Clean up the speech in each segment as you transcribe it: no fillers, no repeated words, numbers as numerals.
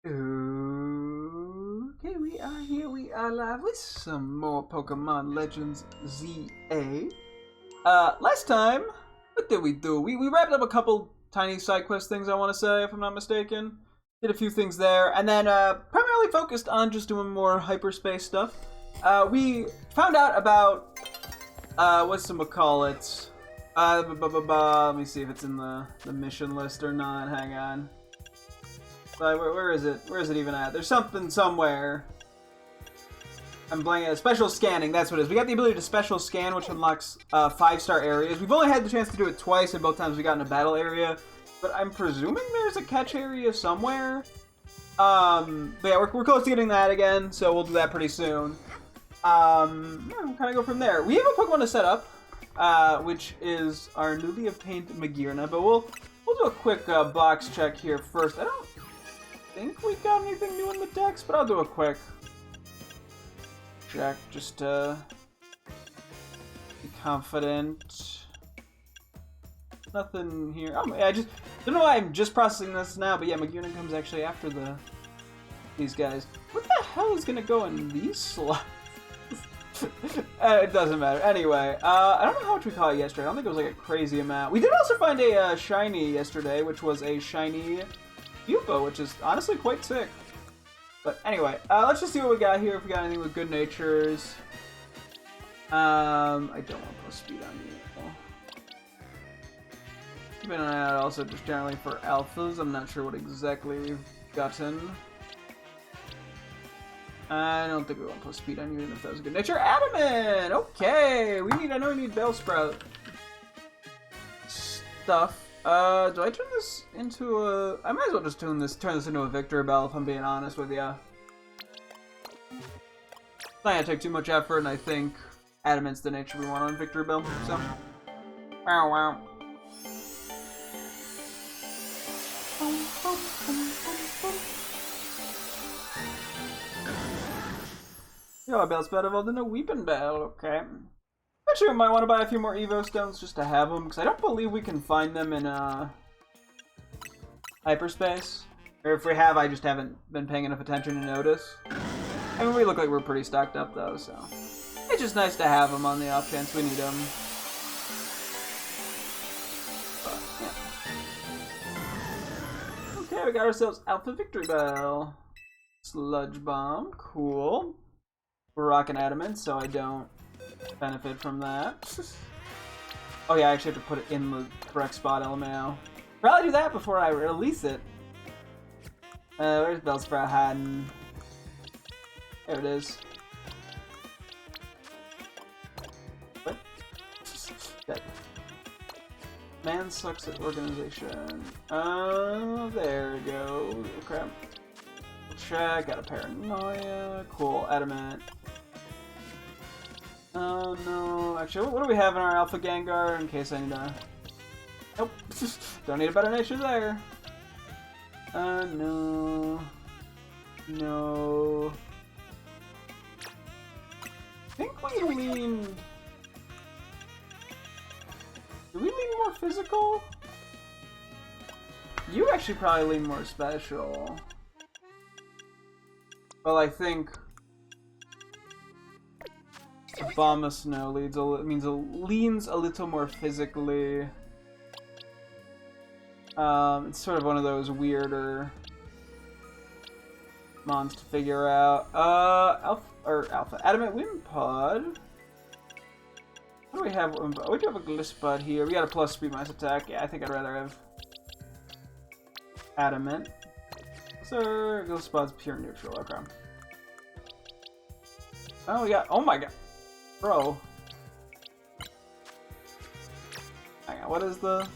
Okay, we are here, we are live with some more Pokemon Legends ZA. Last time, what did we do? We wrapped up a couple tiny side quest things, I want to say, if I'm not mistaken. Did a few things there, and then primarily focused on just doing more hyperspace stuff. We found out about, whatchamacallit. Let me see if it's in the mission list or not, hang on. Where is it? Where is it even at? There's something somewhere. I'm blanking out. Special scanning, that's what it is. We got the ability to special scan, which unlocks 5-star areas. We've only had the chance to do it twice, and both times we got in a battle area. But I'm presuming there's a catch area somewhere. But yeah, we're close to getting that again, so we'll do that pretty soon. Yeah, we'll kind of go from there. We have a Pokemon to set up, which is our newly obtained Magearna, but we'll do a quick box check here first. I don't think we got anything new in the decks, but I'll do a quick check just to be confident. Nothing here. Oh, I just don't know why I'm just processing this now, but yeah, Magearna comes actually after these guys. What the hell is gonna go in these slots? It doesn't matter. Anyway, I don't know how much we caught yesterday. I don't think it was like a crazy amount. We did also find a shiny yesterday, which was a shiny Pupa, which is honestly quite sick. But anyway, let's just see what we got here. If we got anything with good natures. I don't want to put speed on you. Keep an eye out also just generally for alphas. I'm not sure what exactly we've gotten. I don't think we want to put speed on you even if that was a good nature. Adamant! Okay! I know we need Bellsprout stuff. Do I turn this into a... I might as well just turn this into a Victor Bell, if I'm being honest with you. It's not gonna take too much effort, and I think Adamant's the nature we want on Victor Bell, so... Wow, wow. Yo, a Bellsprout evolved into Weeping Bell, okay. Actually, we might want to buy a few more Evo Stones just to have them, because I don't believe we can find them in hyperspace. Or if we have, I just haven't been paying enough attention to notice. I mean, we look like we're pretty stocked up, though, so... It's just nice to have them on the off chance we need them. But, yeah. Okay, we got ourselves Alpha Victory Bell. Sludge Bomb, cool. We're rocking Adamant, so I don't benefit from that. Oh yeah, I actually have to put it in the correct spot, LMAO. Probably do that before I release it. Where's Bellsprout hiding? There it is. What? That man sucks at organization. There we go. Crap. Check, got a Paranoia. Cool, Adamant. Oh no, actually, what do we have in our Alpha Gengar in case I need to... Nope, don't need a better nature there. No. No. I think we lean... Do we lean more physical? You actually probably lean more special. Well, I think... Abomasnow leans a little more physically. It's sort of one of those weirder mons to figure out. Alpha. Adamant Wimpod. What do we have? We do have a Glisspot here. We got a plus speed minus attack. Yeah, I think I'd rather have Adamant. So, Glisspot's pure neutral. Okay. Oh, yeah. Oh my god. Bro. Hang on, what is the...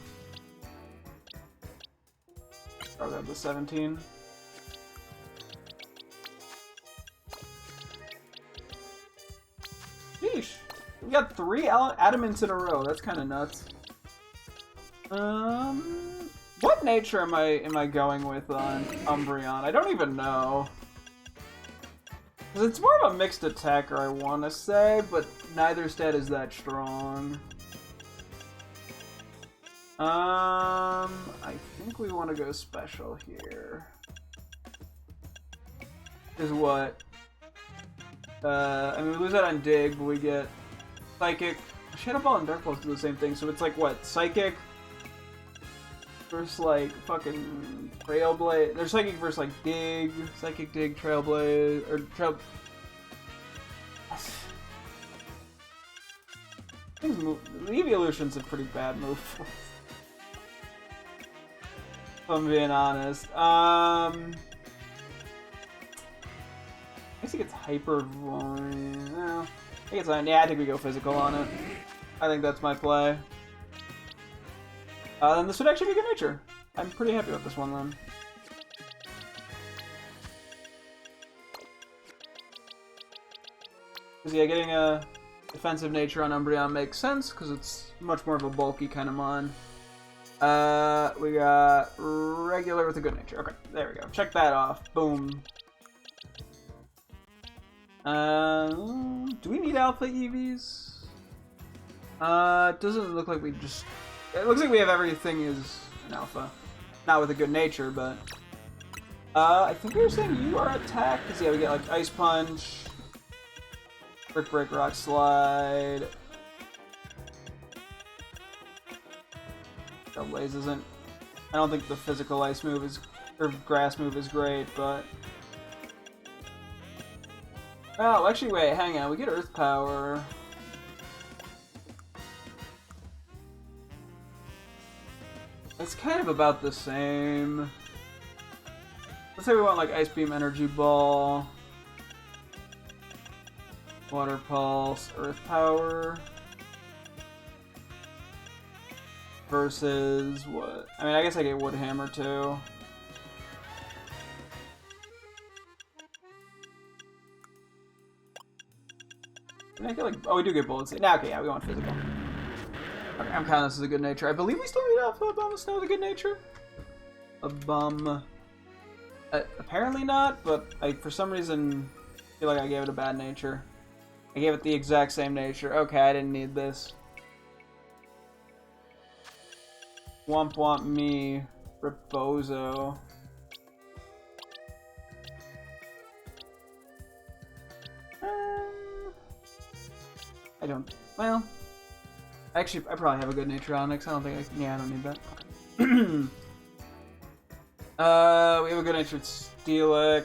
Oh, we have the 17. Sheesh. We got 3 Adamants in a row. That's kind of nuts. What nature am I going with on Umbreon? I don't even know. It's more of a mixed attacker, I want to say, but neither stat is that strong. I think we want to go special here. is what? I mean, we lose that on Dig, but we get Psychic. Shadow Ball and Dark Ball do the same thing, so it's like what? Psychic versus like fucking Trailblaze. There's Psychic versus like Dig, Psychic Dig, Trailblaze, or Trail. The Evolution's a pretty bad move. If I'm being honest. I guess he gets Hyper Void. No. I think it's on. Yeah, I think we go physical on it. I think that's my play. Then this would actually be good nature. I'm pretty happy with this one then. Because yeah, getting a defensive nature on Umbreon makes sense because it's much more of a bulky kind of mon. We got regular with a good nature. Okay, there we go. Check that off. Boom. Do we need alpha EVs? It doesn't look like we just... It looks like we have everything is an alpha. Not with a good nature, but... I think we were saying you are attack, because yeah, we get like Ice Punch, Brick Break, Rock Slide. Blaze isn't... I don't think the physical ice move is... or grass move is great, but... Oh, actually, wait, hang on. We get Earth Power. It's kind of about the same. Let's say we want like Ice Beam, Energy Ball, Water Pulse, Earth Power. Versus what? I mean, I guess I get Wood Hammer too. I get like, oh, we do get bullets. Nah, okay, yeah, we want physical. Okay, I'm counting this as a good nature. I believe we still need Alpha Bum with Snow as a good nature. A bum. Apparently not, but I, for some reason, feel like I gave it a bad nature. I gave it the exact same nature. Okay, I didn't need this. Womp womp me, Rebozo. I don't. Well, actually, I probably have a good nature Onyx. I don't think I. Yeah, I don't need that. Okay. We have a good natured Steelix.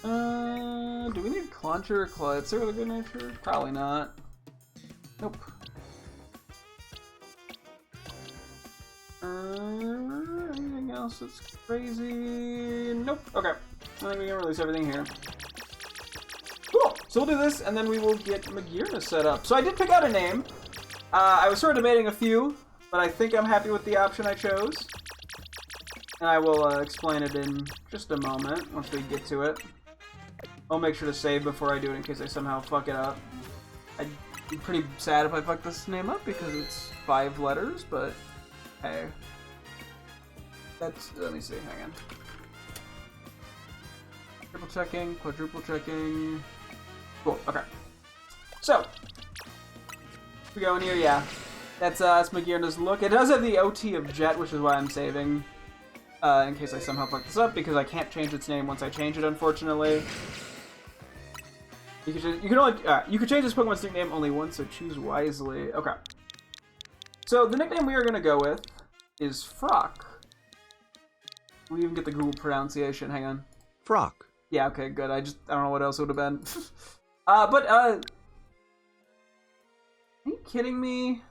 Do we need Clauncher or Klutzer with a good nature? Probably not. Nope. Anything else that's crazy? Nope. Okay. I think we can release everything here. Cool. So we'll do this, and then we will get Magearna set up. So I did pick out a name. I was sort of debating a few, but I think I'm happy with the option I chose. And I will explain it in just a moment, once we get to it. I'll make sure to save before I do it in case I somehow fuck it up. I'd be pretty sad if I fuck this name up because it's 5 letters, but hey. That's, let me see, hang on. Triple checking, quadruple checking. Cool, okay. So, we go in here, yeah. That's Magearna's look. It does have the OT of Jet, which is why I'm saving. In case I somehow fuck this up, because I can't change its name once I change it, unfortunately. You can change this Pokemon's nickname only once, so choose wisely. Okay. So the nickname we are gonna go with is Frock. We even get the Google pronunciation. Hang on. Frock. Yeah. Okay. Good. I don't know what else it would have been. Are you kidding me?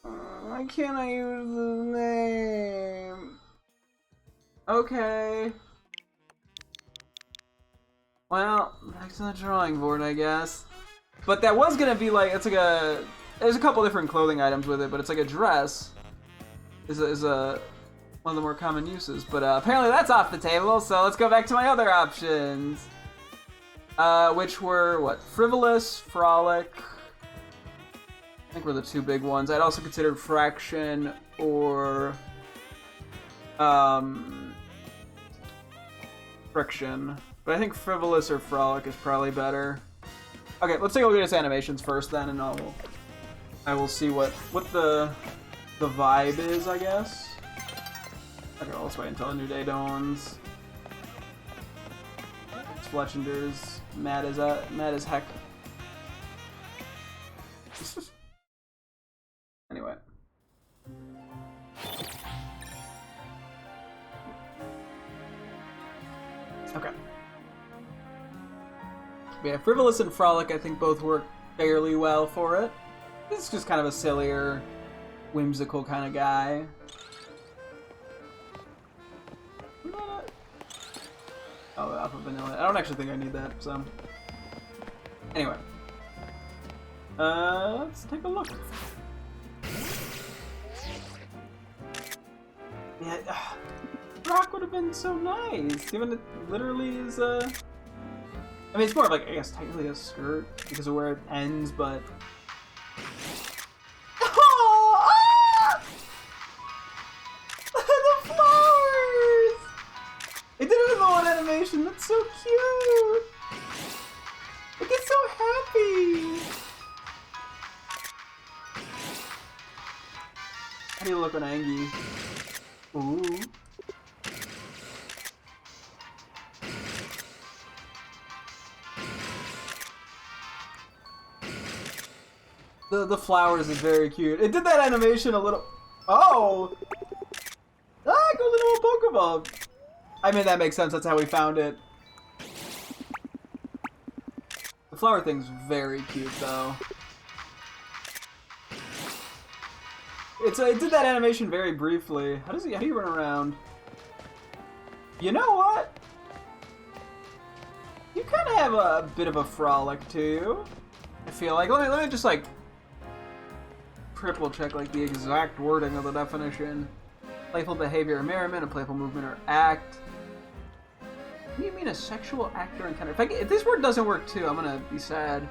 Why can't I use the name? Okay. Well, back to the drawing board, I guess. But that was gonna be like, it's like a... There's a couple different clothing items with it, but it's like a dress. Is one of the more common uses. But apparently that's off the table, so let's go back to my other options. Which were, what? Frivolous, Frolic... I think were the 2 big ones. I'd also considered Fraction or Friction. But I think Frivolous or Frolic is probably better. Okay, let's take a look at its animations first then, and I will see what the vibe is, I guess. Okay, well, let's wait until a new day dawns. It's Fletchender's mad as heck. Anyway. Okay. Yeah, Frivolous and Frolic I think both work fairly well for it. This is just kind of a sillier, whimsical kind of guy. Oh, Alpha Vanilla. I don't actually think I need that, so... Anyway. Let's take a look. Yeah, Rock would have been so nice, given it literally is, I mean, it's more of like, I guess, technically a skirt, because of where it ends, but... Oh! Ah! The flowers! It did it in the one animation, that's so cute! It gets so happy! How do you look when angry? Ooh. The flowers is very cute. It did that animation a little... Oh! Ah, it goes into a Pokeball! I mean, that makes sense. That's how we found it. The flower thing's very cute, though. It did that animation very briefly. How do you run around? You know what? You kind of have a bit of a Frolic to you. I feel like. Let me just like triple check like the exact wording of the definition. Playful behavior or merriment, a playful movement or act. What do you mean a sexual act or encounter? If this word doesn't work too, I'm gonna be sad.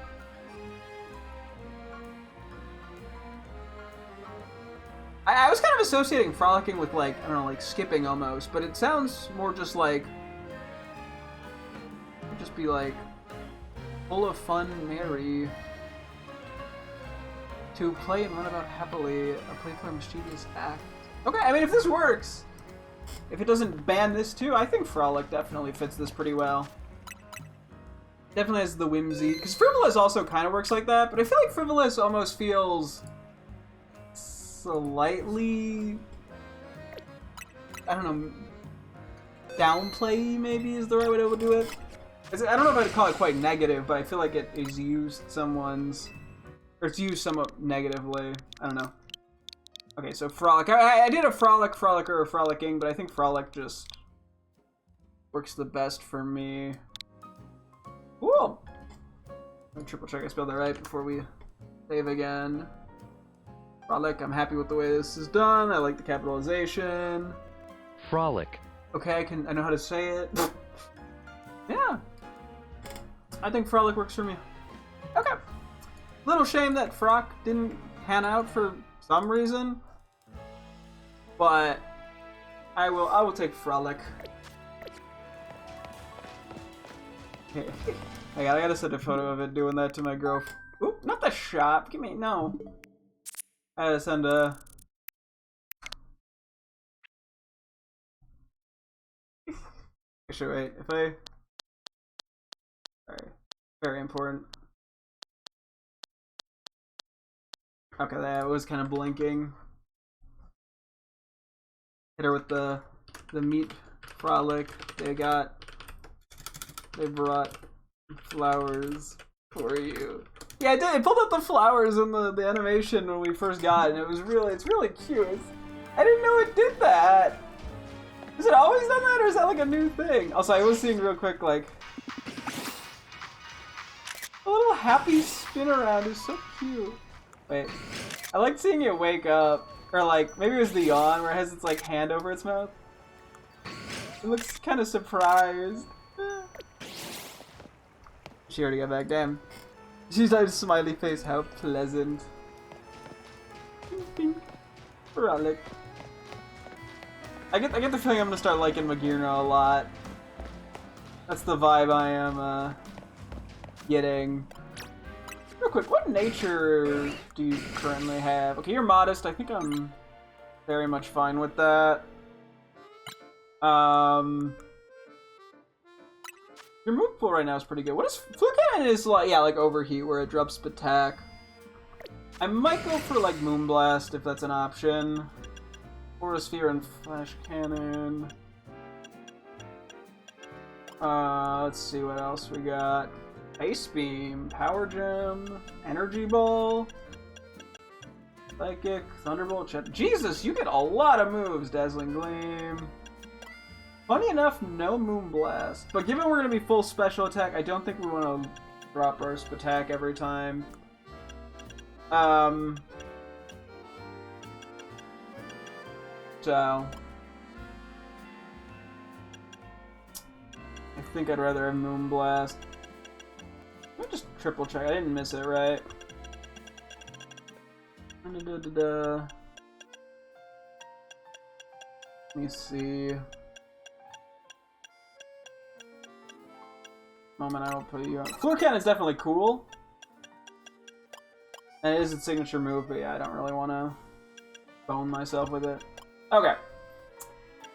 I was kind of associating frolicking with like, I don't know, like skipping almost, but it sounds more just like, just be like, full of fun, merry. To play and run about happily, a playful or mischievous act. Okay, I mean, if this works, if it doesn't ban this too, I think Frolic definitely fits this pretty well. Definitely has the whimsy, because Frivolous also kind of works like that, but I feel like Frivolous almost feels slightly, I don't know, downplay maybe is the right way to do it. I don't know if I'd call it quite negative, but I feel like it is used it's used somewhat negatively. I don't know. Okay, so Frolic. I did a Frolic, Frolicker, or Frolicking, but I think Frolic just works the best for me. Cool. Let me triple check I spelled that right before we save again. Frolic, I'm happy with the way this is done. I like the capitalization. Frolic. Okay, I know how to say it. Yeah. I think Frolic works for me. Okay. Little shame that Frock didn't pan out for some reason. But I will take Frolic. Okay. I gotta send a photo of it doing that to my girlfriend. Oop, not the shop. Give me no. I gotta send a... Actually, wait, if I... Sorry. Very important. Okay, that was kind of blinking. Hit her with the meat Frolic. They brought flowers for you. Yeah, I did. I pulled up the flowers in the animation when we first got it, and it's really cute. I didn't know it did that. Has it always done that, or is that like a new thing? Also, I was seeing real quick, like, a little happy spin around is so cute. Wait, I like seeing it wake up, or like, maybe it was the yawn where it has its like hand over its mouth. It looks kind of surprised. She already got back, damn. She's like smiley face, how pleasant. Frolic. I get the feeling I'm gonna start liking Magearna a lot. That's the vibe I am getting. Real quick, what nature do you currently have? Okay, you're modest. I think I'm very much fine with that. Your move pool right now is pretty good. What is Flare Cannon is like? Yeah, like Overheat, where it drops attack. I might go for like Moonblast if that's an option. Aura Sphere and Flash Cannon. Let's see what else we got. Ice Beam, Power Gem, Energy Ball, Psychic, Thunderbolt. Jesus, you get a lot of moves. Dazzling Gleam. Funny enough, no Moonblast. But given we're going to be full special attack, I don't think we want to drop burst attack every time. So I think I'd rather have Moonblast. Let me just triple check. I didn't miss it, right? Let me see. Moment I will put you on. Flare Cannon is definitely cool. And it is its signature move, but yeah, I don't really want to bone myself with it. Okay.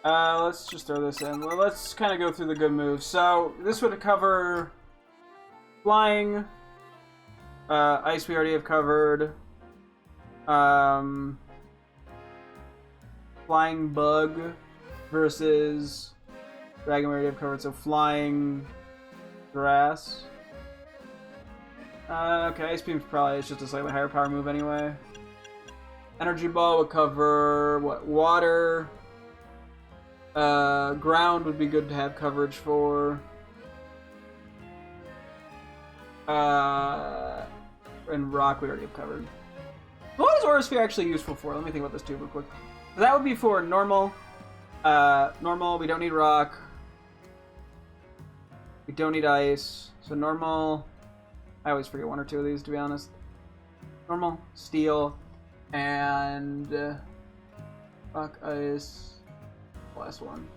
Let's just throw this in. Let's kind of go through the good moves. So, this would cover Flying. Ice we already have covered. Flying Bug versus Dragon we already have covered. So, Flying Grass. Okay, Ice Beam's probably it's just a slightly higher power move anyway. Energy Ball would cover what? Water. Ground would be good to have coverage for. And Rock we already have covered. What is Aura Sphere actually useful for? Let me think about this too real quick. That would be for normal. Normal, we don't need Rock. We don't need Ice. So normal. I always forget one or two of these, to be honest. Normal, Steel, and Rock, Ice. Last one.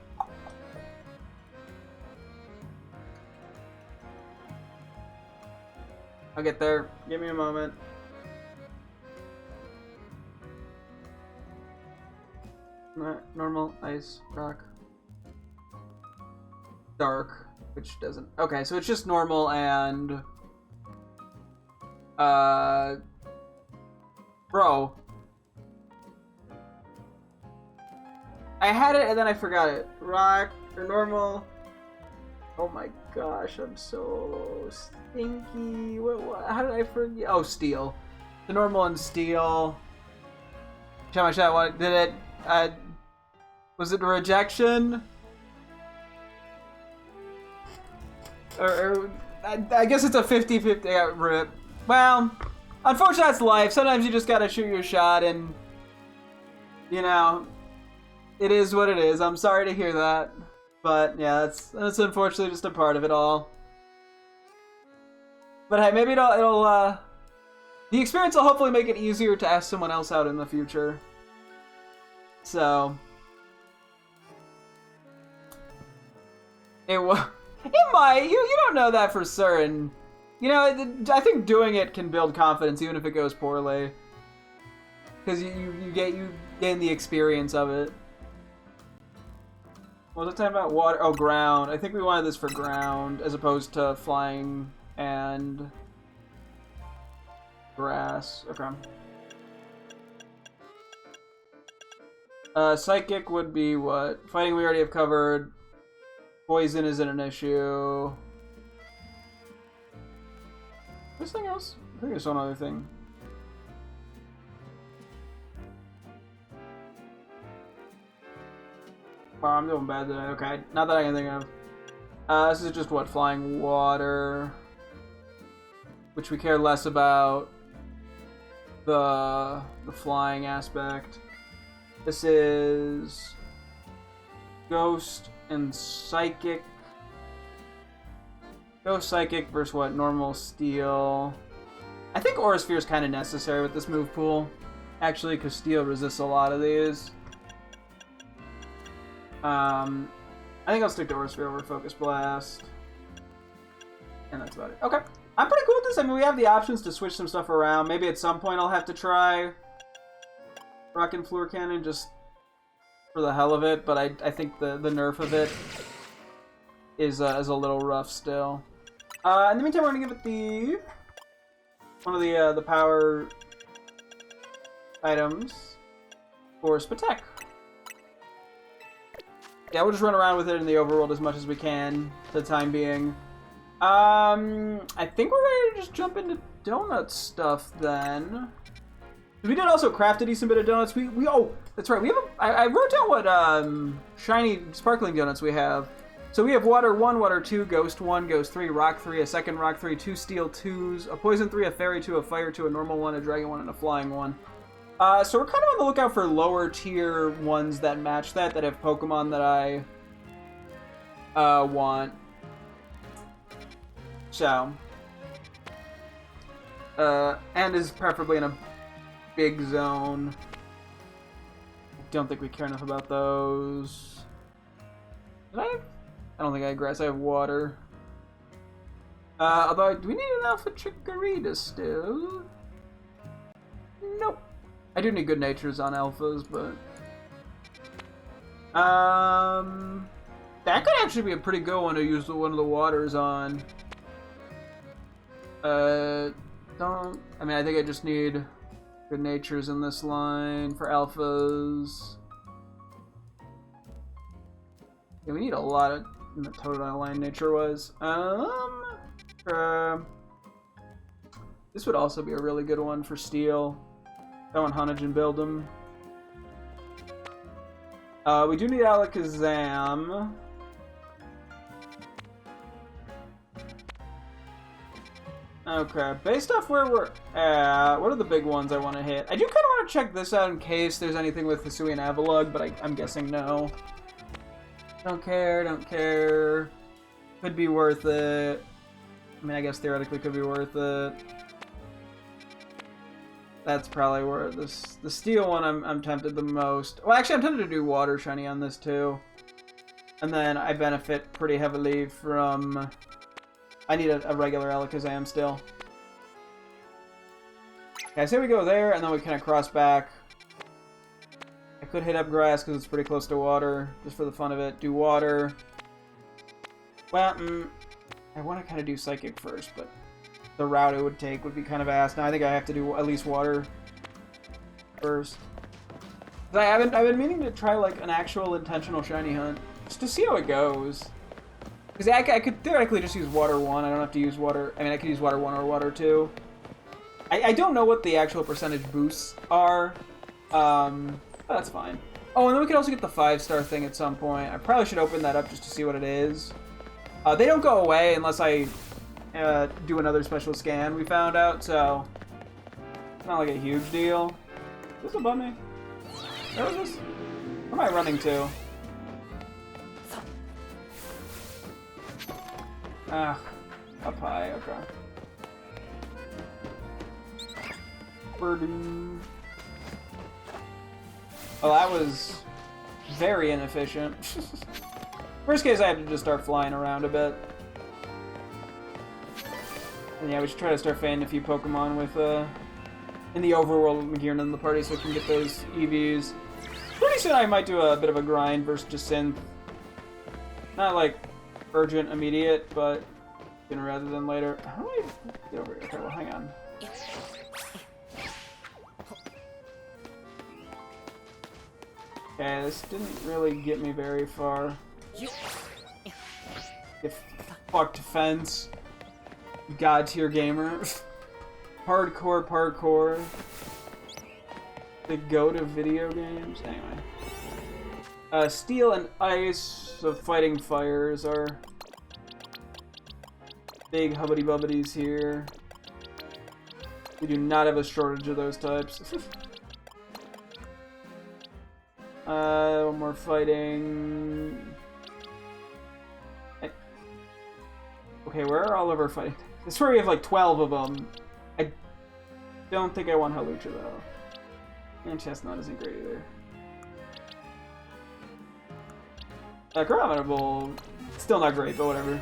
I'll get there. Give me a moment. Normal, Ice, Rock, Dark, which doesn't. Okay, so it's just normal and. Bro. I had it and then I forgot it. Rock or normal. Oh my gosh, I'm so stinky. What, how did I forget? Oh, Steel. The normal and Steel. Shot my shot. What did it? Was it a rejection? Or I guess it's a 50-50 rip. Well, unfortunately, that's life. Sometimes you just gotta shoot your shot, and you know, it is what it is. I'm sorry to hear that, but yeah, that's unfortunately just a part of it all. But hey, maybe the experience will hopefully make it easier to ask someone else out in the future. So it might. You don't know that for certain. You know, I think doing it can build confidence even if it goes poorly. Because you gain the experience of it. What was I talking about? Water? Oh, ground. I think we wanted this for ground as opposed to flying and grass. Okay. Psychic would be what? Fighting we already have covered. Poison isn't an issue. Anything else? I think there's one other thing. Wow, I'm doing bad today. Okay, not that I can think of. This is just what? Flying water. Which we care less about. The flying aspect. This is Ghost and Psychic. Ghost Psychic versus what? Normal Steel. I think Aura Sphere is kind of necessary with this move pool. Actually, because Steel resists a lot of these. I think I'll stick to Aura Sphere over Focus Blast. And that's about it. Okay. I'm pretty cool with this. I mean, we have the options to switch some stuff around. Maybe at some point I'll have to try Rock and Flare Cannon. Just for the hell of it, but I think the nerf of it is a little rough still. In the meantime, we're gonna give it one of the power items for Spatek. Yeah, we'll just run around with it in the overworld as much as we can for the time being. I think we're ready to just jump into donut stuff then. We did also craft a decent bit of donuts. Oh, that's right. We have I wrote down what shiny sparkling donuts we have. So we have water 1, water 2, ghost 1, ghost 3, rock 3, a second rock 3, 2 steel 2s, a poison 3, a fairy 2, a fire 2, a normal 1, a dragon 1, and a flying 1. So we're kind of on the lookout for lower tier ones that match that have Pokemon that I want. So, and is preferably in a big zone. Don't think we care enough about those. Did I don't think I have grass. I have water. Although, do we need an Alpha Chikorita still? Nope. I do need good natures on alphas, but that could actually be a pretty good one to use one of the waters on. I think I just need good natures in this line for alphas. Yeah, we need a lot of the Totodile line nature-wise. This would also be a really good one for steel. I want Hanagen build them. We do need Alakazam. Okay, based off where we're at, what are the big ones I want to hit? I do kind of want to check this out in case there's anything with Hisui and Avalugg, but I'm guessing no. Don't care. Could be worth it. I mean, I guess theoretically could be worth it. That's probably where the steel one I'm tempted the most. Well, actually, I'm tempted to do water shiny on this too. And then I benefit pretty heavily from... I need a regular Alakazam still. Okay, I say we go there, and then we kind of cross back. I could hit up grass because it's pretty close to water, just for the fun of it. Do water. Well, I want to kind of do Psychic first, but the route it would take would be kind of ass. Now I think I have to do at least water first. I've been meaning to try like an actual intentional shiny hunt, just to see how it goes. Because I could theoretically just use water 1. I don't have to use water... I mean, I could use water 1 or water 2. I don't know what the actual percentage boosts are. But that's fine. Oh, and then we could also get the 5-star thing at some point. I probably should open that up just to see what it is. They don't go away unless I do another special scan, we found out, so... It's not like a huge deal. Is this above me? Where is this? Where am I running to? Ah, up high, okay. Birdie. Oh, that was very inefficient. Worst case, I have to just start flying around a bit. And yeah, we should try to start fanning a few Pokemon with, in the overworld with Gearin in the party so we can get those EVs. Pretty soon I might do a bit of a grind versus Jacynth. Not like urgent, immediate, but sooner rather than later. How do I get over here? Okay, well, hang on. Okay, this didn't really get me very far. Get fucked fence. God tier gamer. Hardcore. The goat of video games. Anyway. Steel and ice, so fighting fires are big hubbity bubbities here. We do not have a shortage of those types. One more fighting. Okay, where are all of our fighting? This is where we have like 12 of them. I don't think I want Hawlucha though. And Chestnut isn't great either. Chronometer, still not great, but whatever.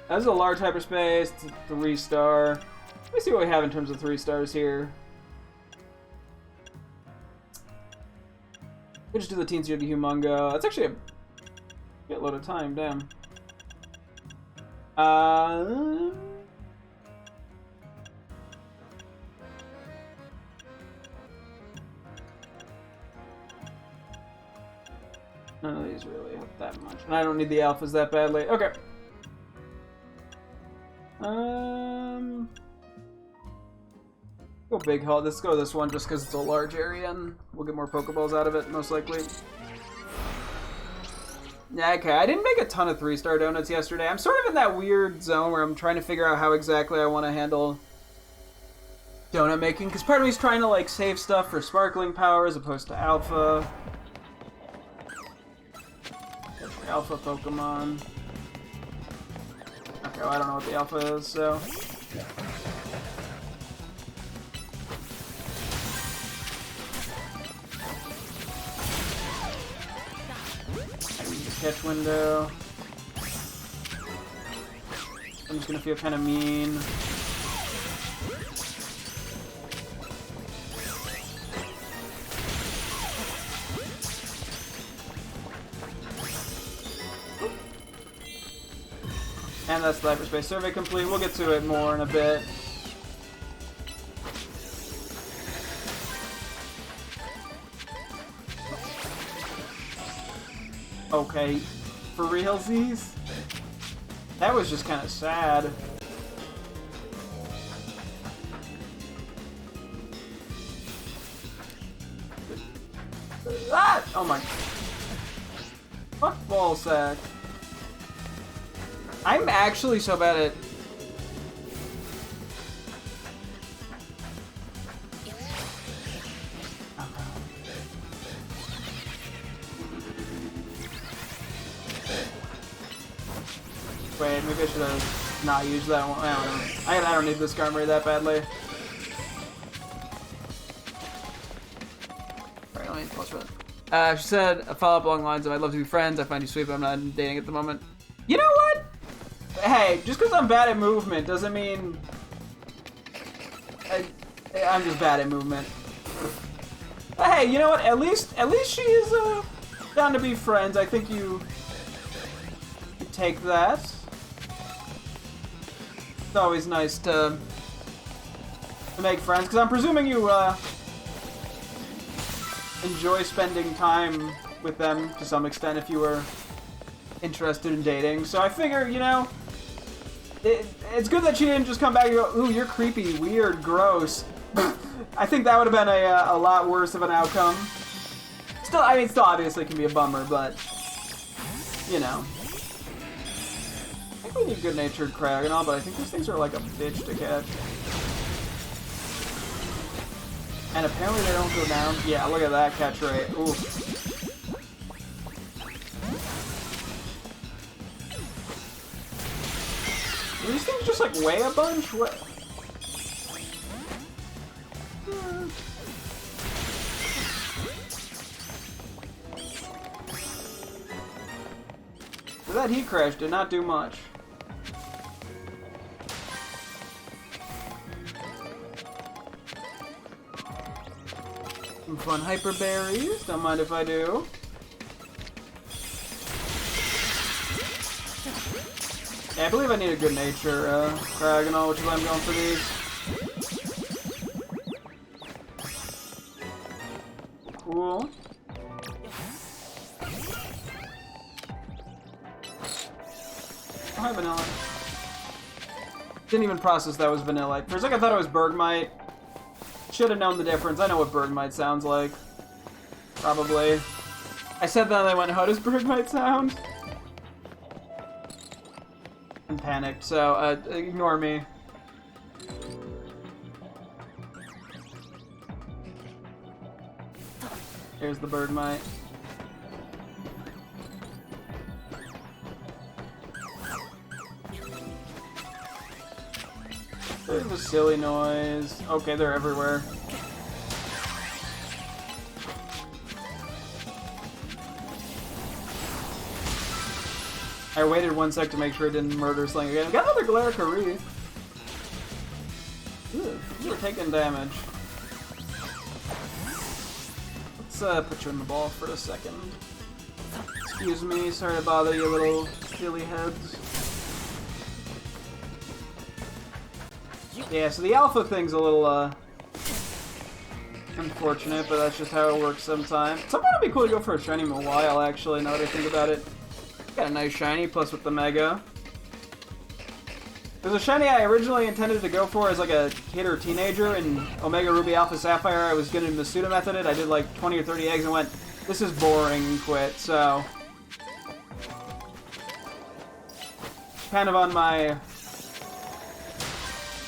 This is a large hyperspace. It's a 3-star. Let me see what we have in terms of 3 stars here. We just do the Teensy or the Humongo. That's actually a shitload of time, damn. None of these really help that much. And I don't need the alphas that badly. Okay. Go big haul. Let's go this one just because it's a large area and we'll get more Pokeballs out of it, most likely. Yeah, okay. I didn't make a ton of 3-star donuts yesterday. I'm sort of in that weird zone where I'm trying to figure out how exactly I want to handle donut making. Because part of me is trying to, like, save stuff for sparkling power as opposed to alpha. Alpha Pokemon. Okay, well, I don't know what the alpha is, so... Catch window. I'm just gonna feel kind of mean. And that's the hyperspace survey complete. We'll get to it more in a bit. Okay, for realsies? That was just kind of sad. Ah! Oh my... Fuck ballsack. I'm actually so bad at... Wait, maybe I should have not used that one. I don't need this Skarmory that badly. Alright, let me pause for that. She said, a follow-up along the lines of, I'd love to be friends, I find you sweet, but I'm not dating at the moment. You know what? Hey, just because I'm bad at movement doesn't mean... I'm just bad at movement. But hey, you know what? At least she is down to be friends. I think you take that. It's always nice to make friends, because I'm presuming you enjoy spending time with them to some extent if you were interested in dating. So I figure, you know, it's good that she didn't just come back and go, ooh, you're creepy, weird, gross. I think that would have been a lot worse of an outcome. Still, I mean, still obviously can be a bummer, but, you know. I think we need good-natured Crag and all, but I think these things are like a bitch to catch. And apparently they don't go down. Yeah, look at that catch rate. Ooh. Do these things just like weigh a bunch? What? That heat crash did not do much. Some fun hyper berries. Don't mind if I do. Yeah, I believe I need a good nature Crag and all, which is why I'm going for these. Cool. Oh, hi, Vanilla. Didn't even process that was Vanilla. For a second I thought it was Bergmite. Should have known the difference. I know what Bergmite sounds like. Probably. I said that and I went, how does Bergmite sound? I'm panicked, so ignore me. Here's the Bergmite. There's a silly noise. Okay, they're everywhere. I waited 1 sec to make sure it didn't murder Sling again. Got another Galarica. Ooh, you're taking damage. Let's Let's put you in the ball for a second. Excuse me, sorry to bother you little silly heads. Yeah, so the alpha thing's a little unfortunate, but that's just how it works sometimes. Sometimes it'd be cool to go for a shiny Mawile, actually, now that I think about it. Got a nice shiny, plus with the Mega. There's a shiny I originally intended to go for as like a kid or teenager. In Omega Ruby Alpha Sapphire, I was getting the Masuda method it. I did like 20 or 30 eggs and went, this is boring, and quit, so... kind of on my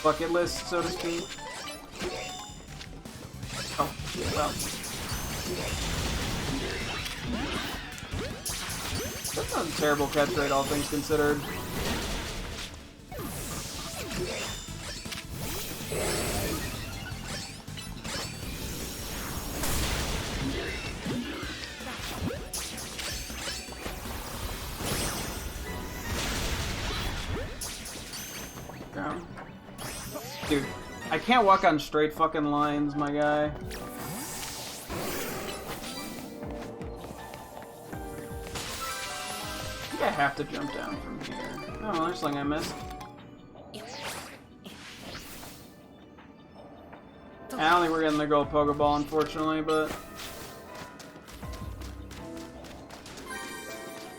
bucket list, so to speak. Oh, well. That's not a terrible catch rate, all things considered. Dude, I can't walk on straight fucking lines, my guy. I think I have to jump down from here. Oh, there's something I missed. I don't think we're getting the gold Pokeball, unfortunately, but...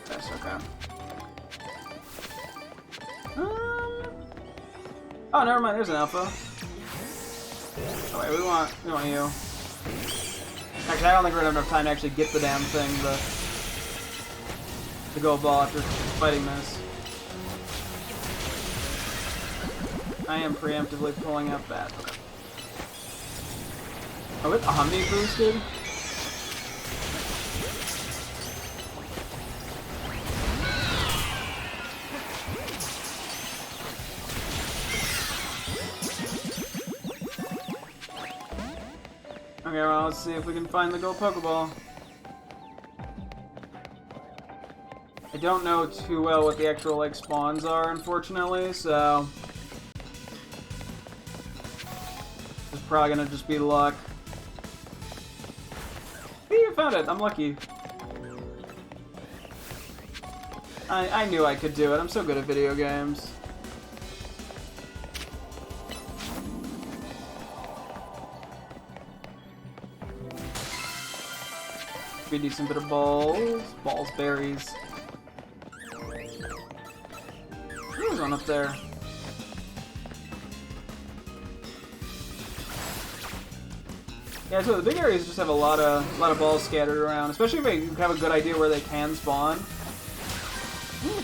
that's okay. Oh, never mind. There's an alpha. Oh wait, we want you. Actually, I don't think we're gonna have enough time to actually get the damn thing, the gold ball after fighting this. I am preemptively pulling out that. Okay. Oh, it's Omni boosted. Okay, well, let's see if we can find the gold Pokeball. I don't know too well what the actual, like, spawns are, unfortunately, so... it's probably gonna just be luck. Hey, you found it! I'm lucky. I knew I could do it. I'm so good at video games. Be a decent bit of balls. Balls, berries. There's one up there. Yeah, so the big areas just have a lot of balls scattered around, especially if you have a good idea where they can spawn.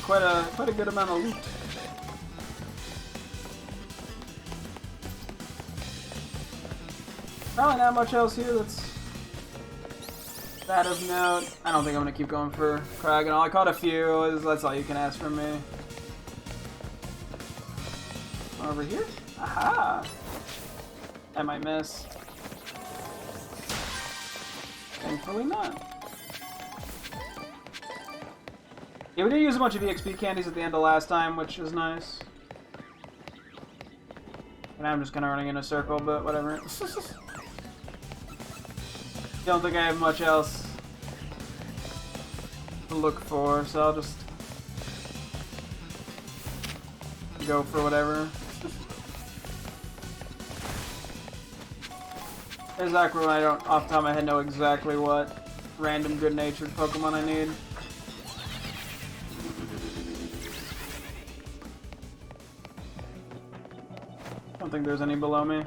Quite a good amount of loot. Probably not much else here that's that of note. I don't think I'm gonna keep going for Kraganol. I caught a few. That's all you can ask from me. Over here? Aha! I might miss. Thankfully not. Yeah, we did use a bunch of EXP candies at the end of last time, which is nice. And I'm just kind of running in a circle, but whatever. Don't think I have much else to look for, so I'll just go for whatever. Exactly when I don't, off the top of my head, know exactly what random good-natured Pokemon I need. Don't think there's any below me.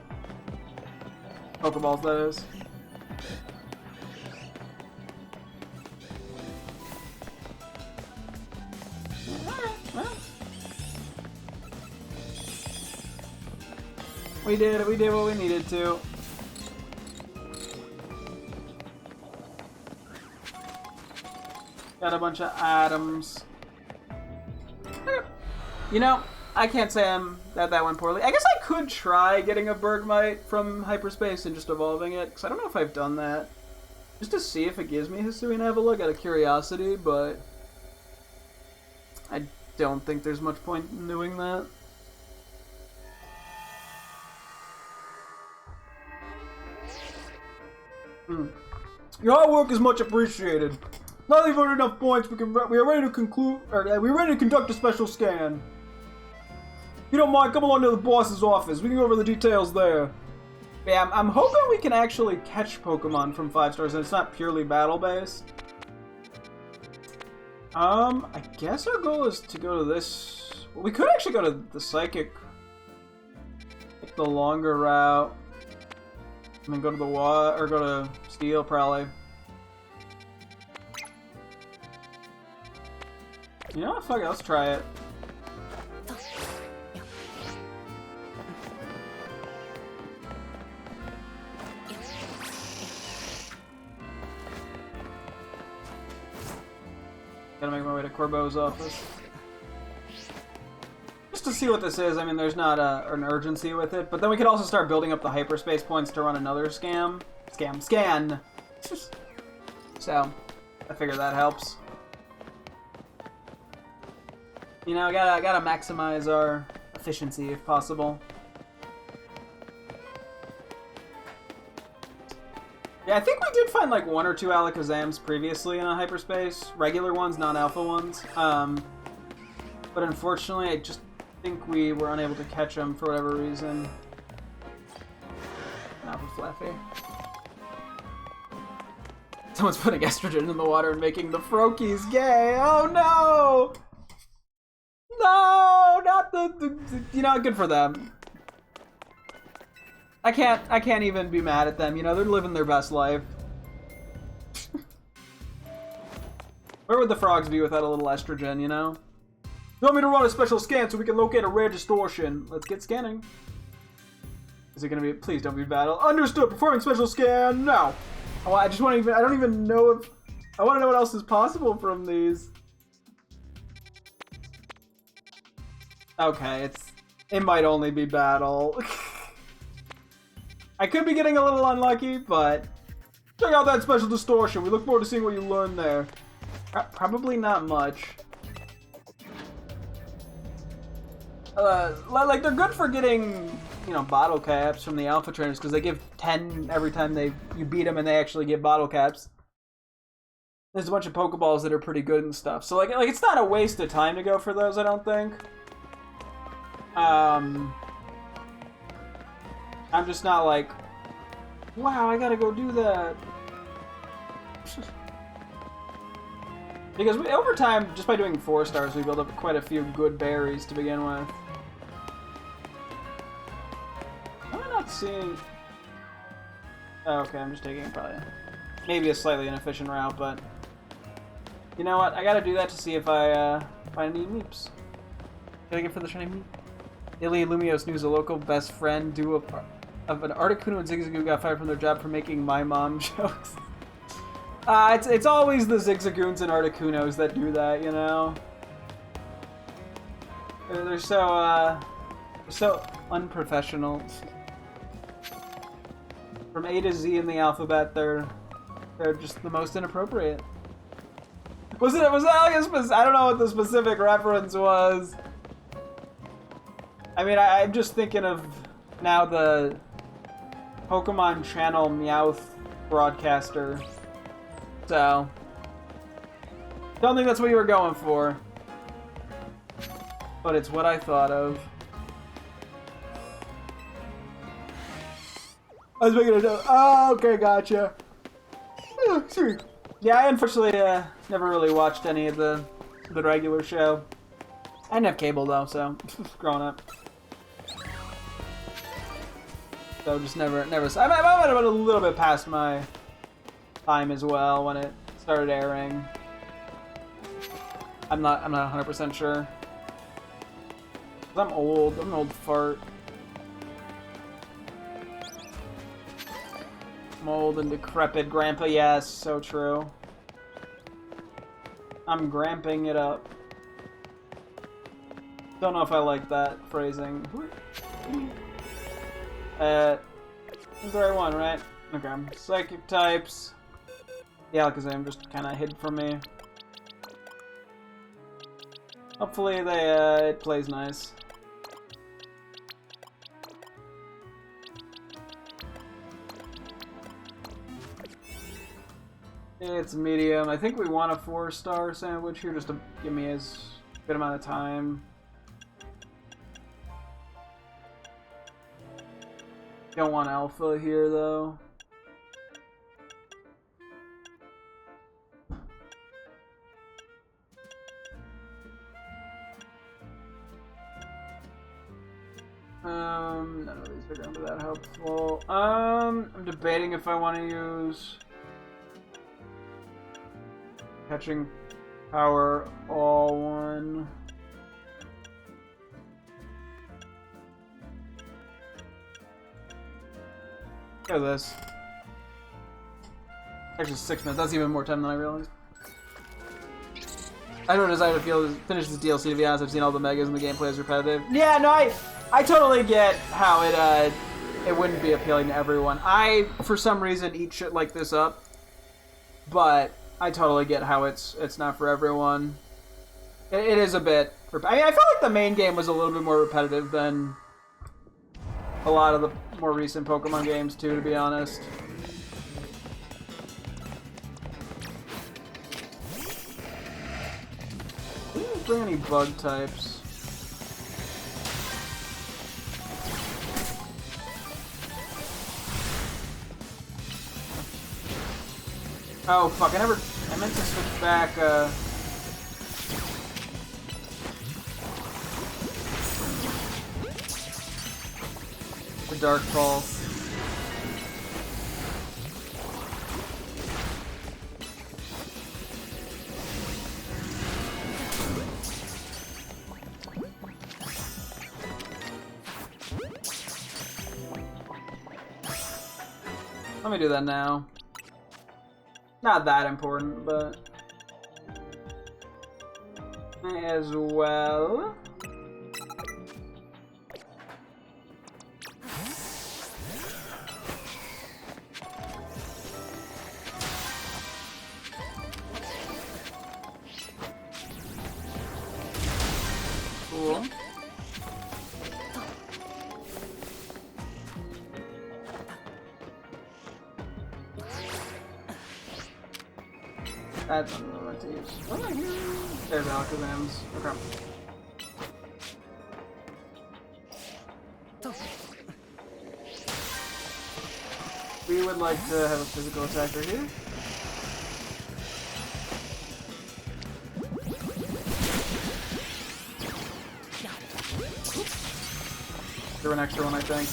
Pokeballs, that is. We did what we needed to. Got a bunch of items. You know, I can't say that went poorly. I guess I could try getting a Bergmite from hyperspace and just evolving it, because I don't know if I've done that. Just to see if it gives me Hisuian Avalugg out of curiosity, but I don't think there's much point in doing that. Your hard work is much appreciated. Now that you've earned enough points, we are ready to we're ready to conduct a special scan. If you don't mind, come along to the boss's office. We can go over the details there. Yeah, I'm hoping we can actually catch Pokemon from 5 stars and it's not purely battle-based. I guess our goal is to go to this... Well, we could actually go to the Psychic... Like the longer route. And then go to the or go to Steel, probably. You know what? Fuck it, let's try it. Gotta make my way to Corbeau's office. Just to see what this is. I mean, there's not an urgency with it, but then we could also start building up the hyperspace points to run another scan. So, I figure that helps. You know, gotta maximize our efficiency if possible. Yeah, I think we did find like 1 or 2 Alakazams previously in a hyperspace. Regular ones, non-alpha ones. But unfortunately, I just think we were unable to catch them for whatever reason. Not for Fluffy. Someone's putting estrogen in the water and making the Froakies gay. Oh no! No, not the you know, good for them. I can't even be mad at them, you know, they're living their best life. Where would the frogs be without a little estrogen, you know? You want me to run a special scan so we can locate a rare distortion? Let's get scanning. Is it gonna be, please don't be battle. Understood, performing special scan now. Oh, I don't even know if, I wanna know what else is possible from these. Okay, it might only be battle. I could be getting a little unlucky, but check out that special distortion. We look forward to seeing what you learn there. Probably not much. Like they're good for getting, you know, bottle caps from the alpha trainers because they give 10 every time you beat them, and they actually give bottle caps. There's a bunch of Pokeballs that are pretty good and stuff. So like it's not a waste of time to go for those, I don't think. I'm just not like, wow, I gotta go do that. Because over time, just by doing 4 stars, we build up quite a few good berries to begin with. Am I not seeing... Oh, okay, I'm just taking probably maybe a slightly inefficient route, but... You know what, I gotta do that to see if I find any meeps. Gotta get for the shiny meep. Illy Lumios News, a local best friend duo of an Articuno and Zigzagoon got fired from their job for making my mom jokes. It's always the Zigzagoons and Articunos that do that, you know? They're so unprofessional. From A to Z in the alphabet, they're just the most inappropriate. Was that like I don't know what the specific reference was. I mean, I'm just thinking of now the Pokemon Channel Meowth broadcaster. So, don't think that's what you were going for. But it's what I thought of. I was making a note. Oh, okay, gotcha. Oh, sweet. Yeah, I unfortunately never really watched any of the regular show. I didn't have cable though, so growing up. So just never. I might have been a little bit past my time as well when it started airing. I'm not 100% sure. I'm old. I'm an old fart. I'm old and decrepit, Grandpa. Yes, so true. I'm gramping it up. Don't know if I like that phrasing. Is the right one, right? Okay. Psychic types. Yeah, Alakazam just kind of hid from me. Hopefully it plays nice. It's medium. I think we want a 4-star sandwich here just to give me as good amount of time. Don't want alpha here though. None of these are going to be that helpful. I'm debating if I want to use catching power all one. Look at this. Actually 6 minutes. That's even more time than I realized. I don't desire to finish this DLC, to be honest. I've seen all the megas and the gameplay is repetitive. Yeah, no, I totally get how it wouldn't be appealing to everyone. I, for some reason, eat shit like this up, but I totally get how it's not for everyone. It is a bit. I feel like the main game was a little bit more repetitive than a lot of the more recent Pokemon games, too, to be honest. We didn't bring any bug types. Oh fuck, I meant to switch back, the Dark Pulse. Let me do that now. Not that important, but as well. Cool. That's what I want to use. What am I hearing? There's Alakazams. Okay. We would like to have a physical attacker here. Do an extra one, I think.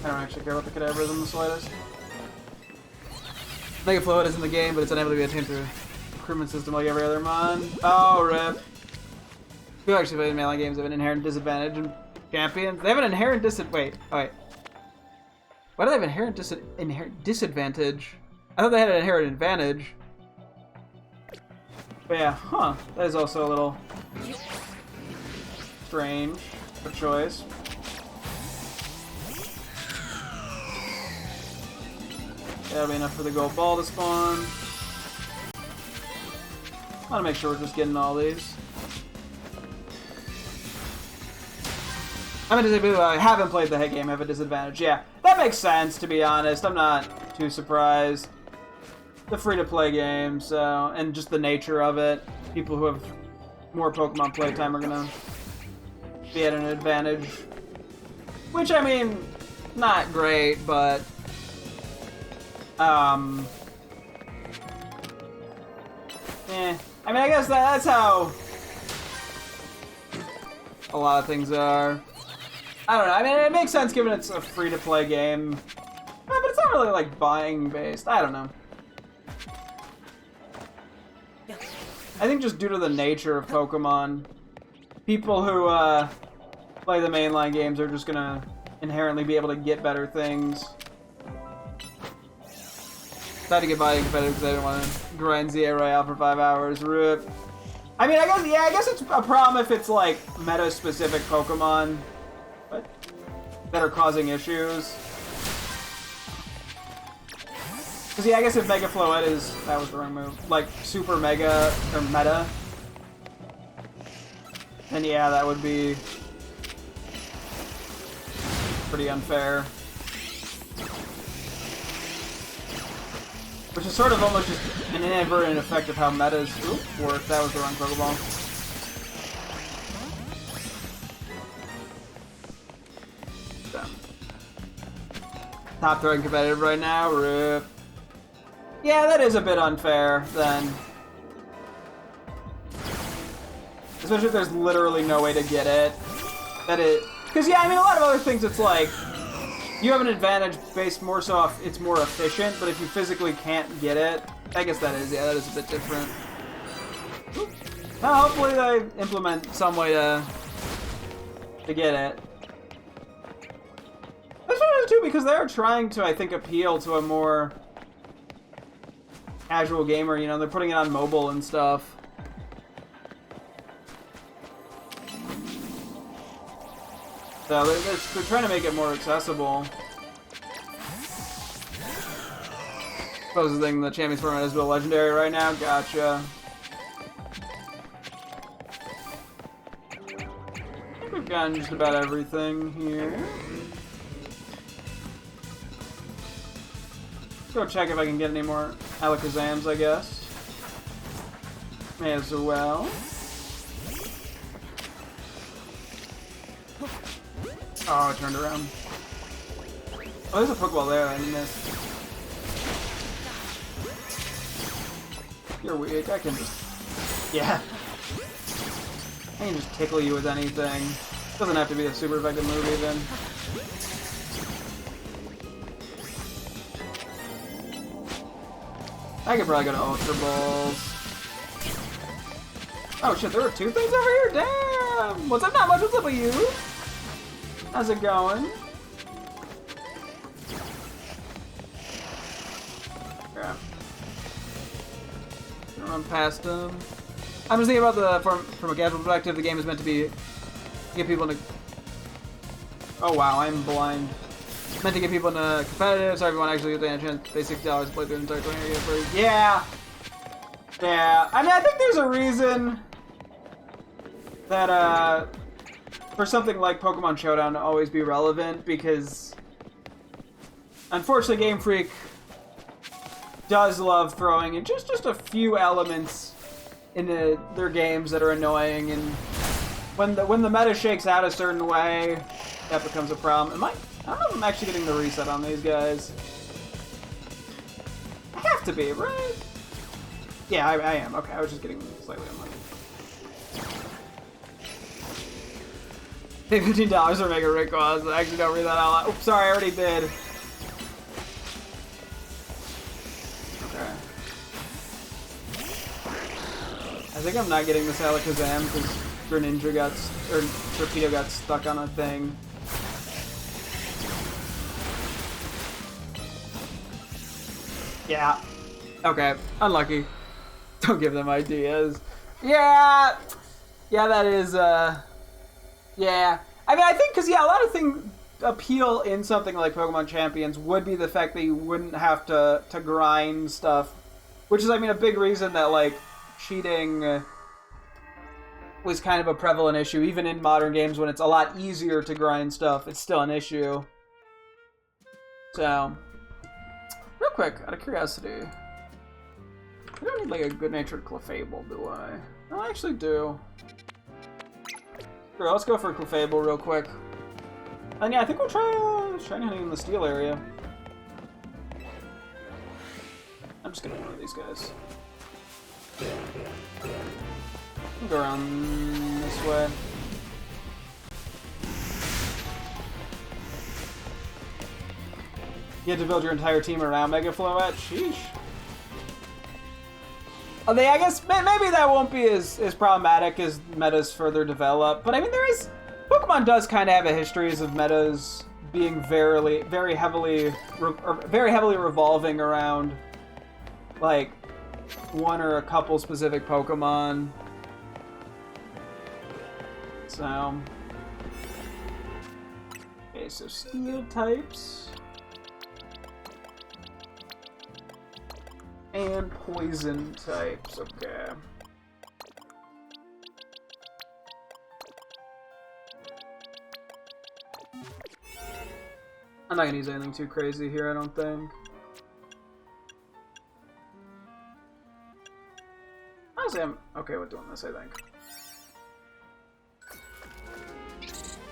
I don't actually care about the Kadabras in the slightest. Mega Float is in the game, but it's unable to be attained through recruitment system like every other mon. Oh, rip. Who actually plays melee games have an inherent disadvantage in champions? They have an inherent wait. Why do they have an inherent disadvantage? I thought they had an inherent advantage. But yeah, huh. That is also a little strange of choice. That'll be enough for the gold ball to spawn. I want to make sure we're just getting all these. I'm a disadvantage. I haven't played the hit game. I have a disadvantage. Yeah, that makes sense. To be honest, I'm not too surprised. The free-to-play game, so and just the nature of it. People who have more Pokemon playtime are gonna be at an advantage. Which I mean, not great, but I mean, I guess that's how a lot of things are. I don't know. I mean, it makes sense given it's a free-to-play game, but it's not really like buying based. I don't know. I think just due to the nature of Pokemon, people who play the mainline games are just gonna inherently be able to get better things. Tried to get by competitive because I didn't want to grind ZA Royale for 5 hours. RIP. I mean, I guess it's a problem if it's like meta-specific Pokemon that are causing issues. Because yeah, I guess if Mega Floette is, that was the wrong move, like super mega or meta, then yeah, that would be pretty unfair. is sort of almost just an inadvertent effect of how metas work. That was the wrong Pokeball. Top throwing competitive right now, rip. Yeah, that is a bit unfair, then. Especially if there's literally no way to get it. That it... Because, yeah, I mean, a lot of other things, it's like... You have an advantage based more so off it's more efficient, but if you physically can't get it... I guess that is, yeah, that is a bit different. Well, hopefully they implement some way to get it. That's what it is too, because they're trying to, I think, appeal to a more casual gamer, you know, they're putting it on mobile and stuff. So they're trying to make it more accessible. Supposing the Champions format is a legendary right now, gotcha. I think we've gotten just about everything here. Go check if I can get any more Alakazams, I guess. May as well. Oh, it turned around. Oh, there's a Pokeball there I missed. You're weak, I can just... Yeah. I can just tickle you with anything. Doesn't have to be a super effective move, even. I could probably go to Ultra Balls. Oh shit, there were two things over here? Damn! What's up, not much? What's up with you? How's it going? Crap. Run past him. I'm just thinking about the from a casual perspective, the game is meant to be get people into. Oh wow, I'm blind. Meant to get people into competitive, so everyone actually gets a chance to pay $60 to play through the entire tournament. Yeah. Yeah. I mean, I think there's a reason that for something like Pokemon Showdown to always be relevant, because unfortunately Game Freak does love throwing in just a few elements into their games that are annoying, and when the meta shakes out a certain way, that becomes a problem. I don't know if I'm actually getting the reset on these guys. I have to be, right? Yeah, I am. Okay, I was just getting slightly unlucky. Pay $15 for Mega Rayquaza. I actually don't read that out loud. Oops, sorry, I already bid. Okay. I think I'm not getting this Alakazam because Greninja Torpedo got stuck on a thing. Yeah. Okay. Unlucky. Don't give them ideas. Yeah. Yeah, that is, yeah. I mean, I think, because, yeah, a lot of things appeal in something like Pokemon Champions would be the fact that you wouldn't have to grind stuff. Which is, I mean, a big reason that, like, cheating was kind of a prevalent issue. Even in modern games when it's a lot easier to grind stuff, it's still an issue. So... Real quick, out of curiosity, I don't need like a good-natured Clefable, do I? No, I actually do. Sure, let's go for a Clefable real quick. And yeah, I think we'll try hunting in the steel area. I'm just gonna ignore these guys. I'll go around this way. You had to build your entire team around Mega Floette? Sheesh. I guess maybe that won't be as problematic as metas further develop. But I mean, Pokemon does kind of have a history of metas being very heavily revolving around like one or a couple specific Pokemon. So, okay, so steel types. And poison types, okay. I'm not gonna use anything too crazy here, I don't think. okay with doing this, I think.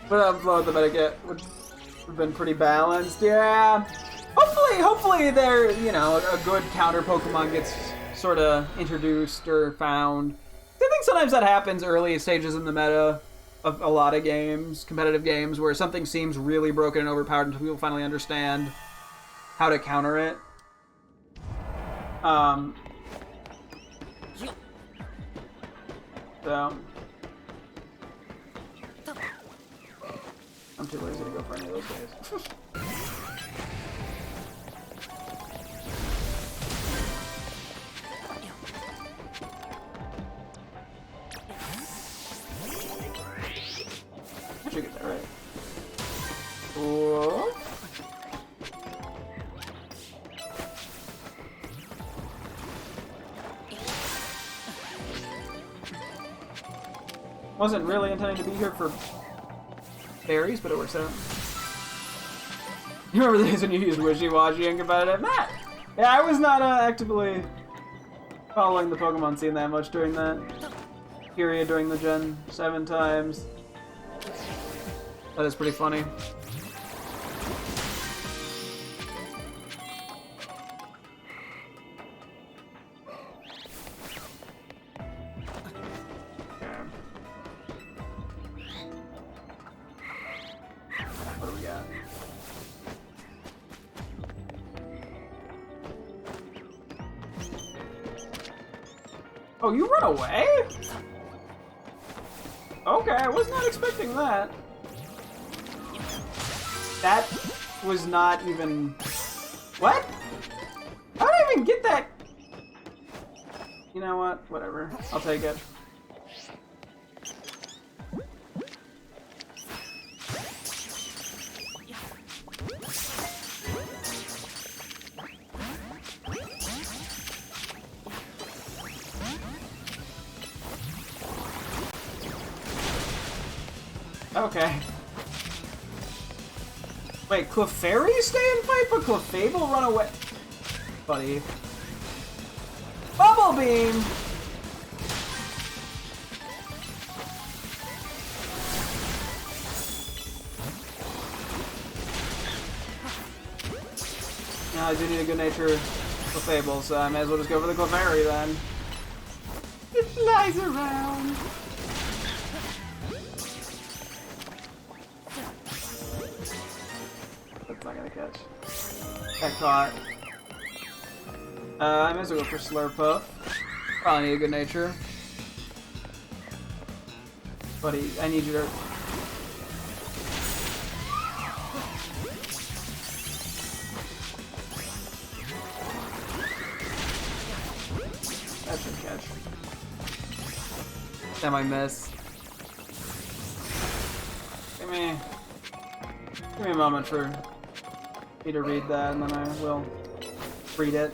But the meta would have been pretty balanced, yeah. Hopefully there, you know, a good counter Pokemon gets sort of introduced or found. I think sometimes that happens early stages in the meta of a lot of games, competitive games, where something seems really broken and overpowered until people finally understand how to counter it. So I'm too lazy to go for any of those days. I should get that right. Whoa. Wasn't really intending to be here for berries, but it works out. You remember the days when you used wishy-washy and competitive? Matt! Yeah, I was not actively following the Pokemon scene that much during that period during the Gen 7 times. That is pretty funny. What do we got? Oh, you run away? Okay, I was not expecting that. That was not even... What? How did I even get that? You know what? Whatever. I'll take it. Okay. Wait, Clefairy stay and fight, but Clefable run away? Buddy. Bubble Beam! Now I do need a good nature Clefable, so I may as well just go for the Clefairy then. It flies around. That's not gonna catch. Got caught. I may as well go for Slurpuff. Probably need a good nature. Buddy, I need you to... That should catch. Damn, I missed. Give me a moment for me to read that, and then I will read it.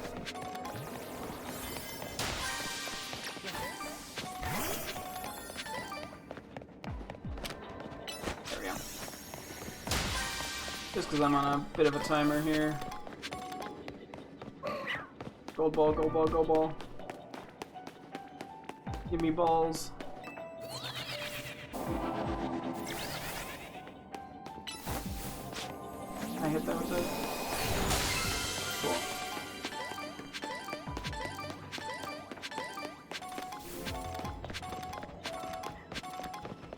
There we go. Just because I'm on a bit of a timer here. Gold ball, gold ball, gold ball. Give me balls. Can I hit that with it? Cool.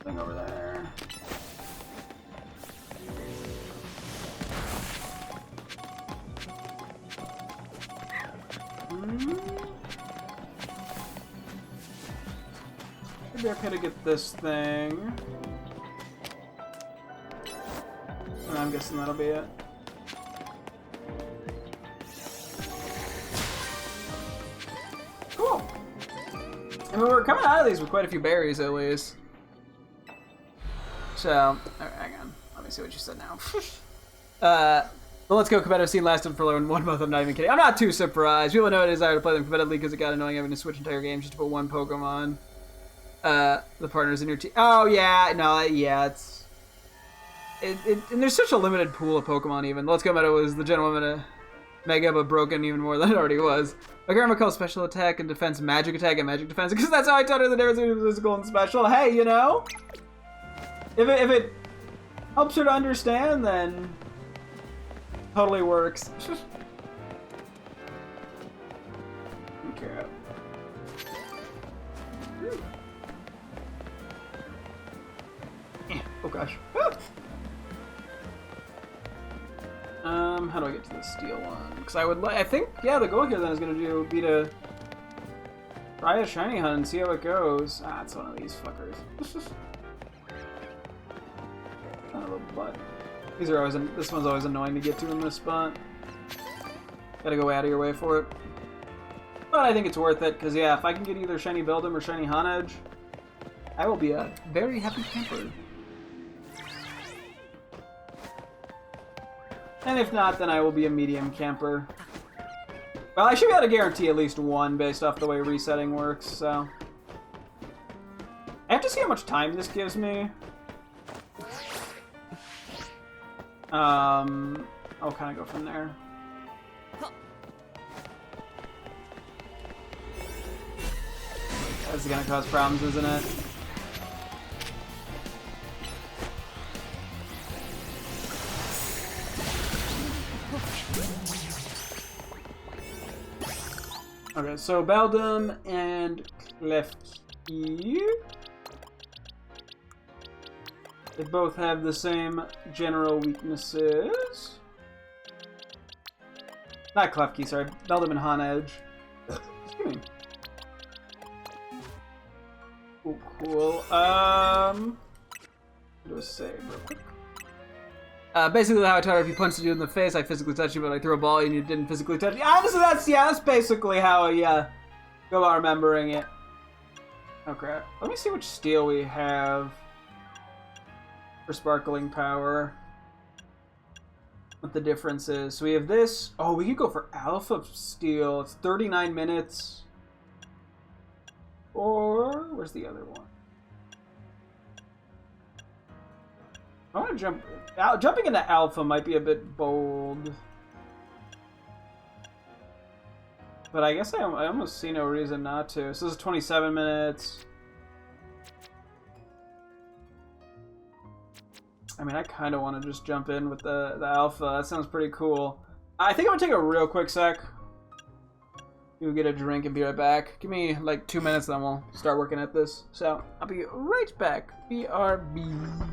Thing over there. Maybe I could get this thing. And I'm guessing that'll be it. Cool. I mean, we're coming out of these with quite a few berries, at least. So, alright, hang on. Let me see what you said now. The Let's Go competitive scene lasted for 1 month. I'm not even kidding. I'm not too surprised. People know a desire to play them competitively because it got annoying having to switch entire games just to put one Pokemon. The partners in your team. Oh, yeah. No, yeah, it's... and there's such a limited pool of Pokemon, even. Let's Go meta was the general meta mega but broken even more than it already was. My grandma calls special attack and defense magic attack and magic defense because that's how I taught her the difference between physical and special. Hey, you know, if it helps her to understand, then totally works. Okay. Oh gosh. How do I get to the steel one? Because I think, yeah, the goal here then is going to be to try a shiny hunt and see how it goes. Ah, it's one of these fuckers. Son of a butt. These are always, this one's always annoying to get to in this spot. Gotta go out of your way for it. But I think it's worth it, because yeah, if I can get either shiny Beldum or shiny Honedge, I will be a very happy camper. And if not, then I will be a medium camper. Well, I should be able to guarantee at least one based off the way resetting works, so. I have to see how much time this gives me. I'll kind of go from there. This is gonna cause problems, isn't it? Okay, so Beldum and Klefki. They both have the same general weaknesses. Not Klefki, sorry. Beldum and Honedge. Excuse me. Cool, cool. Do a save real quick. Basically how I taught her, if you punch you in the face, I physically touch you, but I throw a ball and you didn't physically touch me. Honestly, that's basically how I go about remembering it. Okay, let me see which steel we have for sparkling power. What the difference is. So we have this. Oh, we could go for alpha steel. It's 39 minutes. Or where's the other one? I want to jump. Jumping into alpha might be a bit bold. But I guess I almost see no reason not to. So this is 27 minutes. I mean, I kind of want to just jump in with the alpha. That sounds pretty cool. I think I'm going to take a real quick sec. We'll get a drink and be right back. Give me like 2 minutes, then we'll start working at this. So I'll be right back. BRB.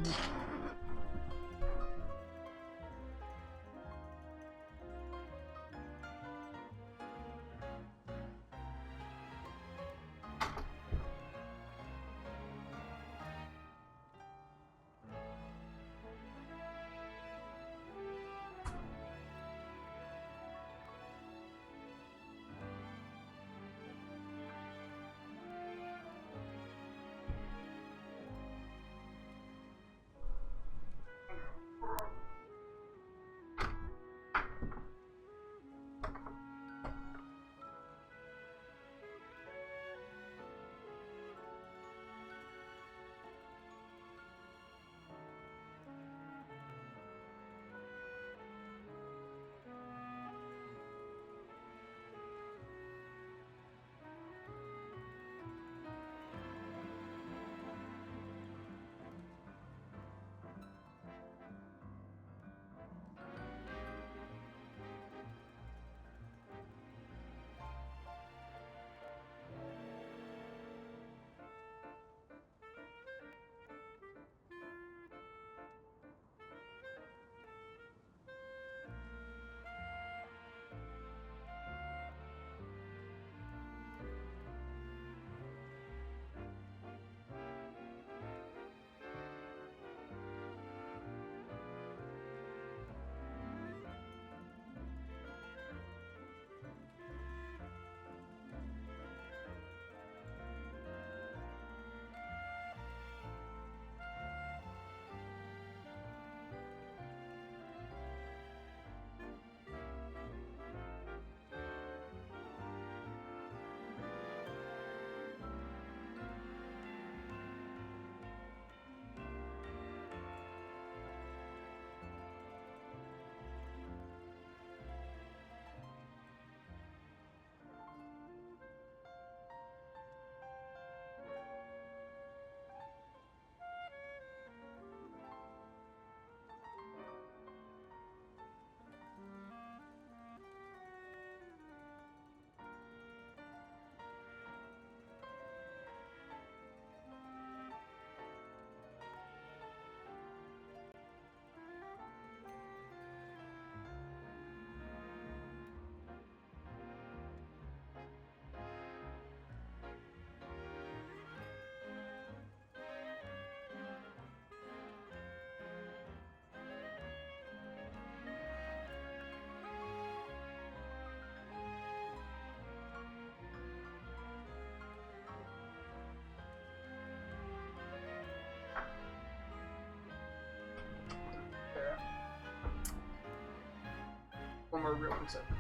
one more real quick second.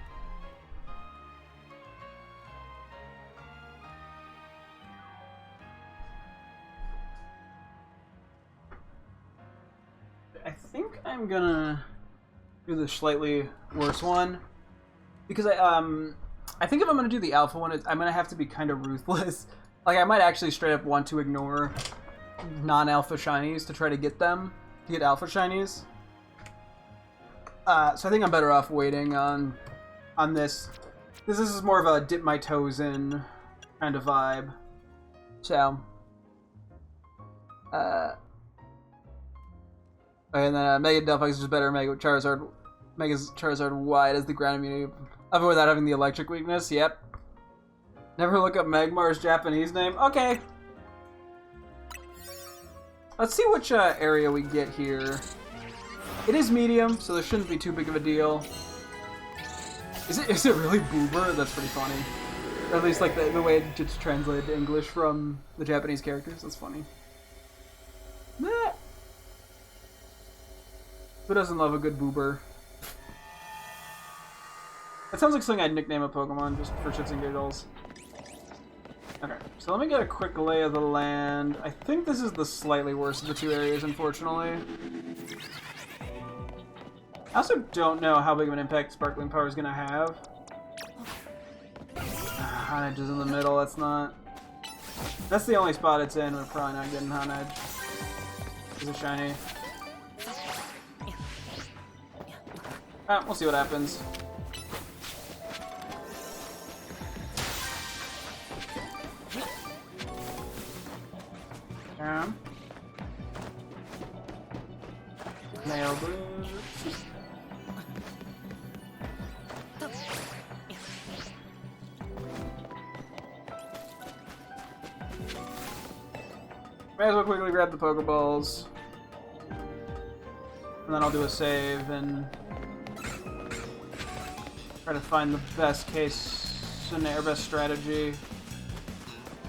I think I'm gonna do the slightly worse one because I think if I'm gonna do the alpha one, I'm gonna have to be kind of ruthless. Like I might actually straight up want to ignore non-alpha shinies to try to get them to get alpha shinies. So I think I'm better off waiting on this. This is more of a dip my toes in kind of vibe. So. And then Mega Delphox is just better. Mega Charizard wide as the ground immunity, even without having the electric weakness. Yep. Never look up Magmar's Japanese name. Okay. Let's see which area we get here. It is medium, so there shouldn't be too big of a deal. Is it really Boober? That's pretty funny. Or at least like the way it gets translated to English from the Japanese characters. That's funny. Nah. Who doesn't love a good Boober? That sounds like something I'd nickname a Pokemon just for shits and giggles. Okay, so let me get a quick lay of the land. I think this is the slightly worse of the two areas, unfortunately. I also don't know how big of an impact Sparkling Power is going to have. Honedge is in the middle, that's not... That's the only spot it's in, we're probably not getting Honedge. It's a shiny. We'll see what happens. Nail boots. May as well quickly grab the Pokeballs. And then I'll do a save and try to find the best case scenario, best strategy.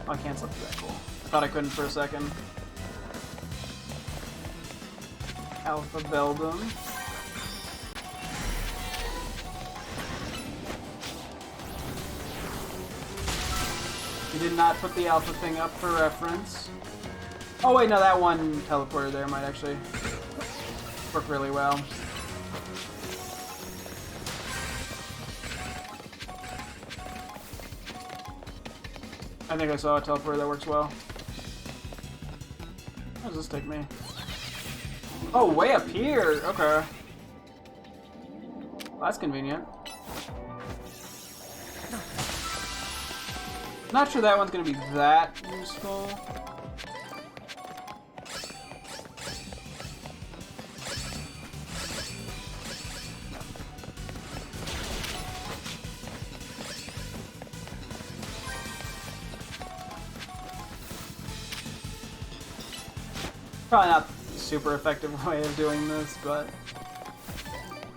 Oh, I can't slip that. Cool. Thought I couldn't for a second. Alpha Beldum. You did not put the alpha thing up for reference. Oh wait, no, that one teleporter there might actually work really well. I think I saw a teleporter that works well. Where does this take me? Oh, way up here! Okay. Well, that's convenient. Not sure that one's gonna be that useful. Probably not super effective way of doing this, but...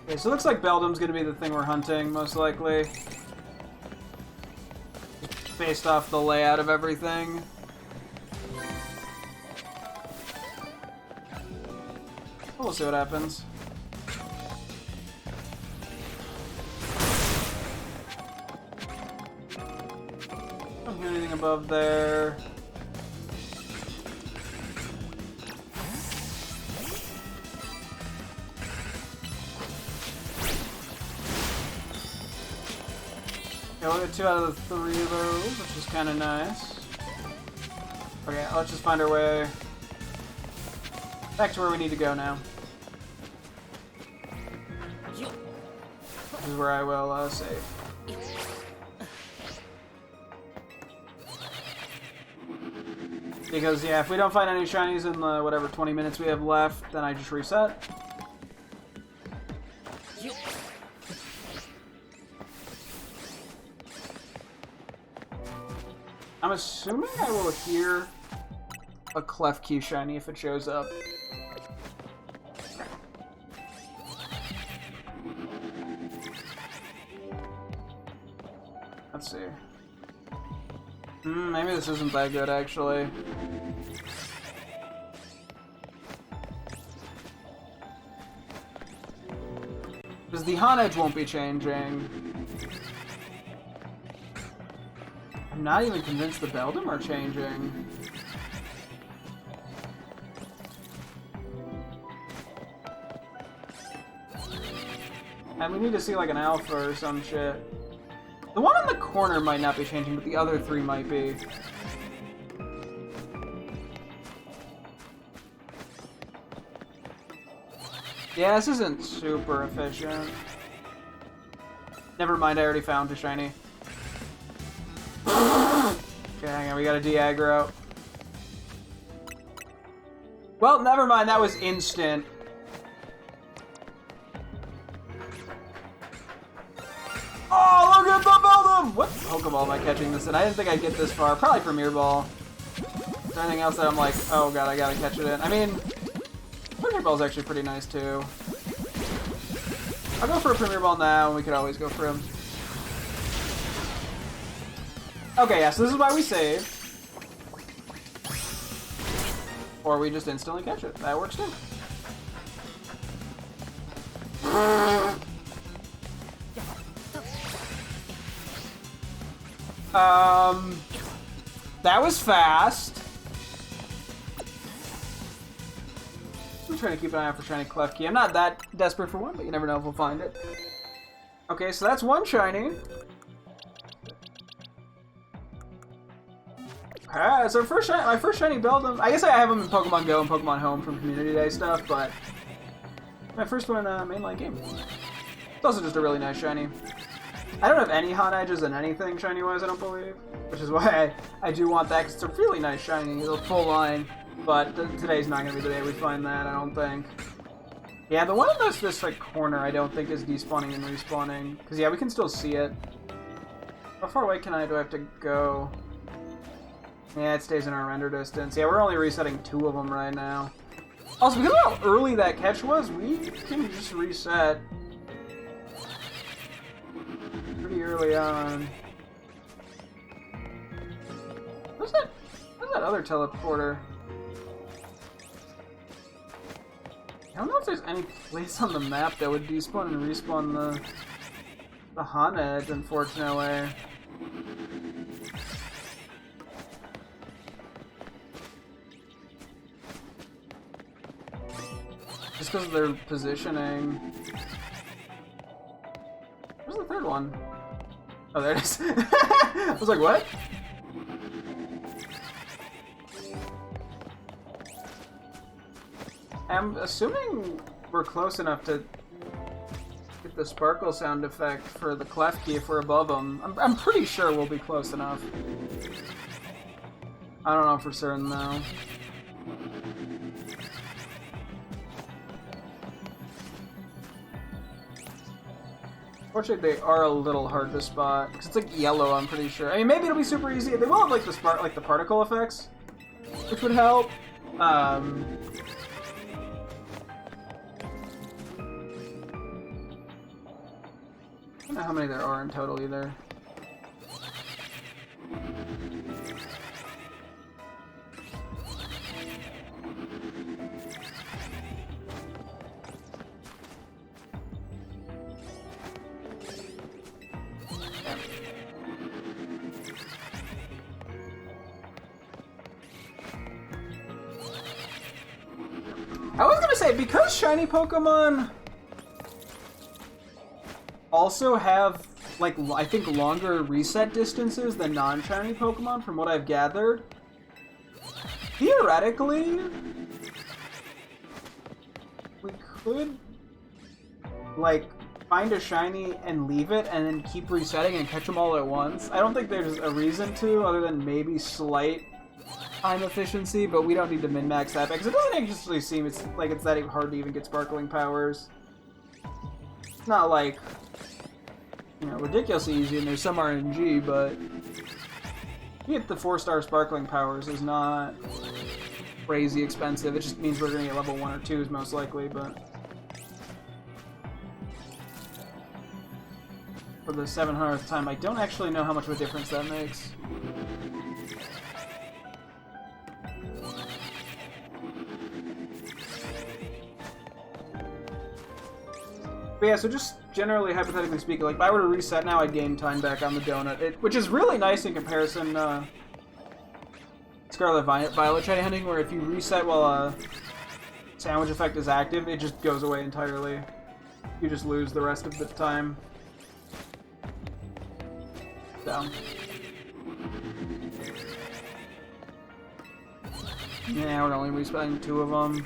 Okay, so it looks like Beldum's gonna be the thing we're hunting, most likely. Just based off the layout of everything. We'll see what happens. Don't hear anything above there. We'll get 2 out of the 3 of those, which is kind of nice. Okay, let's just find our way back to where we need to go now. This is where I will save. Because, yeah, if we don't find any shinies in the whatever 20 minutes we have left, then I just reset. I'm assuming I will hear a Klefki shiny if it shows up. Let's see. Maybe this isn't that good, actually. Because the Han Edge won't be changing. I'm not even convinced the Beldum are changing. And we need to see like an alpha or some shit. The one on the corner might not be changing, but the other three might be. Yeah, this isn't super efficient. Never mind, I already found a shiny. Okay, hang on, we got a de-aggro. Well, never mind, that was instant. Oh, look at the Beldum! What Pokeball am I catching this in? I didn't think I'd get this far. Probably Premier Ball. Is there anything else that I'm like, oh god, I gotta catch it in? I mean, Premier Ball's actually pretty nice too. I'll go for a Premier Ball now, and we could always go for him. Okay, yeah, so this is why we save. Or we just instantly catch it. That works too. That was fast. I'm trying to keep an eye out for shiny Klefki. I'm not that desperate for one, but you never know if we'll find it. Okay, so that's one shiny. Okay, so my first shiny Beldum. I guess I have them in Pokemon Go and Pokemon Home from Community Day stuff, but my first one mainline game. It's also just a really nice shiny. I don't have any hot edges in anything shiny-wise, I don't believe. Which is why I do want that, because it's a really nice shiny. It's a full line. But today's not going to be the day we find that, I don't think. Yeah, the one in this like, corner I don't think is despawning and respawning. Because, yeah, we can still see it. How far away do I have to go? Yeah, it stays in our render distance. Yeah, we're only resetting 2 of them right now. Also, because of how early that catch was, we can just reset pretty early on. What's that other teleporter? I don't know if there's any place on the map that would despawn and respawn the Honed, unfortunately. Just because of their positioning. Where's the third one? Oh, there it is. I was like, what? I'm assuming we're close enough to get the sparkle sound effect for the Klefki if we're above them. I'm pretty sure we'll be close enough. I don't know for certain though. Fortunately, they are a little hard to spot because it's like yellow. I'm pretty sure. I mean, maybe it'll be super easy. They will have like the particle effects, which would help. I don't know how many there are in total either. I was gonna say, because shiny Pokemon also have, like, I think longer reset distances than non-shiny Pokemon, from what I've gathered, theoretically, we could, like, find a shiny and leave it and then keep resetting and catch them all at once. I don't think there's a reason to, other than maybe slight time efficiency, but we don't need to min-max that because it doesn't actually seem like it's that hard to even get sparkling powers. It's not like, you know, ridiculously easy, and there's some RNG, but you get the 4-star sparkling powers is not crazy expensive. It just means we're gonna get level 1 or 2s most likely, but for the 700th time, I don't actually know how much of a difference that makes. But yeah, so just generally, hypothetically speaking, like if I were to reset now, I'd gain time back on the donut, which is really nice in comparison. Scarlet Violet shiny hunting, where if you reset while a sandwich effect is active, it just goes away entirely. You just lose the rest of the time. So. Yeah, we're only respawning 2 of them.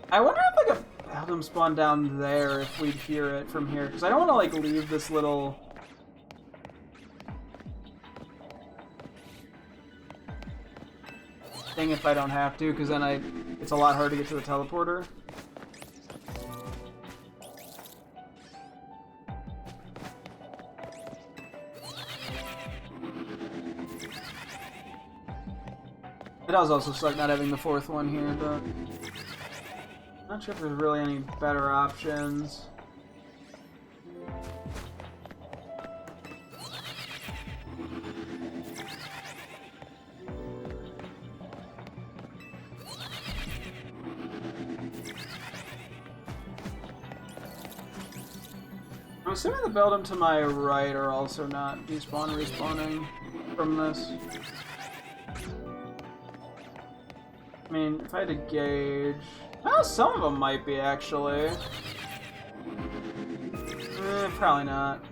I wonder if like a Beldum spawn down there if we'd hear it from here, because I don't want to like leave this little thing if I don't have to, because then it's a lot harder to get to the teleporter. It does also suck not having the 4th one here, but not sure if there's really any better options. I'm assuming the Beldum to my right are also not respawning from this. I mean, if I had to gauge... Oh, some of them might be, actually. Probably not.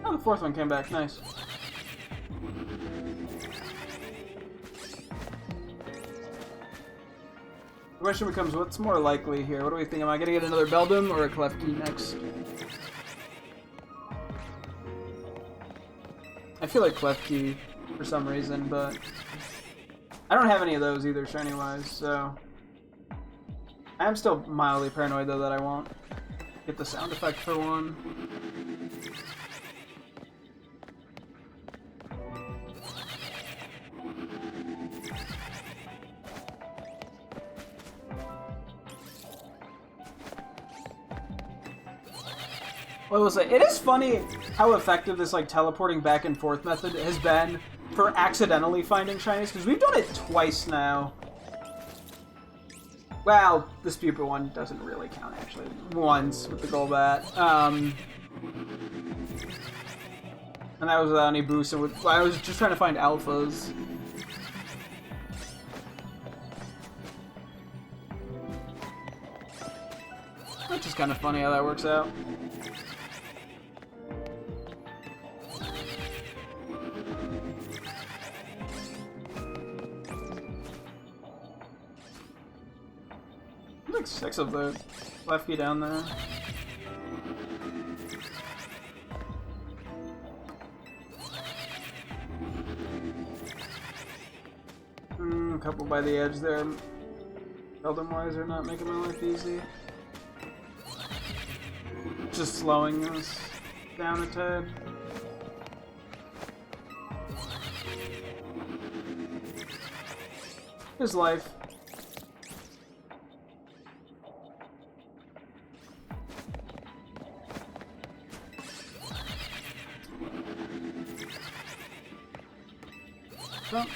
Oh, the 4th one came back. Nice. The question becomes, what's more likely here? What do we think? Am I gonna get another Beldum or a Klefki next? I feel like Klefki for some reason, but I don't have any of those either shiny-wise, so I am still mildly paranoid though that I won't get the sound effect for one. What was it? It is funny how effective this like teleporting back and forth method has been for accidentally finding shinies, because we've done it twice now. Well, this Pupa one doesn't really count actually. Once with the Golbat. And that was without any boost, and I was just trying to find alphas. Which is kind of funny how that works out. Like 6 of the Klefki down there. A couple by the edge there. Beldum-wise are not making my life easy. Just slowing us down a tad. His life. Well.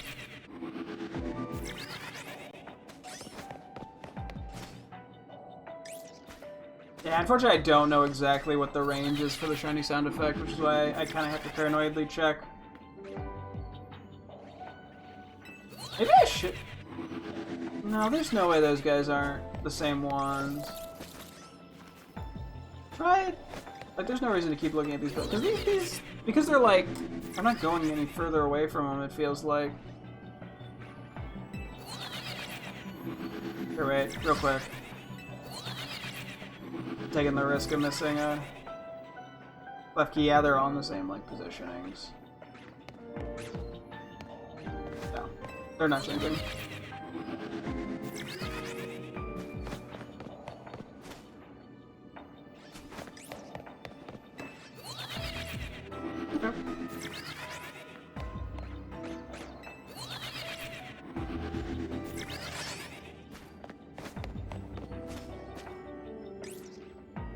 Yeah, unfortunately I don't know exactly what the range is for the shiny sound effect, which is why I kind of have to paranoidly check. Maybe I should... No, there's no way those guys aren't the same ones. Right? Like, there's no reason to keep looking at these, because because they're like... I'm not going any further away from them, it feels like. Here, wait, real quick. Taking the risk of missing a left key. Yeah, they're all in the same like positionings. No, they're not changing. Okay.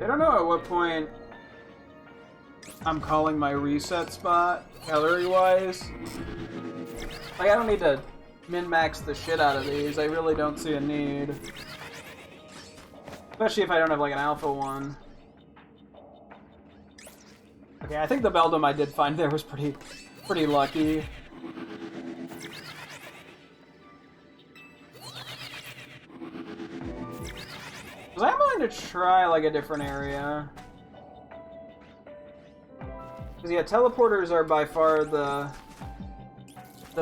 I don't know at what point I'm calling my reset spot, calorie-wise. Like, I don't need to min-max the shit out of these. I really don't see a need. Especially if I don't have, like, an alpha one. Okay, I think the Beldum I did find there was pretty lucky. Because I'm willing to try, like, a different area. Because, yeah, teleporters are by far the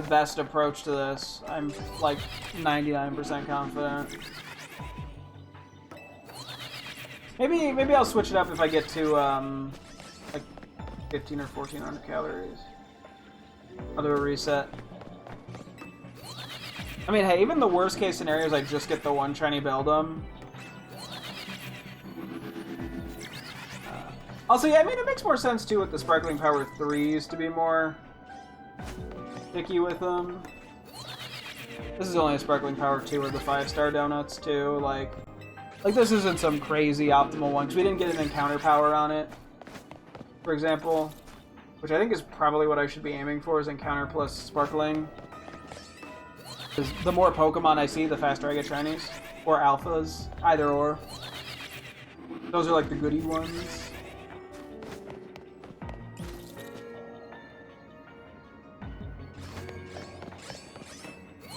best approach to this. I'm, like, 99% confident. Maybe I'll switch it up if I get to, like, 15 or 1400 calories. I'll do a reset. I mean, hey, even the worst case scenarios, I just get the one shiny Beldum. Also, yeah, I mean, it makes more sense, too, with the Sparkling Power 3s to be more picky with them. This is only a Sparkling Power 2 or the 5-star donuts, too. Like, this isn't some crazy optimal one, because we didn't get an encounter power on it, for example. Which I think is probably what I should be aiming for, is encounter plus Sparkling. Because the more Pokemon I see, the faster I get shinies. Or alphas. Either or. Those are, like, the goody ones.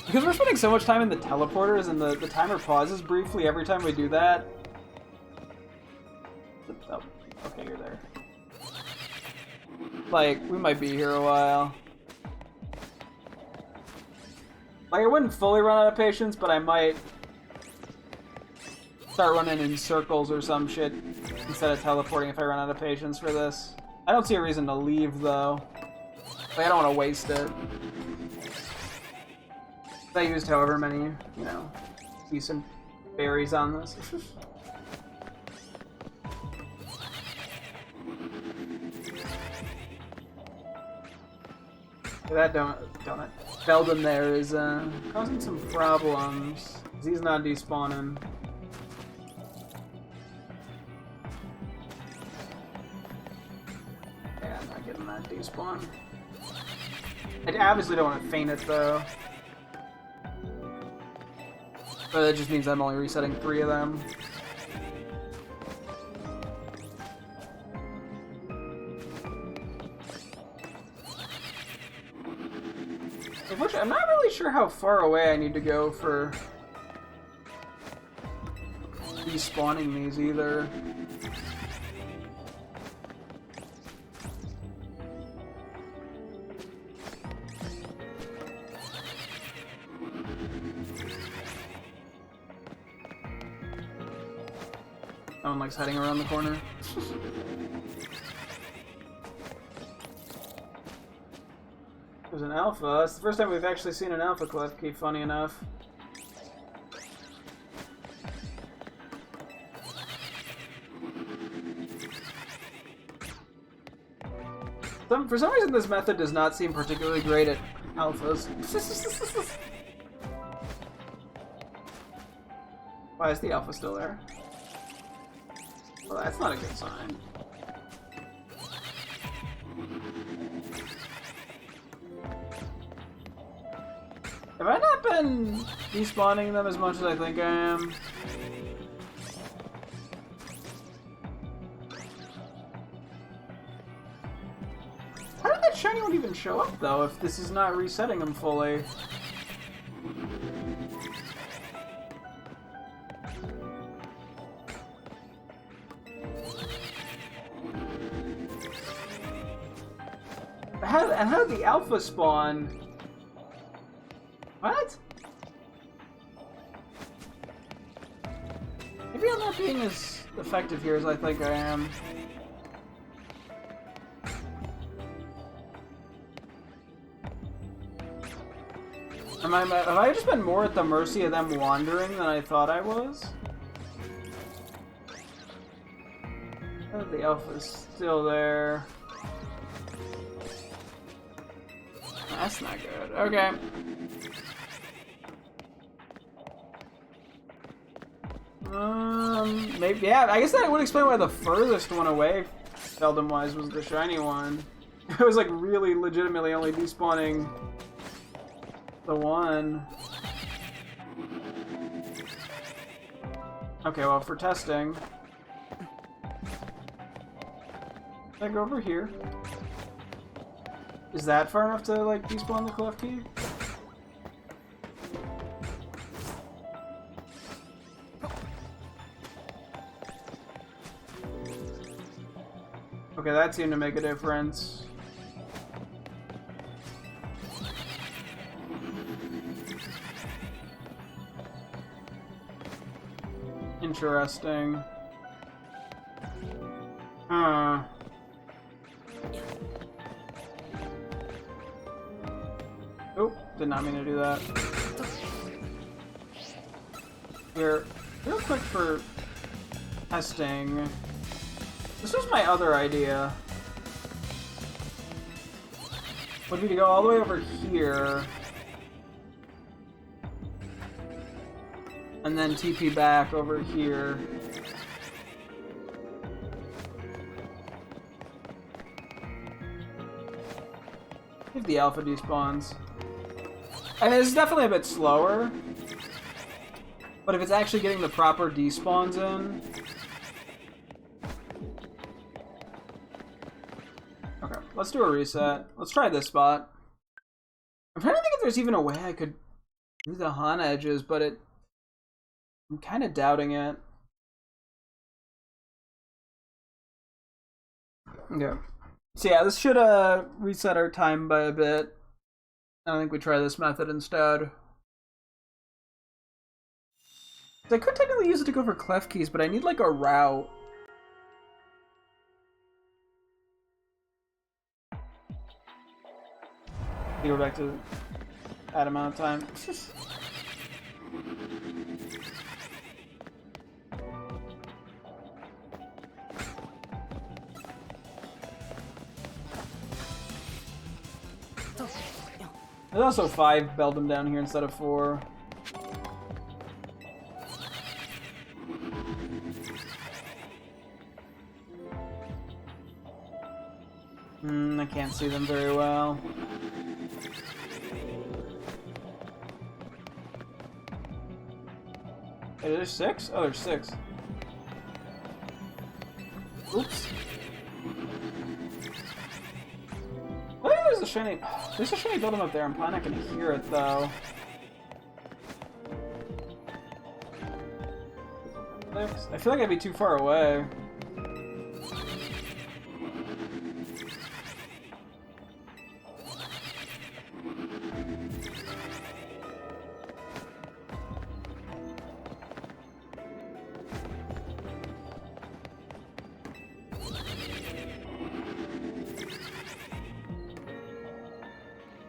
Because we're spending so much time in the teleporters and the timer pauses briefly every time we do that. Oh, okay, you're there. Like, we might be here a while. Like, I wouldn't fully run out of patience, but I might start running in circles or some shit instead of teleporting if I run out of patience for this. I don't see a reason to leave, though. Like, I don't want to waste it. I used however many, you know, decent berries on this. That donut Beldum there is causing some problems. He's not despawning. Yeah, I'm not getting that despawn. I obviously don't want to feint it though. But that just means I'm only resetting 3 of them. Unfortunately, I'm not really sure how far away I need to go for despawning these either. No one likes hiding around the corner. There's an alpha. It's the first time we've actually seen an alpha Klefki, funny enough. For some reason, this method does not seem particularly great at alphas. Why is the alpha still there? Well, that's not a good sign. Have I not been despawning them as much as I think I am? How did that shiny one even show up, though, if this is not resetting them fully? How did the alpha spawn? What? Maybe I'm not being as effective here as I think I am. Have I just been more at the mercy of them wandering than I thought I was? Oh, the alpha's still there. That's not good. Okay. Maybe, yeah, I guess that would explain why the furthest one away, Beldum-wise, was the shiny one. It was like really legitimately only despawning the one. Okay, well, for testing, I go over here. Is that far enough to like despawn the clef key? Okay, that seemed to make a difference. Interesting. Huh. Oh, did not mean to do that. Here, real quick for testing. This was my other idea. Would be to go all the way over here. And then TP back over here. If the alpha despawns. I mean, it's definitely a bit slower. But if it's actually getting the proper despawns in... Okay, let's do a reset. Let's try this spot. I'm trying to think if there's even a way I could do the Han edges, but I'm kind of doubting it. Okay. So yeah, this should reset our time by a bit. I think we try this method instead. I could technically use it to go for clef keys, but I need like a route. Go back to that amount of time. There's also 5 Beldum down here instead of 4. I can't see them very well. Hey, there's 6? Oh, there's 6. Oops. I think there's a shiny Beldum up there. I'm probably not gonna hear it though. 6? I feel like I'd be too far away.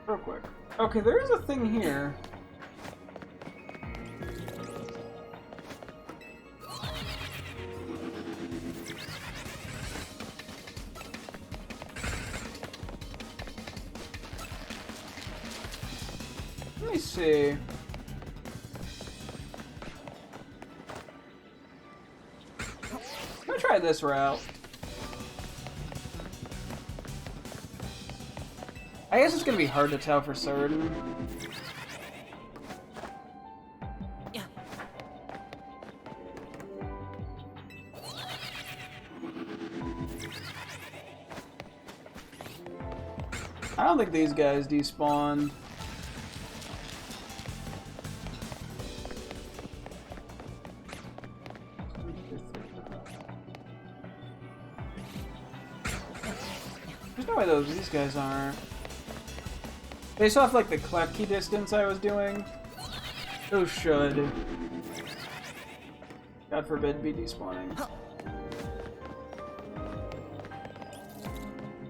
Real quick. Okay, there is a thing here. Let me see. I'm gonna try this route. I guess it's gonna be hard to tell for certain. Yeah. I don't think these guys despawned. There's no way these guys aren't. Based off like the clef key distance I was doing, those should, God forbid, be despawning.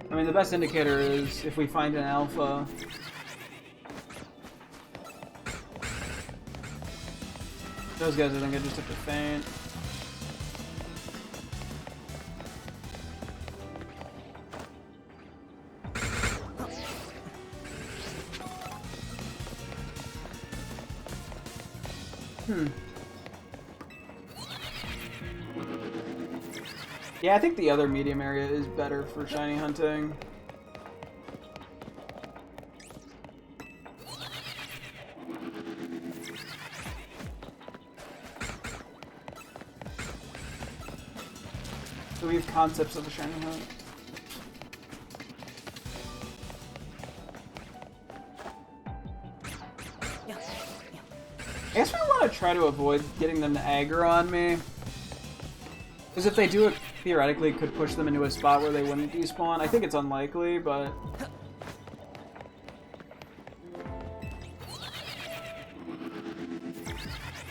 I mean, the best indicator is if we find an alpha. Those guys, I think I just have to faint. Yeah, I think the other medium area is better for shiny hunting. So we have concepts of a shiny hunt. I guess we want to try to avoid getting them to aggro on me. Because if they do it, theoretically, it could push them into a spot where they wouldn't despawn. I think it's unlikely, but...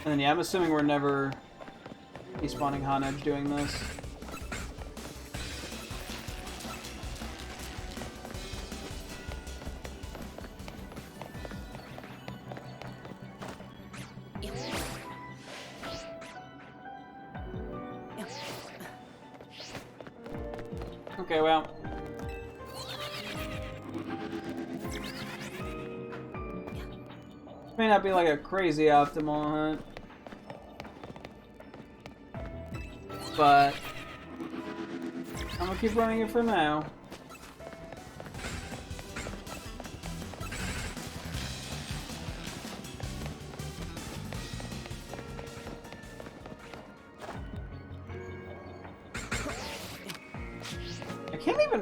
And then, yeah, I'm assuming we're never despawning Honedge doing this. Okay, well. May not be like a crazy optimal hunt. But I'm gonna keep running it for now.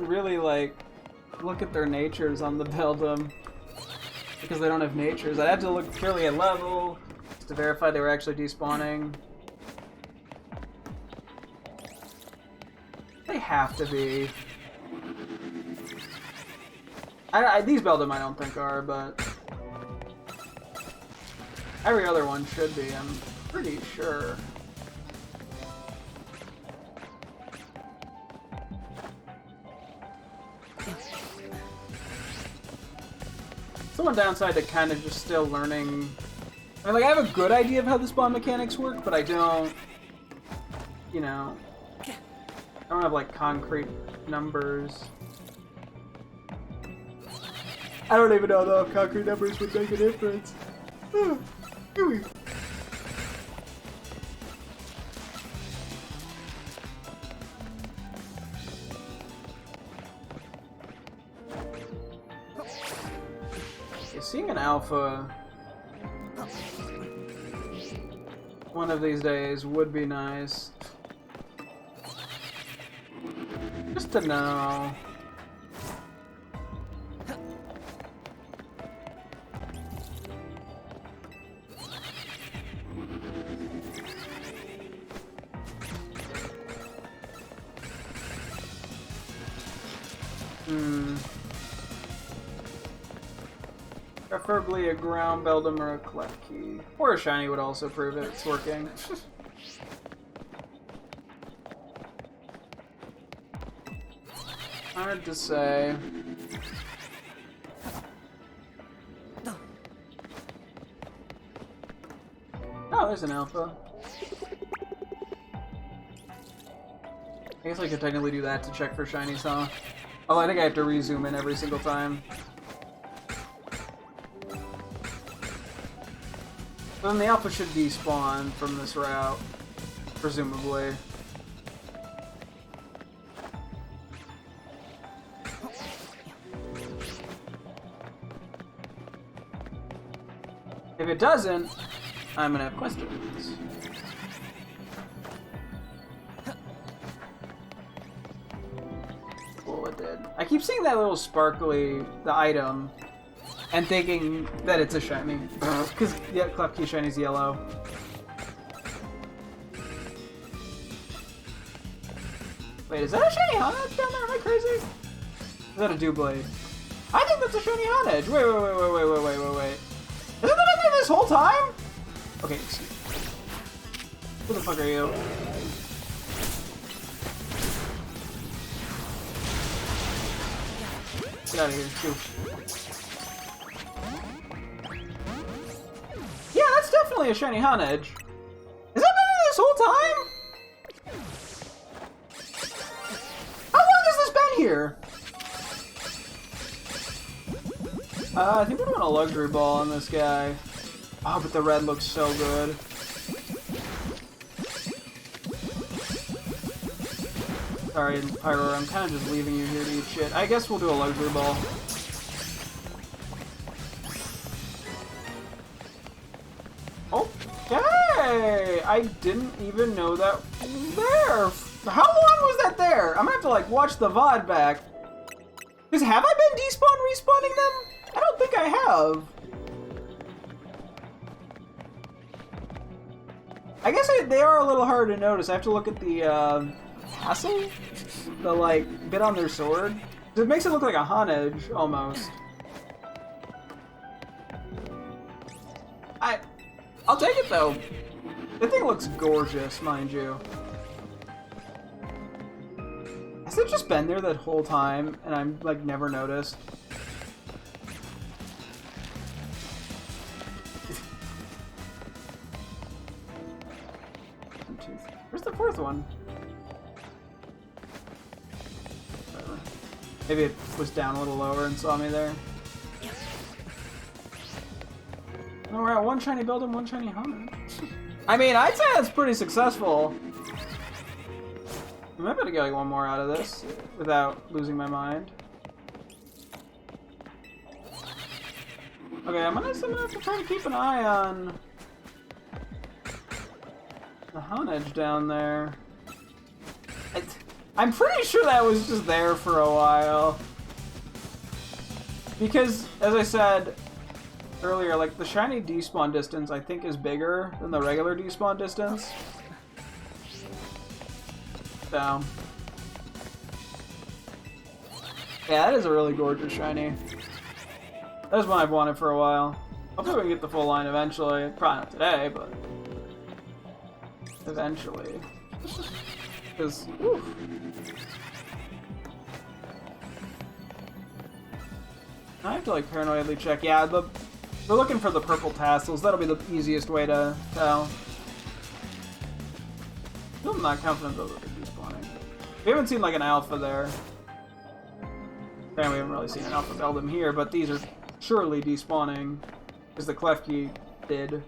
Really like look at their natures on the Beldum because they don't have natures. I'd have to look purely at level to verify they were actually despawning. They have to be. These Beldum I don't think are, but every other one should be, I'm pretty sure. It's one downside to kind of just still learning. I mean, like, I have a good idea of how the spawn mechanics work, but I don't, you know, I don't have, like, concrete numbers. I don't even know, though, if concrete numbers would make a difference. Seeing an alpha one of these days would be nice. Just to know. Preferably a ground Beldum or a Klefki. Or a shiny would also prove it. It's working. Hard to say. Oh, there's an alpha. I guess I could technically do that to check for shinies, huh? Oh, I think I have to re-zoom in every single time. But then the alpha should despawn from this route, presumably. If it doesn't, I'm gonna have questions. Cool, it did. I keep seeing that little sparkly, the item, and thinking that it's a shiny. Because, yeah, Klefki shiny's yellow. Wait, is that a shiny Honedge down there? Am I crazy? Is that a Doublade? I think that's a shiny Honedge! Wait. Isn't that in there this whole time? Okay, excuse me. Who the fuck are you? Get out of here, shoot. Yeah, that's definitely a shiny Honedge. Has that been in this whole time? How long has this been here? I think we're doing a luxury ball on this guy. Oh, but the red looks so good. Sorry, Pyro, I'm kind of just leaving you here to eat shit. I guess we'll do a luxury ball. Okay! I didn't even know that was there. How long was that there? I'm gonna have to, like, watch the VOD back. Because have I been respawning them? I don't think I have. I guess they are a little hard to notice. I have to look at the, tassel? The, like, bit on their sword. It makes it look like a Honedge, almost. I'll take it, though. The thing looks gorgeous, mind you. Has it just been there that whole time, and I'm, like, never noticed? Where's the fourth one? Maybe it was down a little lower and saw me there. No, we're at one shiny building, one shiny Honedge. I mean, I'd say that's pretty successful. I might be able to get like one more out of this without losing my mind. Okay, I'm gonna have to try to keep an eye on the Honedge down there. I'm pretty sure that was just there for a while. Because, as I said earlier, like, the shiny despawn distance, I think, is bigger than the regular despawn distance. So. Yeah, that is a really gorgeous shiny. That is one I've wanted for a while. Hopefully we can get the full line eventually. Probably not today, but eventually. Because, I have to, like, paranoidly check. Yeah, we're looking for the purple tassels. That'll be the easiest way to tell. I'm not confident those are despawning. We haven't seen, like, an alpha there. And we haven't really seen an alpha Beldum here, but these are surely despawning, because the Klefki did.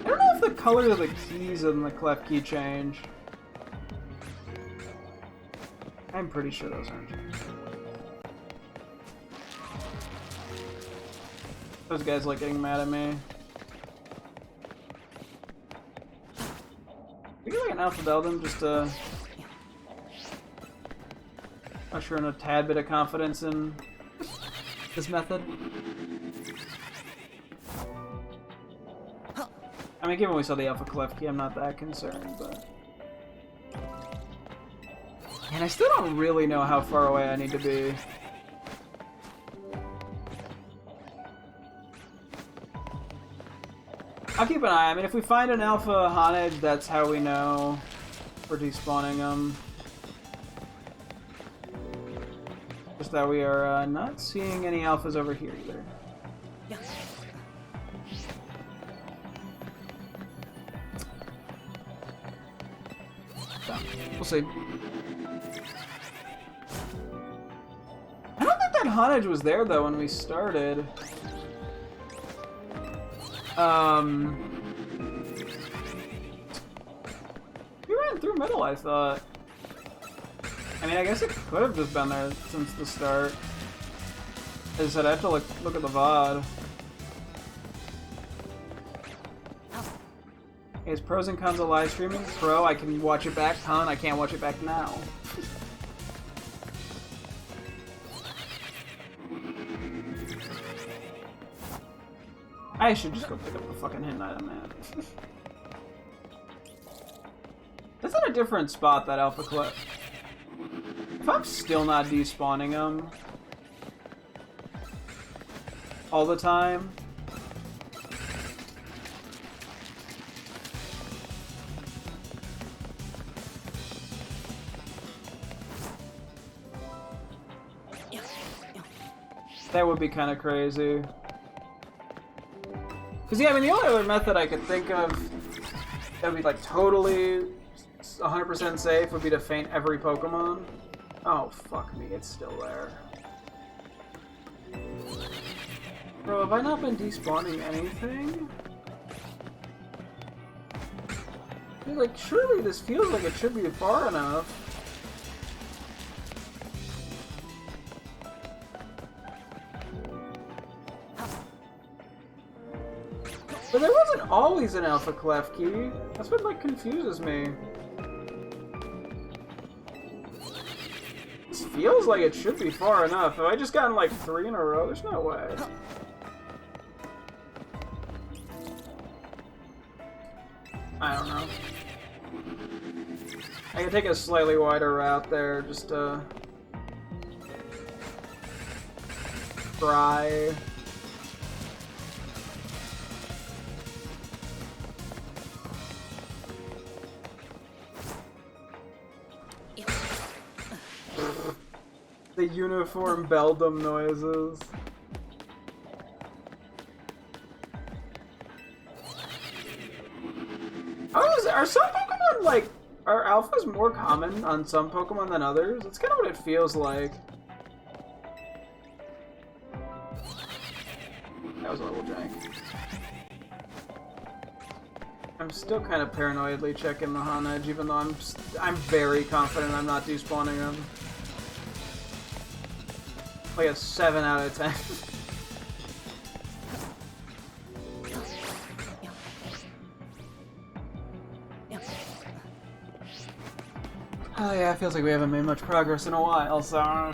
I don't know if the color of the keys in the Klefki change. I'm pretty sure those aren't changed. Those guys like getting mad at me. We get like an alpha Beldum just to usher in a tad bit of confidence in this method. I mean, given we saw the alpha Klefki, I'm not that concerned, but. And I still don't really know how far away I need to be. I'll keep an eye. I mean, if we find an alpha Honedge, that's how we know we're despawning them. Just that we are not seeing any alphas over here either. So, we'll see. I don't think that Honedge was there though when we started. We ran through middle, I thought. I mean, I guess it could have just been there since the start. As I said, I have to look at the VOD. Okay, is pros and cons of live streaming? Pro, I can watch it back. Con, I can't watch it back now. I should just go pick up the fucking hidden item, man. That's in a different spot, that alpha clip. If I'm still not despawning them all the time, that would be kind of crazy. Because, yeah, I mean, the only other method I could think of that would be, like, totally 100% safe would be to feint every Pokemon. Oh, fuck me, it's still there. Bro, have I not been despawning anything? Like, surely this feels like it should be far enough. But there wasn't always an Alpha Clef key. That's what, like, confuses me. This feels like it should be far enough. Have I just gotten, like, 3 in a row? There's no way. I don't know. I can take a slightly wider route there, just to try. The uniform beldom noises. Are some Pokemon, like, are alphas more common on some Pokemon than others? That's kind of what it feels like. That was a little jank. I'm still kind of paranoidly checking the Honedge, even though I'm very confident I'm not despawning him. Like a 7 out of 10. Oh yeah, it feels like we haven't made much progress in a while, so... I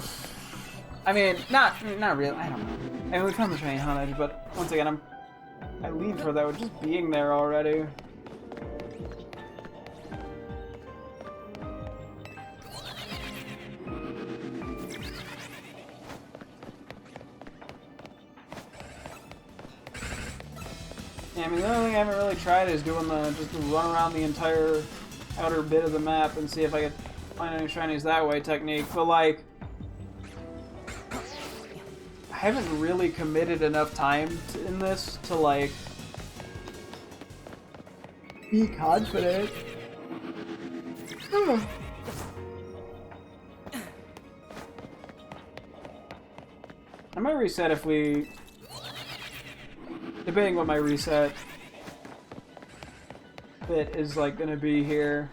mean, not really, I don't know. I mean, we found the shiny Honedge, but once again, I lean for that with just being there already. Yeah, I mean, the only thing I haven't really tried is doing just run around the entire outer bit of the map and see if I could find any shinies that way technique, but like, I haven't really committed enough time in this to like be confident. I might reset if we... Debating what my reset bit is like gonna be here.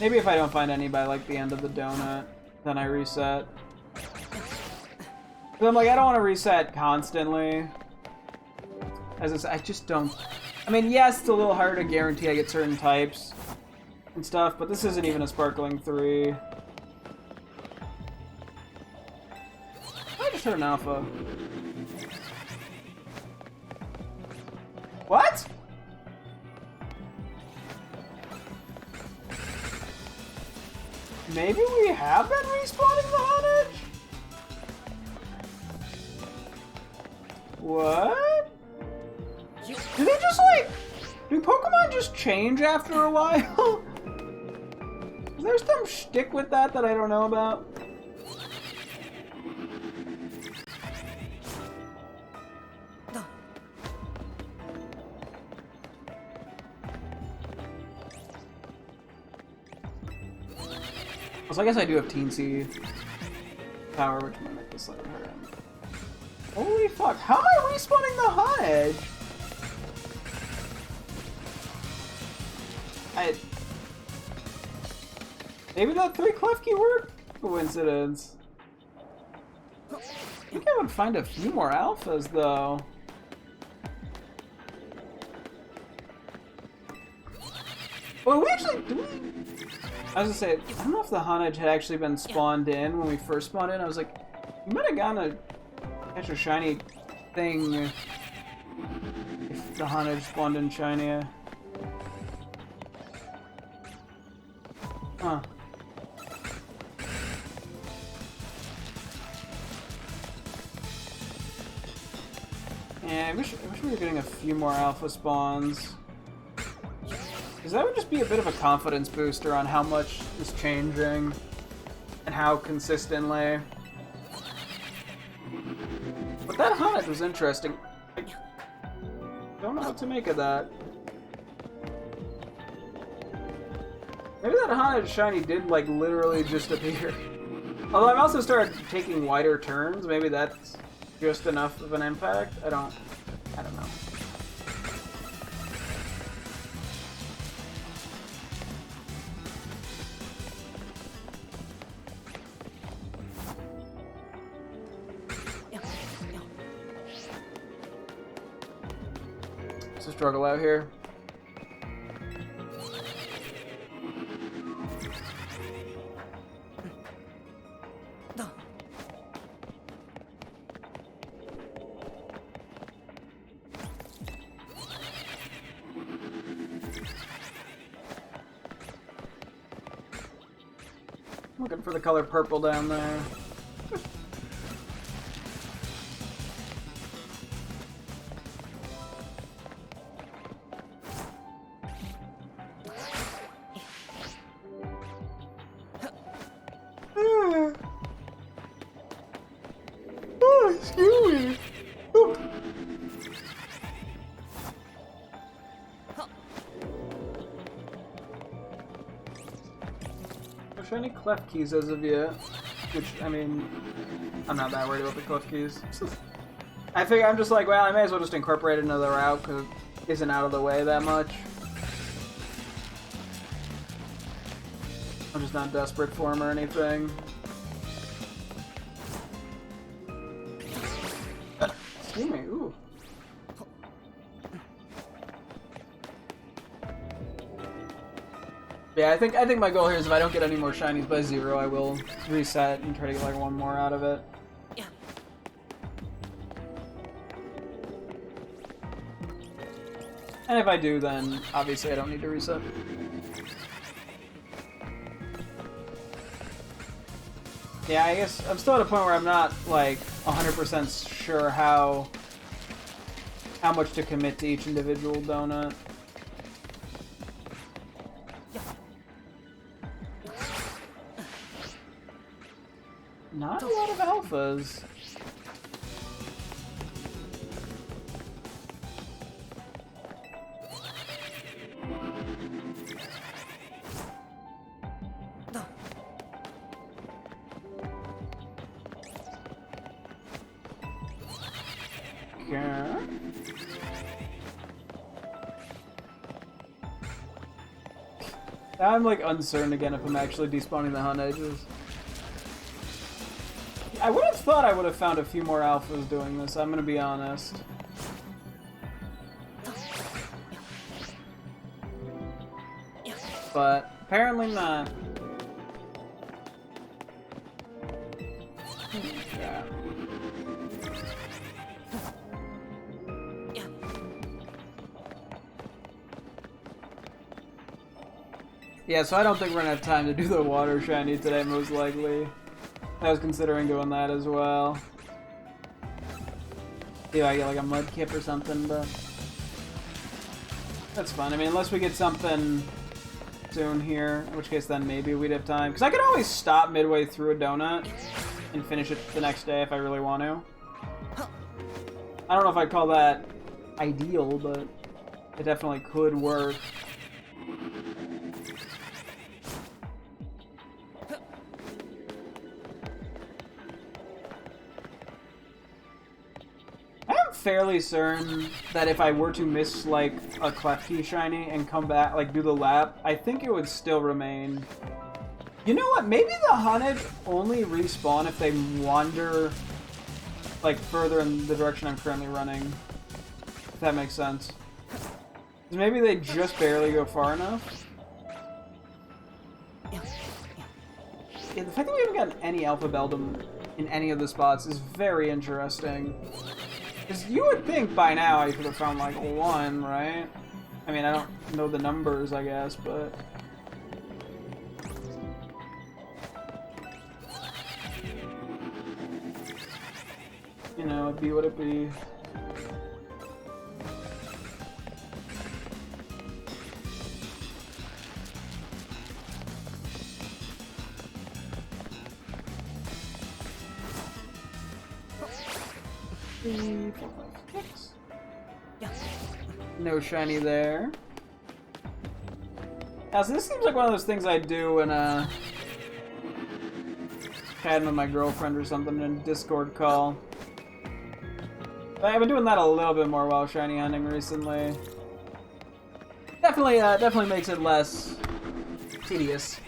Maybe if I don't find any by like the end of the donut, then I reset. But I'm like, I don't want to reset constantly. I just don't. I mean, yes, it's a little hard to guarantee I get certain types and stuff, but this isn't even a Sparkling 3. I just heard an Alpha. What? Maybe we have been respawning the Honedge? What? Do they just like... Do Pokemon just change after a while? Is there some shtick with that I don't know about? So I guess I do have Teensy power, which might make this slightly harder. Holy fuck, how am I respawning the Honedge? Maybe that 3 Klefki word? Coincidence. I think I would find a few more alphas, though. Well, we actually... I was gonna say, I don't know if the Honedge had actually been spawned in when we first spawned in. I was like, you might have gotten a extra shiny thing if the Honedge spawned in shiny. Huh. Yeah, I wish we were getting a few more alpha spawns. Because that would just be a bit of a confidence booster on how much is changing and how consistently. But that Honedge was interesting. I don't know what to make of that. Maybe that haunted shiny did, like, literally just appear. Although I've also started taking wider turns. Maybe that's just enough of an impact. I don't know. It's a struggle out here. Looking for the color purple down there. Oh, excuse me. Ooh. No shiny clef keys as of yet. Which, I mean, I'm not that worried about the clef keys. I figure I'm just like, well, I may as well just incorporate another route because it isn't out of the way that much. I'm just not desperate for him or anything. Excuse me, ooh. Yeah, I think my goal here is if I don't get any more shinies by 0, I will reset and try to get like one more out of it. Yeah. And if I do, then obviously I don't need to reset. Yeah, I guess I'm still at a point where I'm not like 100% sure how much to commit to each individual donut. Not a lot of alphas. Yeah. Now I'm like uncertain again if I'm actually despawning the hunt edges. I would have thought I would have found a few more alphas doing this, I'm gonna be honest. But apparently not. Yeah. Yeah, so I don't think we're gonna have time to do the water shiny today, most likely. I was considering doing that as well. See if I get like a mudkip or something, but that's fun. I mean, unless we get something soon here, in which case then maybe we'd have time. Because I could always stop midway through a donut and finish it the next day if I really want to. I don't know if I'd call that ideal, but it definitely could work. Fairly certain that if I were to miss like a Klefki shiny and come back, like do the lap, I think it would still remain. You know what? Maybe the hunted only respawn if they wander like further in the direction I'm currently running. If that makes sense. Maybe they just barely go far enough. Yeah, the fact that we haven't gotten any Alpha Beldum in any of the spots is very interesting. Because you would think by now I could have found like one, right? I mean, I don't know the numbers, I guess, but... You know, it'd be what it'd be. No shiny there. Now, so this seems like one of those things I do when chatting with my girlfriend or something in a Discord call. I've been doing that a little bit more while shiny hunting recently. Definitely makes it less tedious.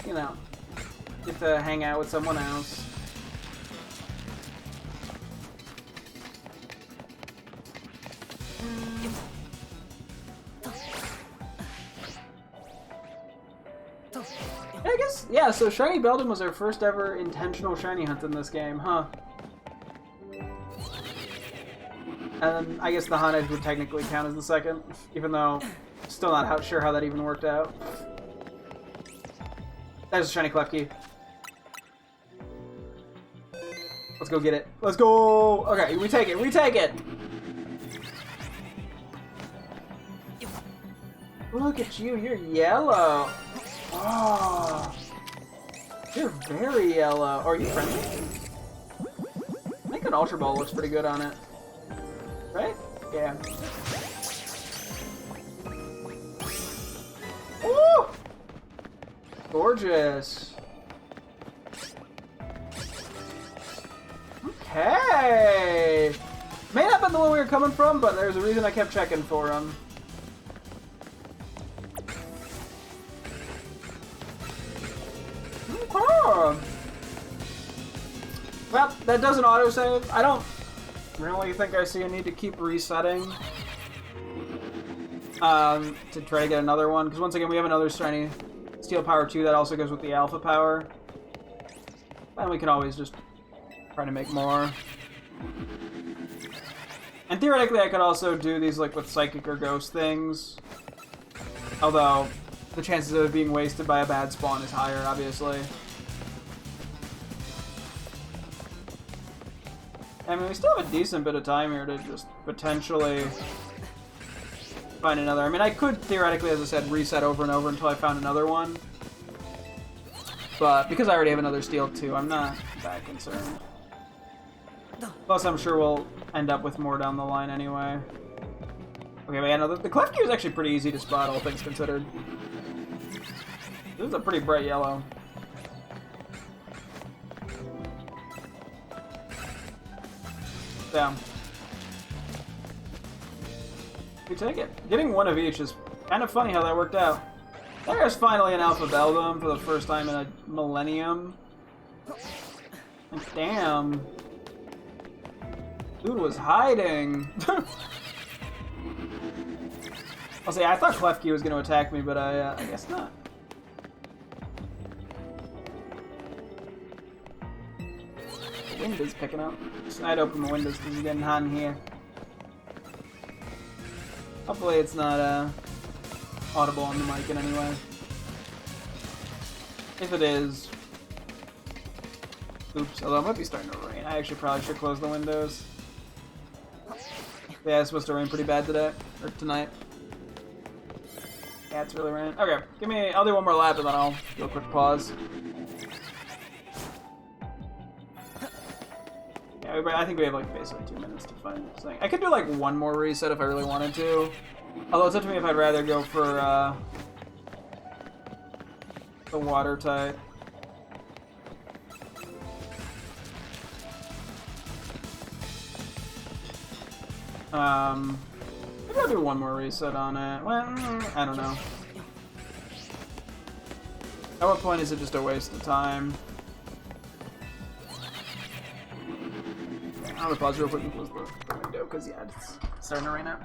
You know, get to hang out with someone else. I guess, yeah, so Shiny Beldum was our first ever intentional shiny hunt in this game, huh? And I guess the Hunt Edge would technically count as the second, even though still not sure how that even worked out. There's a shiny Klefki. Let's go get it. Let's go! Okay, we take it, we take it! Look at you, you're yellow. Oh, you're very yellow. Oh, are you friendly? I think an Ultra Ball looks pretty good on it. Right? Yeah. Woo! Gorgeous. Okay. May not have been the one we were coming from, but there's a reason I kept checking for him. Oh. Well, that doesn't autosave. I don't really think I see a need to keep resetting to try to get another one, because once again we have another shiny Steel Power 2 that also goes with the Alpha Power, and we can always just try to make more. And theoretically I could also do these like with Psychic or Ghost things, although the chances of it being wasted by a bad spawn is higher, obviously. I mean, we still have a decent bit of time here to just potentially find another. I mean, I could theoretically, as I said, reset over and over until I found another one. But because I already have another Steel 2, I'm not that concerned. Plus, I'm sure we'll end up with more down the line anyway. Okay, but yeah, no, the Klefki is actually pretty easy to spot, all things considered. This is a pretty bright yellow. Down. We take it. Getting one of each is kind of funny how that worked out. There's finally an Alpha Beldum for the first time in a millennium. Like, damn. Dude was hiding. I'll say, I thought Klefki was going to attack me, but I guess not. The wind is picking up. I'd open the windows because it's getting hot in here. Hopefully it's not audible on the mic in any way. If it is, oops, although it might be starting to rain. I actually probably should close the windows. Yeah, it's supposed to rain pretty bad today, or tonight. Yeah, it's really raining. Okay, I'll do one more lap and then I'll do a quick pause. Yeah, I think we have like basically 2 minutes to find this thing. I could do like one more reset if I really wanted to. Although it's up to me if I'd rather go for the water type. Maybe I'll do one more reset on it. Well, I don't know. At what point is it just a waste of time? I'm gonna pause real quick and close the window because yeah, it's starting to rain out.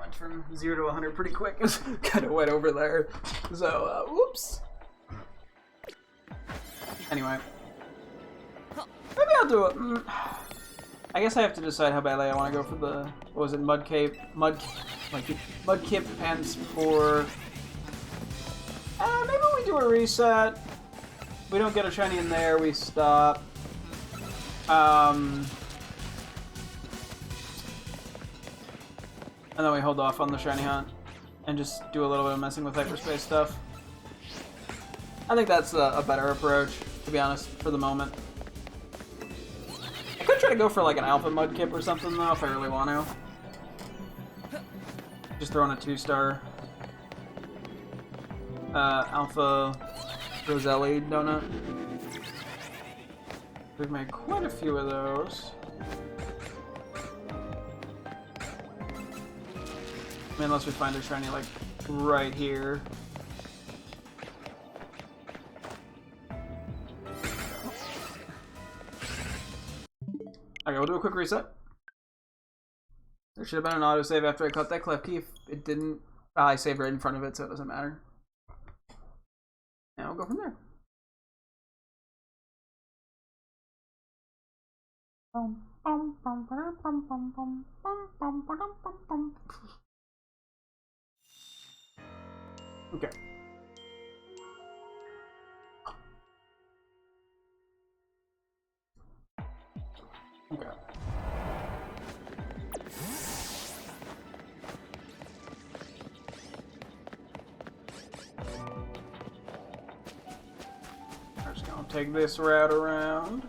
went from 0 to 100 pretty quick. It was kind of wet over there. So, whoops. Anyway. Maybe I'll do it. I guess I have to decide how badly I want to go for the, what was it, Mudkip pants for... maybe we do a reset. We don't get a shiny in there, we stop. And then we hold off on the shiny hunt and just do a little bit of messing with hyperspace stuff. I think that's a better approach, to be honest, for the moment. I could try to go for like an alpha Mudkip or something though, if I really want to. Just throw in a 2-star alpha Roselli donut. We've made quite a few of those. I mean, unless we find a shiny like right here. Okay, we'll do a quick reset. There should have been an autosave after I cut that clef key. If it didn't, I saved right in front of it, so it doesn't matter. And we'll go from there. Okay. Okay. I'm just gonna take this route around.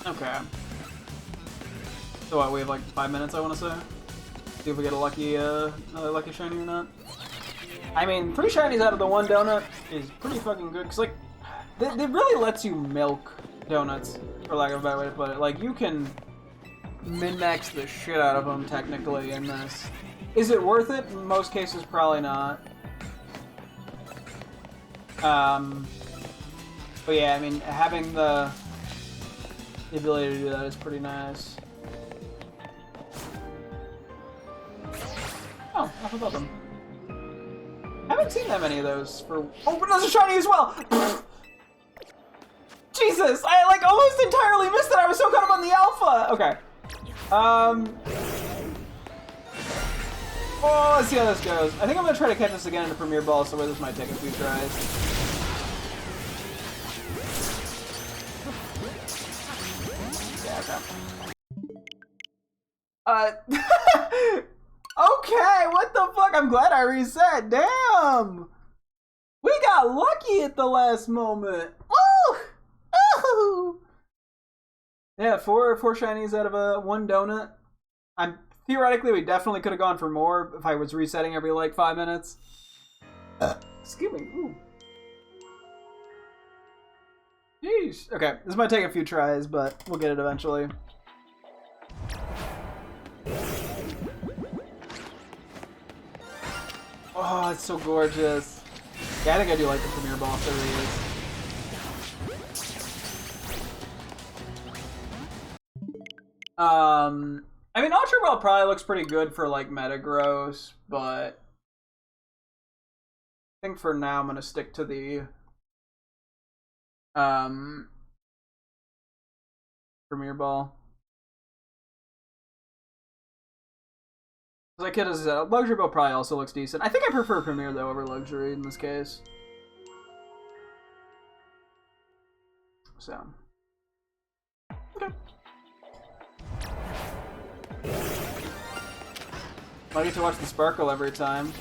Okay. So what, we have like 5 minutes, I want to say? See if we get a lucky, another lucky shiny or not. I mean, 3 shinies out of the 1 donut is pretty fucking good, because like, they really lets you milk donuts, for lack of a better way to put it. Like, you can min-max the shit out of them, technically, in this. Is it worth it? In most cases, probably not. But yeah, I mean, having the ability to do that is pretty nice. Oh, half above them. Haven't seen that many of those for. Oh, but those are shiny as well! Jesus! I like almost entirely missed it! I was so caught up on the alpha! Okay. Oh, let's see how this goes. I think I'm gonna try to catch this again in the Premier Ball, so this might take a few tries. Okay, what the fuck? I'm glad I reset. Damn! We got lucky at the last moment. Oh! Oh! Yeah, four shinies out of 1 donut. Theoretically, we definitely could have gone for more if I was resetting every like 5 minutes. Excuse me. Ooh. Jeez. Okay, this might take a few tries, but we'll get it eventually. Oh, it's so gorgeous. Yeah, I think I do like the Premier Ball, so it is. I mean, Ultra Ball probably looks pretty good for like Metagross, but I think for now I'm gonna stick to the Premier Ball. Like it is, Luxury Ball probably also looks decent. I think I prefer Premier though over Luxury in this case. So, okay. I get to watch the sparkle every time.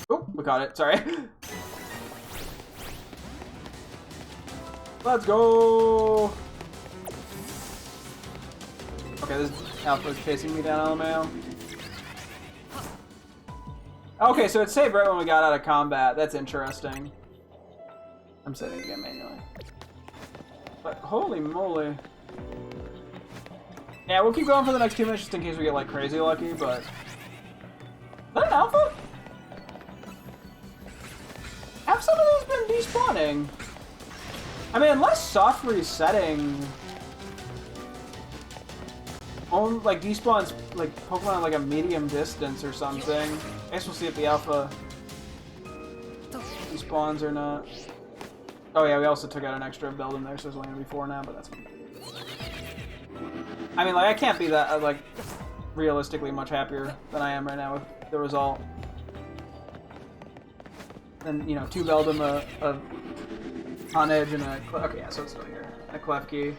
Oh, we caught it. Sorry. Let's go. Okay, this Alpha's chasing me down, LMAO. Okay, so it saved right when we got out of combat. That's interesting. I'm setting it again manually. But holy moly. Yeah, we'll keep going for the next 2 minutes just in case we get like crazy lucky, but... Is that an Alpha? Have some of those been despawning? I mean, unless soft resetting like despawns like Pokemon at like a medium distance or something. I guess we'll see if the alpha despawns or not. Oh yeah, we also took out an extra build in there, so there's only gonna be 4 now, but that's fine. I mean, like, I can't be that, like, realistically much happier than I am right now with the result. And, you know, 2 Beldum, a on edge, and a... Okay, yeah, so it's still here. A Klefki.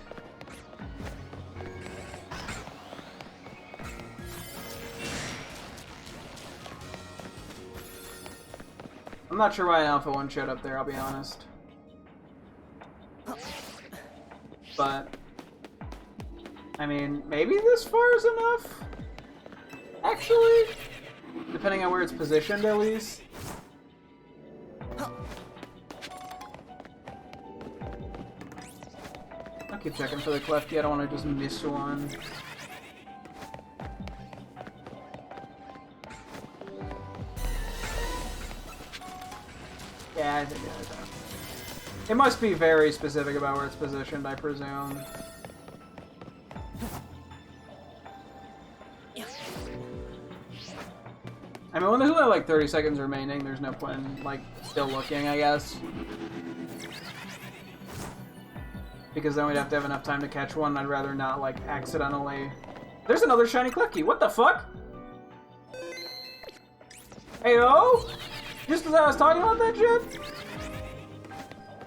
I'm not sure why an Alpha 1 showed up there, I'll be honest. But... I mean, maybe this far is enough? Actually? Depending on where it's positioned, at least. I'll keep checking for the Klefki, I don't want to just miss one. Yeah, I think it must be very specific about where it's positioned, I presume. I mean, when there's only like 30 seconds remaining, there's no point in, like, still looking, I guess. Because then we'd have to have enough time to catch one, I'd rather not, like, accidentally... There's another shiny Klefki, what the fuck? Heyo! Just as I was talking about that shit?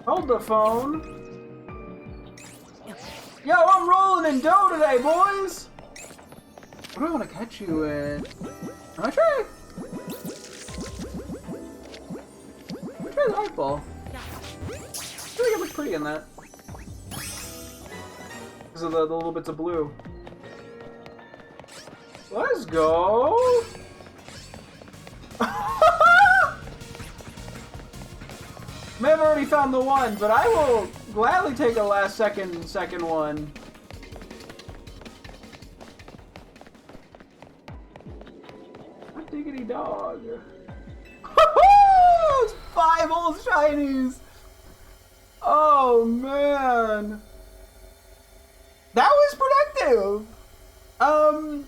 Hold the phone. Yo, I'm rolling in dough today, boys! What do I want to catch you in? Am I trying? Try the heart ball. I feel like it looks pretty in that. Because of the little bits of blue. Let's go! May have already found the one, but I will gladly take a last second one. Hot diggity dog. It's 5 old shinies! Oh man! That was productive! I'm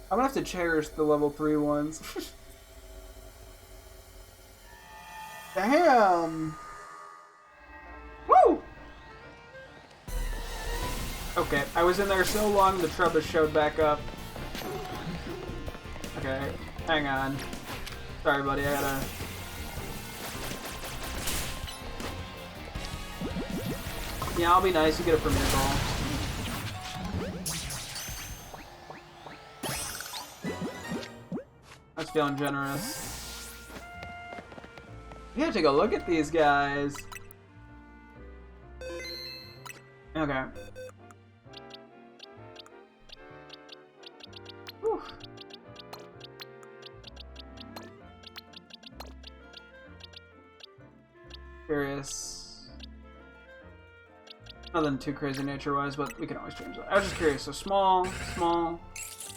gonna have to cherish the level 3 ones. Damn! Woo! Okay, I was in there so long the Trebus showed back up. Okay, hang on. Sorry, buddy, I gotta... Yeah, I'll be nice, you get a Premier Ball. That's feeling generous. You gotta take a look at these guys. Okay. Whew. Curious. Nothing too crazy nature-wise, but we can always change that. I was just curious. So small, small,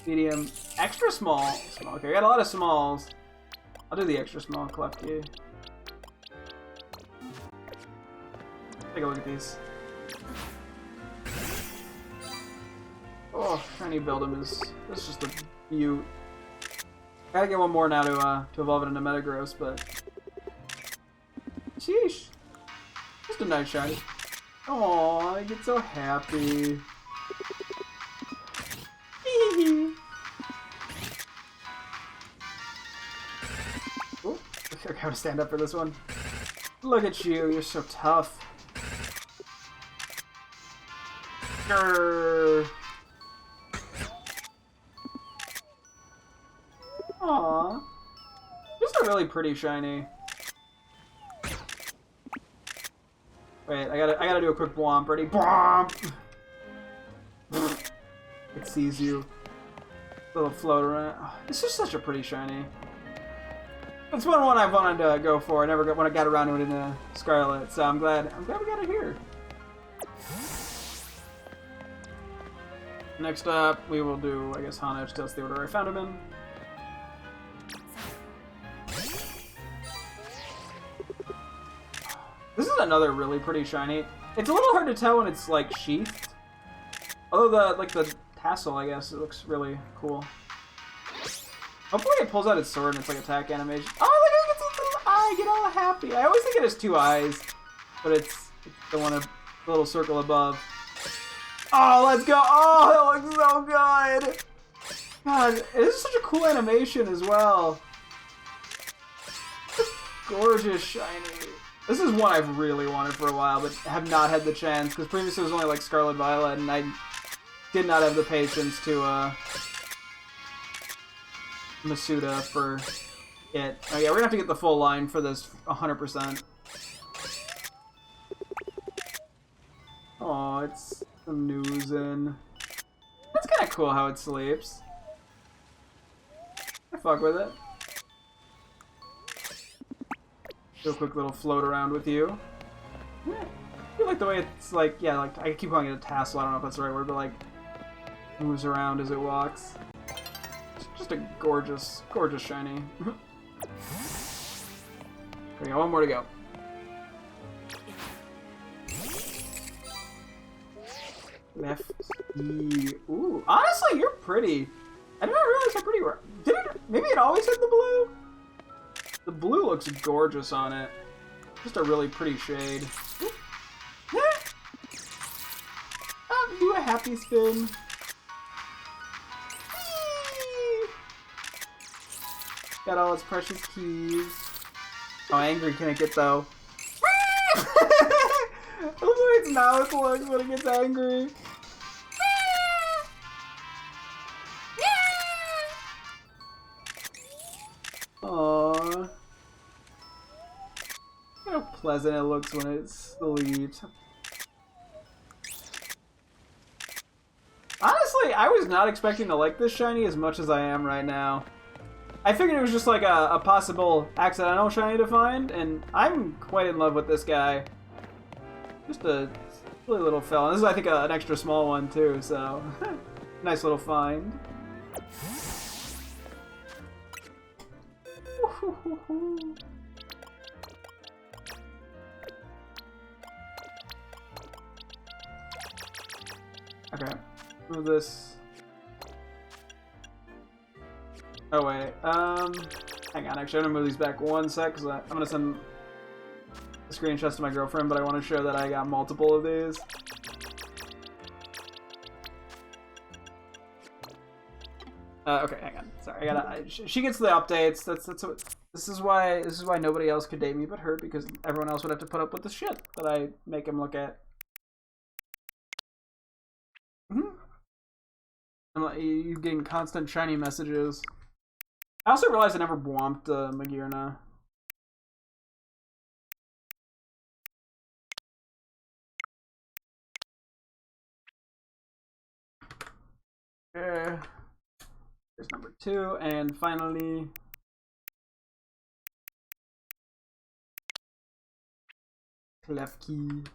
medium, extra small, small. Okay, we got a lot of smalls. I'll do the extra small Klefki. Take a look at these. Oh, shiny Beldum is just a beaut. Gotta get one more now to evolve it into Metagross, but sheesh, just a nice shiny. Aww, I get so happy. Ooh, I gotta stand up for this one. Look at you, you're so tough. Grrr. Aww. Just a really pretty shiny. Wait, I gotta do a quick blomp. Ready? Blomp! It sees you. Little float around. Oh, it's just such a pretty shiny. It's one I wanted to go for. I never got when I got around to it in Scarlet, so I'm glad we got it here. Next up, we will do, I guess, Honedge. That's the order I found him in. This is a another really pretty shiny. It's a little hard to tell when it's like sheathed. Although the tassel, I guess, it looks really cool. Hopefully it pulls out its sword and it's like attack animation. Oh, look, it gets its little eye, get all happy. I always think it has 2 eyes, but it's the one, the little circle above. Oh, let's go! Oh, that looks so good! God, this is such a cool animation as well. Gorgeous shiny. This is one I've really wanted for a while, but have not had the chance, because previously it was only like Scarlet Violet, and I did not have the patience to, Masuda for it. Oh yeah, we're gonna have to get the full line for this 100%. Oh, it's snoozing. That's kind of cool how it sleeps. I fuck with it. Do a quick little float around with you. Yeah, I feel like the way it's like, yeah, like I keep calling it a tassel. I don't know if that's the right word, but like moves around as it walks. Just a gorgeous, gorgeous shiny. We got one more to go. Left E. Ooh, honestly, you're pretty. I did not realize how pretty you were. Did it? Maybe it always had the blue. The blue looks gorgeous on it. Just a really pretty shade. Do a happy spin. Got all its precious keys. How angry can it get though? Look at its mouth looks when it gets angry. Aww. Look how pleasant it looks when it sleeps. Honestly, I was not expecting to like this shiny as much as I am right now. I figured it was just like a possible accidental shiny to find, and I'm quite in love with this guy. Just a silly little fella. This is, I think, an extra small one too, so nice little find. Okay, move this. Oh wait, hang on, actually I'm gonna move these back one sec, because I'm gonna send the screenshots to my girlfriend, but I want to show that I got multiple of these. Okay, hang on. Sorry, I gotta. She gets the updates. That's what. This is why nobody else could date me but her, because everyone else would have to put up with the shit that I make him look at. I'm like, you getting constant shiny messages. I also realized I never bwomped Magirna. Here's number 2, and finally Klefki.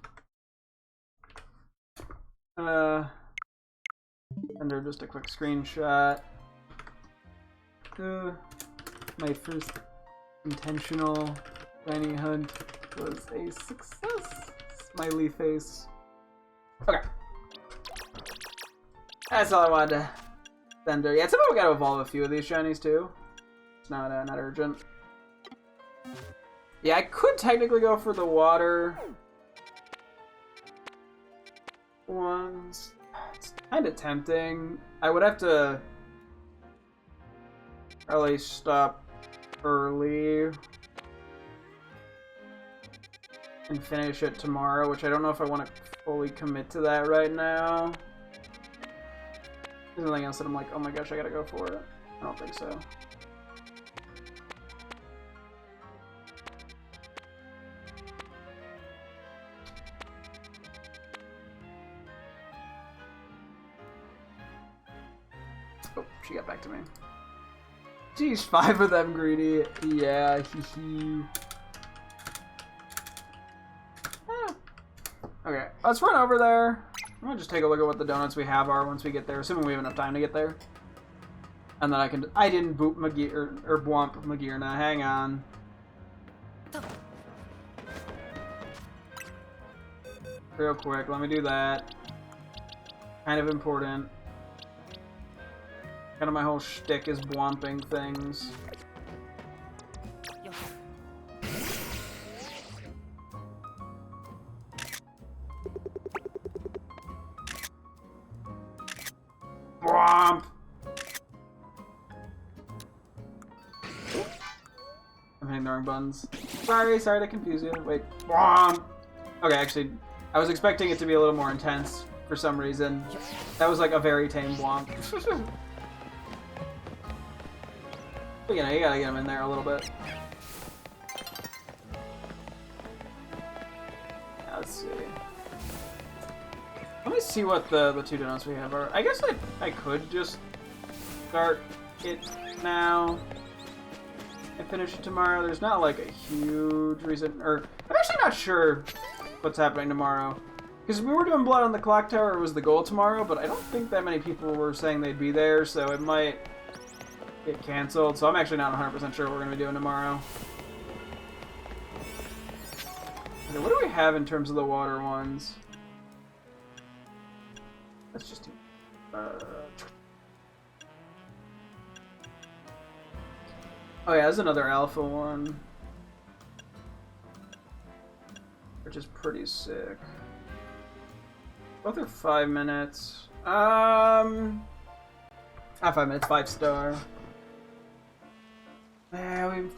Under just a quick screenshot. My first intentional shiny hunt was a success. Smiley face. Okay. That's all I wanted to send her. Yeah, somehow we gotta evolve a few of these shinies too. It's not urgent. Yeah, I could technically go for the water ones. It's kind of tempting. I would have to probably stop early and finish it tomorrow, which I don't know if I want to fully commit to that right now. There's nothing else that I'm like, oh my gosh, I gotta go for it. I don't think so. Oh, she got back to me. Geez, 5 of them greedy. Yeah, hee. Okay, let's run over there. I'm gonna just take a look at what the donuts we have are once we get there, assuming we have enough time to get there. And then I didn't boot Magir or bwomp Magirna. Hang on. real quick. Let me do that. Kind of important. Kind of my whole shtick is bwomping things. Bwomp! I'm hitting the wrong buttons. Sorry to confuse you. Wait. Bwomp! Okay, actually, I was expecting it to be a little more intense for some reason. That was like a very tame bwomp. But you know, you gotta get him in there a little bit. Yeah, let's see. Let me see what the two donuts we have are. I guess I could just start it now and finish it tomorrow. There's not like a huge reason, or I'm actually not sure what's happening tomorrow. Because we were doing Blood on the Clock Tower, it was the goal tomorrow, but I don't think that many people were saying they'd be there, so it might get canceled. So I'm actually not 100% sure what we're going to be doing tomorrow. Okay, what do we have in terms of the water ones? Let's just do... Oh yeah, there's another alpha one. Which is pretty sick. Both are 5 minutes. Not 5 minutes, 5-star. Yeah, we...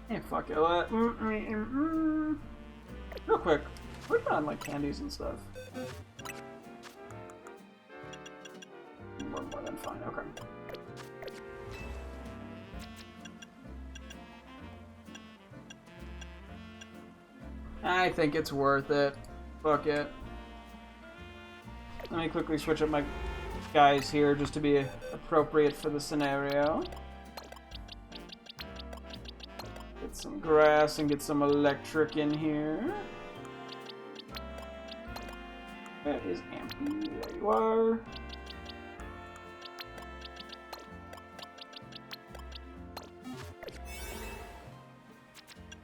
Yeah, fuck it. Real quick, we put on like candies and stuff. More than fine. Okay. I think it's worth it. Fuck it. Let me quickly switch up my guys here just to be appropriate for the scenario. Get some grass and get some electric in here. That is Ampy. There you are.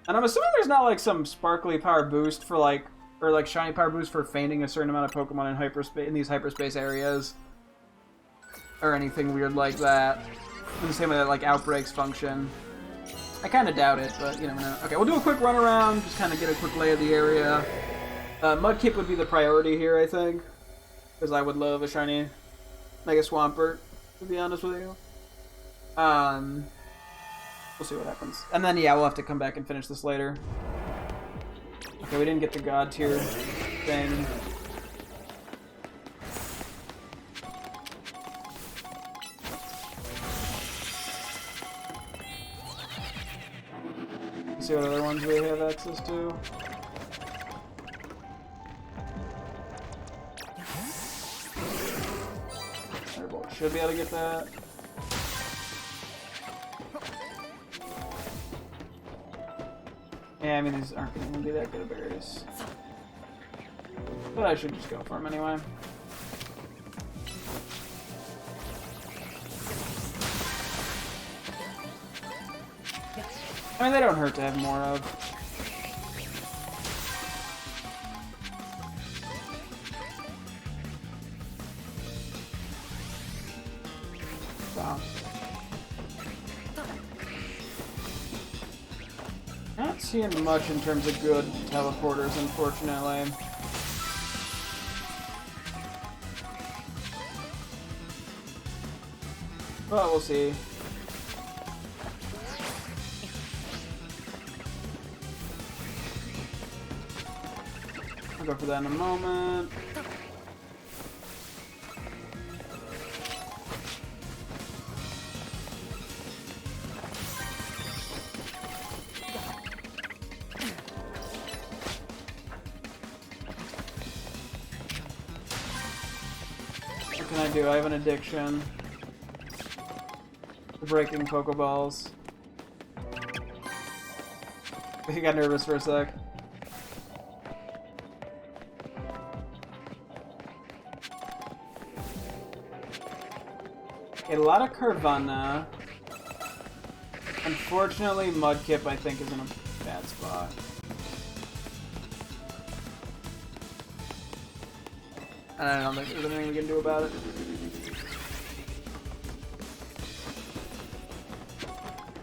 And I'm assuming there's not like some sparkly power boost for like, or like shiny power boost for feigning a certain amount of Pokemon in hyperspace, in these hyperspace areas, or anything weird like that. In the same way that like outbreaks function. I kind of doubt it, but you never know. Okay, we'll do a quick run around, just kind of get a quick lay of the area. Mudkip would be the priority here, I think, because I would love a shiny Mega Swampert, to be honest with you. We'll see what happens. And then, yeah, we'll have to come back and finish this later. Okay, we didn't get the God tier thing. Let's see what other ones we have access to. Firebolt should be able to get that. Yeah, I mean, these aren't going to be that good of berries. But I should just go for them anyway. I mean, they don't hurt to have more of. Wow. Not seeing much in terms of good teleporters, unfortunately. But we'll see. I'll go for that in a moment. What can I do? I have an addiction to breaking Pokeballs. I got nervous for a sec. A lot of Carvanha. Unfortunately, Mudkip, I think, is in a bad spot. And I don't think there's anything we can do about it.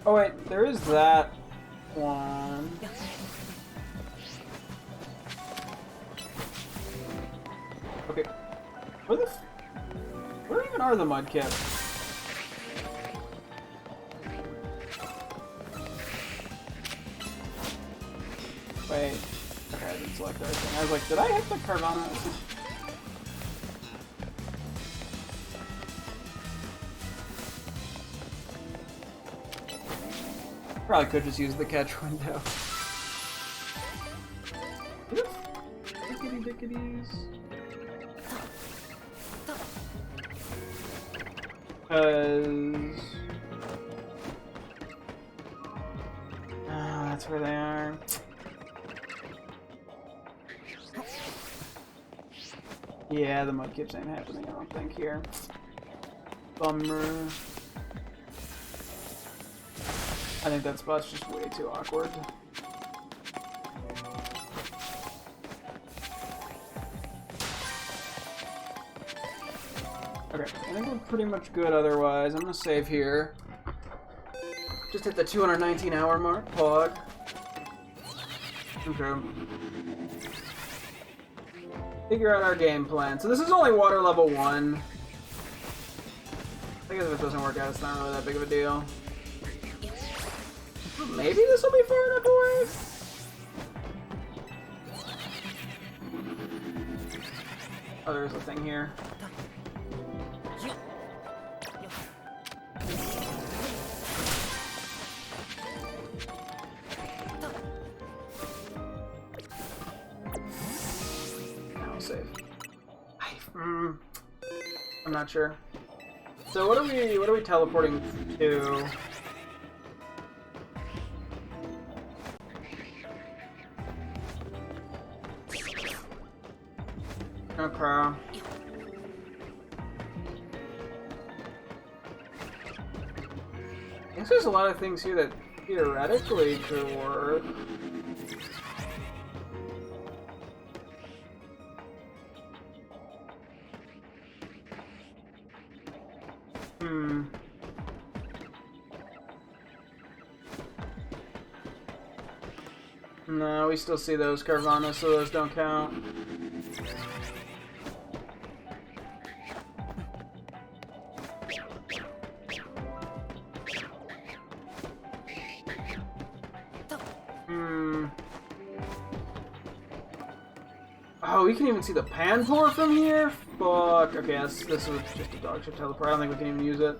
Oh wait, there is that one. Okay. Where even are the Mudkips? Wait. Okay, I didn't select everything. I was like, did I hit the Carvana? Probably could just use the catch window. Dickety dickities. That's where they are. Yeah, the Mudkips ain't happening, I don't think, here. Bummer. I think that spot's just way too awkward. Okay, I think we're pretty much good otherwise. I'm gonna save here. Just hit the 219 hour mark, Pog. Okay. Figure out our game plan. So this is only water level 1. I guess if it doesn't work out, it's not really that big of a deal. Maybe this will be far enough away? Oh, there's a thing here. Now save. I'm not sure. So what are we teleporting to? Okay. I guess there's a lot of things here that theoretically could work. No, we still see those Carvana, so those don't count. Oh, we can even see the Panpour from here? Fuck. Okay, this was just a dog shit teleport. I don't think we can even use it.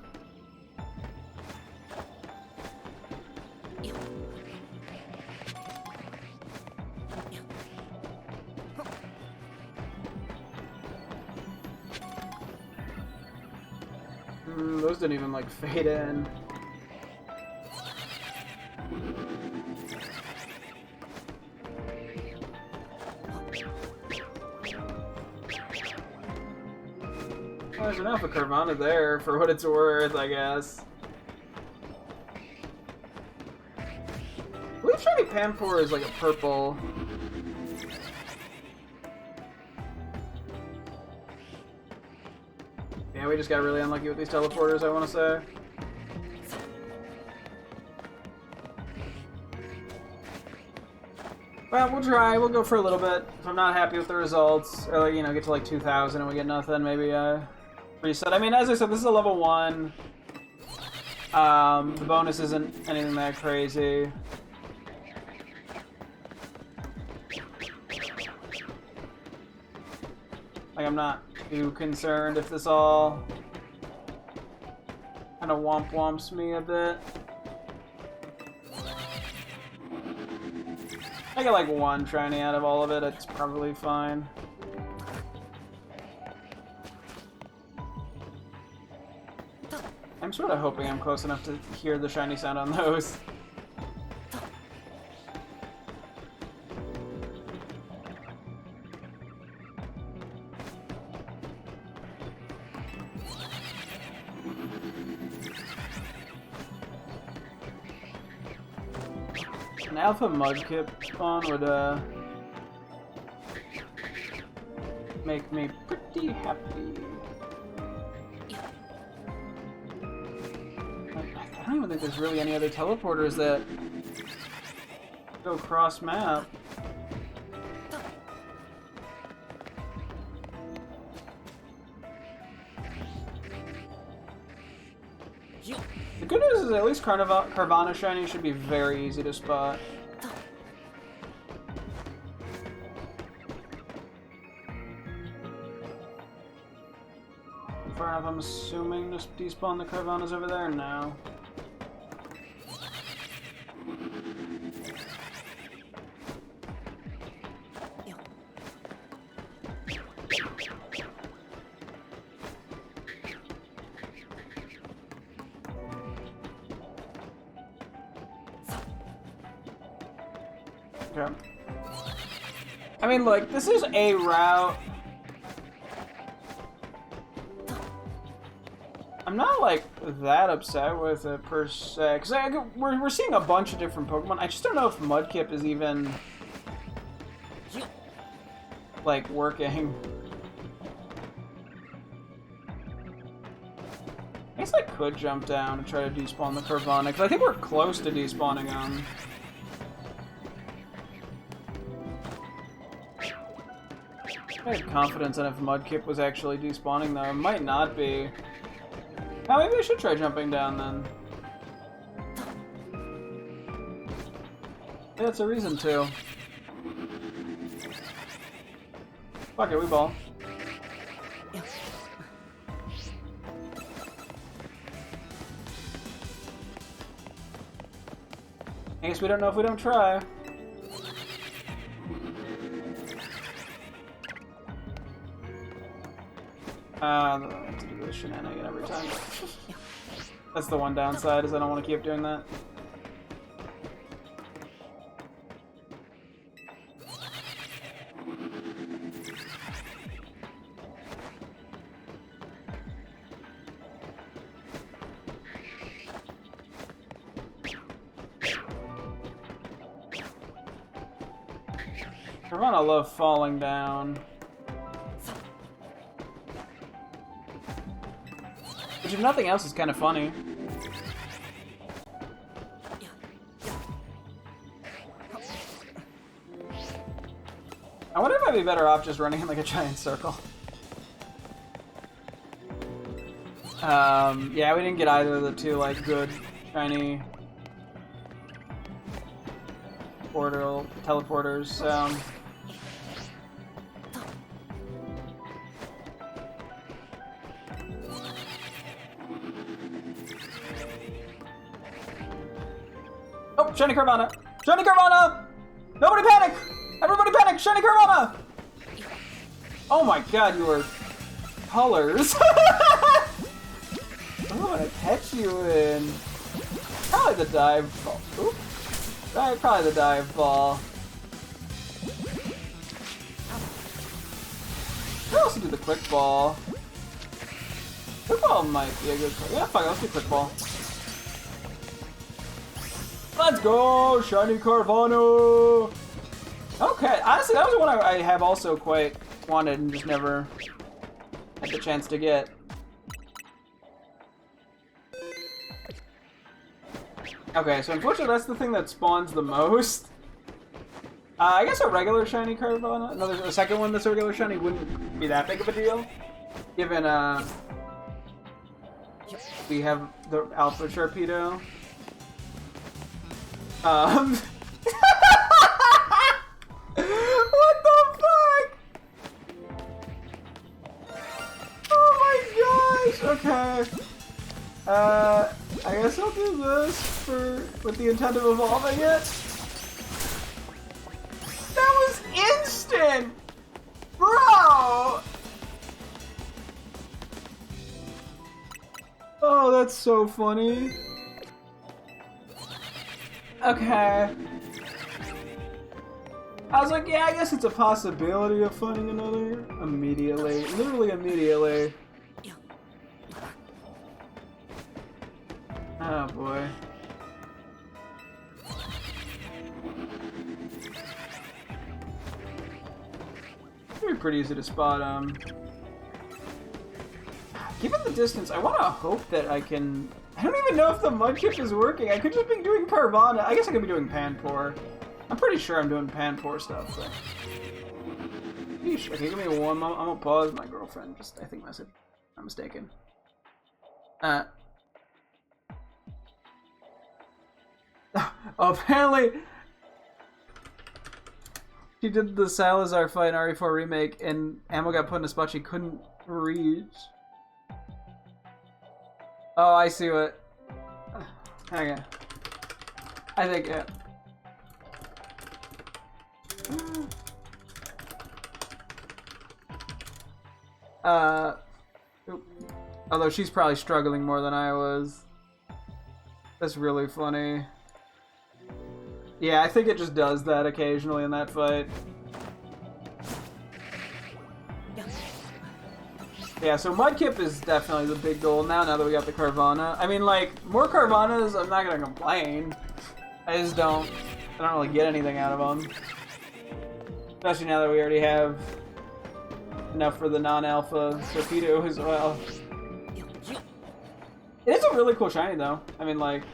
Those didn't even, like, fade in. Well, there's enough of Carvana there for what it's worth, I guess. I believe Shiny Panpour is like a purple. Yeah, we just got really unlucky with these teleporters, I want to say. Well, we'll try. We'll go for a little bit. If I'm not happy with the results, or, you know, get to like 2,000 and we get nothing, maybe reset. I mean, as I said, this is a level 1. The bonus isn't anything that crazy. Like, I'm not too concerned if this all kind of womps me a bit. I get like 1 shiny out of all of it, it's probably fine. I'm sort of hoping I'm close enough to hear the shiny sound on those. An alpha mudkip spawn would make me pretty happy. I don't even think there's really any other teleporters that go cross map. The good news is at least Carvana shiny should be very easy to spot. Far enough, I'm assuming just despawn the Carvanas over there? No. Okay. I mean, like, this is a route. I'm not, like, that upset with it, per se. Because we're seeing a bunch of different Pokemon. I just don't know if Mudkip is even, like, working. I guess I could jump down and try to despawn the Carvana, because I think we're close to despawning him. I had confidence in if Mudkip was actually despawning, though. It might not be. Oh, maybe I should try jumping down, then. Yeah, that's a reason to. Fuck it, we ball. I guess we don't know if we don't try. I have to do this shenanigan every time. That's the one downside, is I don't want to keep doing that. I love falling down. Which, if nothing else, is kind of funny. I wonder if I'd be better off just running in like a giant circle. Yeah, we didn't get either of the two like good shiny teleporters, so. Oh, shiny Carvana! Shiny Carvana! Nobody panic! Everybody panic! Shiny Carvana! Oh my god, you are colors. I'm gonna catch you in. Probably the dive ball. Oop. Right, probably the dive ball. I also do the quick ball. Quick ball might be a good call. Yeah, fuck it, let's do quick ball. Let's go! Shiny Carvana! Okay, honestly, that was one I have also quite wanted and just never had the chance to get. Okay, so unfortunately that's the thing that spawns the most. I guess a regular shiny Carvana, a second one that's a regular shiny wouldn't be that big of a deal. Given, we have the Alpha Sharpedo. What the fuck? Oh my gosh, okay. I guess I'll do this with the intent of evolving it. That was instant! Bro! Oh, that's so funny. Okay. I was like, yeah, I guess it's a possibility of finding another. Immediately. Literally immediately. Oh boy. be pretty easy to spot him. Given the distance, I want to hope that I can... I don't even know if the Mudkip is working. I could just be doing Carvana. I guess I could be doing Panpour. I'm pretty sure I'm doing Panpour stuff, but... Yeesh. Okay, give me one moment. I'm gonna pause. My girlfriend just, I think, messaged. I'm mistaken. Oh, apparently... She did the Salazar fight in RE4 Remake, and ammo got put in a spot she couldn't reach. Oh, I see what... Okay. I think, yeah. Oop. Although she's probably struggling more than I was. That's really funny. Yeah, I think it just does that occasionally in that fight. Yeah, so Mudkip is definitely the big goal now that we got the Carvana. I mean, like, more Carvanas, I'm not gonna complain. I don't really get anything out of them. Especially now that we already have enough for the non-alpha torpedo as well. It is a really cool shiny, though. I mean, like,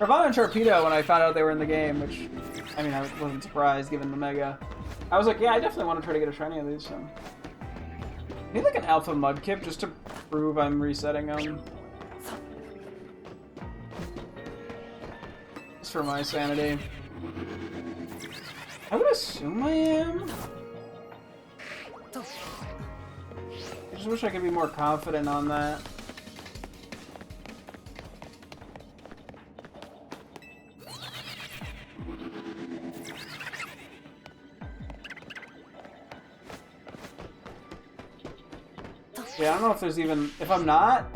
Carvana and Torpedo, when I found out they were in the game, which, I mean, I wasn't surprised given the Mega. I was like, yeah, I definitely want to try to get a shiny of these, so. I need like an alpha Mudkip just to prove I'm resetting them. Just for my sanity. I would assume I am. I just wish I could be more confident on that. Yeah, I don't know if there's even... If I'm not,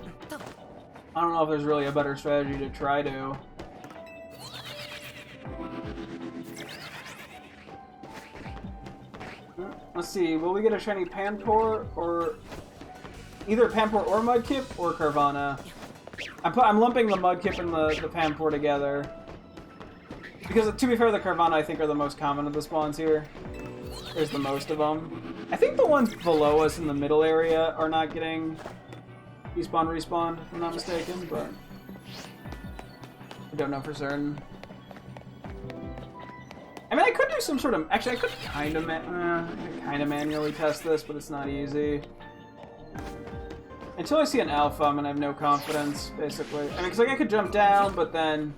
I don't know if there's really a better strategy to try to. Let's see, will we get a shiny Panpour or... Either Panpour or Mudkip or Carvana. I'm lumping the Mudkip and the Panpour together. Because, to be fair, the Carvana I think are the most common of the spawns here. There's the most of them. I think the ones below us in the middle area are not getting respawned, if I'm not mistaken, but I don't know for certain. I mean, I could do some sort of... Actually, I could kind of manually test this, but it's not easy. Until I see an alpha, I'm gonna have no confidence, basically. I mean, because like, I could jump down, but then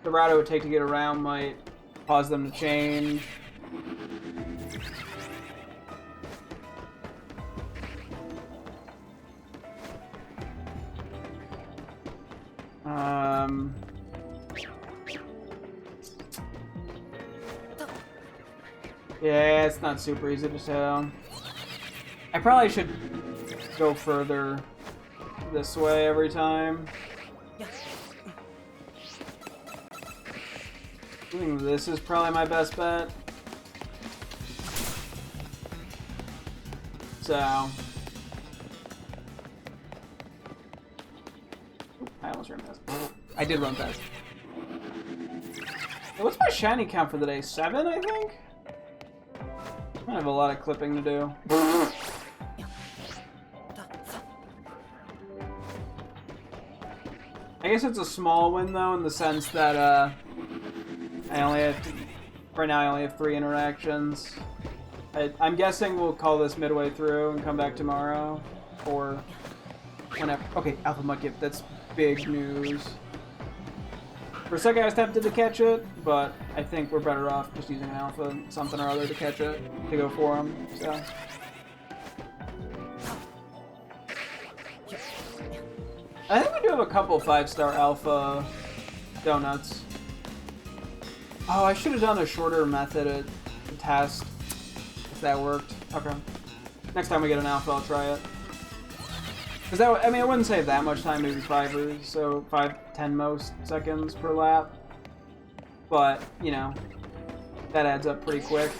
the route it would take to get around might cause them to change. Yeah, it's not super easy to tell. I probably should go further this way every time. I think this is probably my best bet. So... I almost ran past. I did run past. What's my shiny count for the day? 7, I think? I have a lot of clipping to do. I guess it's a small win though, in the sense that I only have right now. I only have 3 interactions. I'm guessing we'll call this midway through and come back tomorrow, or whenever. Okay, Alpha Mudkip. That's big news. For a second I was tempted to catch it, but I think we're better off just using an alpha something or other to catch it, to go for him, so. I think we do have a couple 5-star alpha donuts. Oh, I should have done a shorter method to test if that worked. Okay. Next time we get an alpha, I'll try it. Because that, I mean, it wouldn't save that much time, maybe 5 so 5-10 most seconds per lap. But, you know, that adds up pretty quick.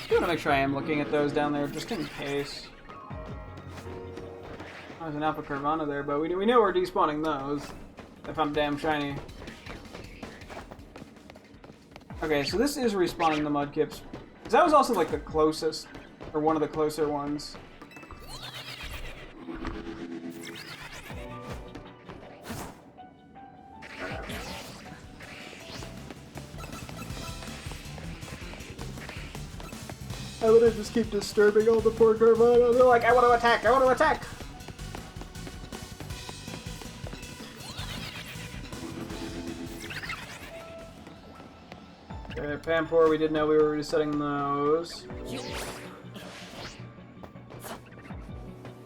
I want to make sure I am looking at those down there, just in case. Oh, there's an Alpha Carvana there, but we know we're despawning those. If I'm damn shiny. Okay, so this is respawning the Mudkips. That was also like the closest, or one of the closer ones. I would just keep disturbing all the poor Carvana. They're like, I want to attack, I want to attack! Okay, Pampor, we did know we were resetting those.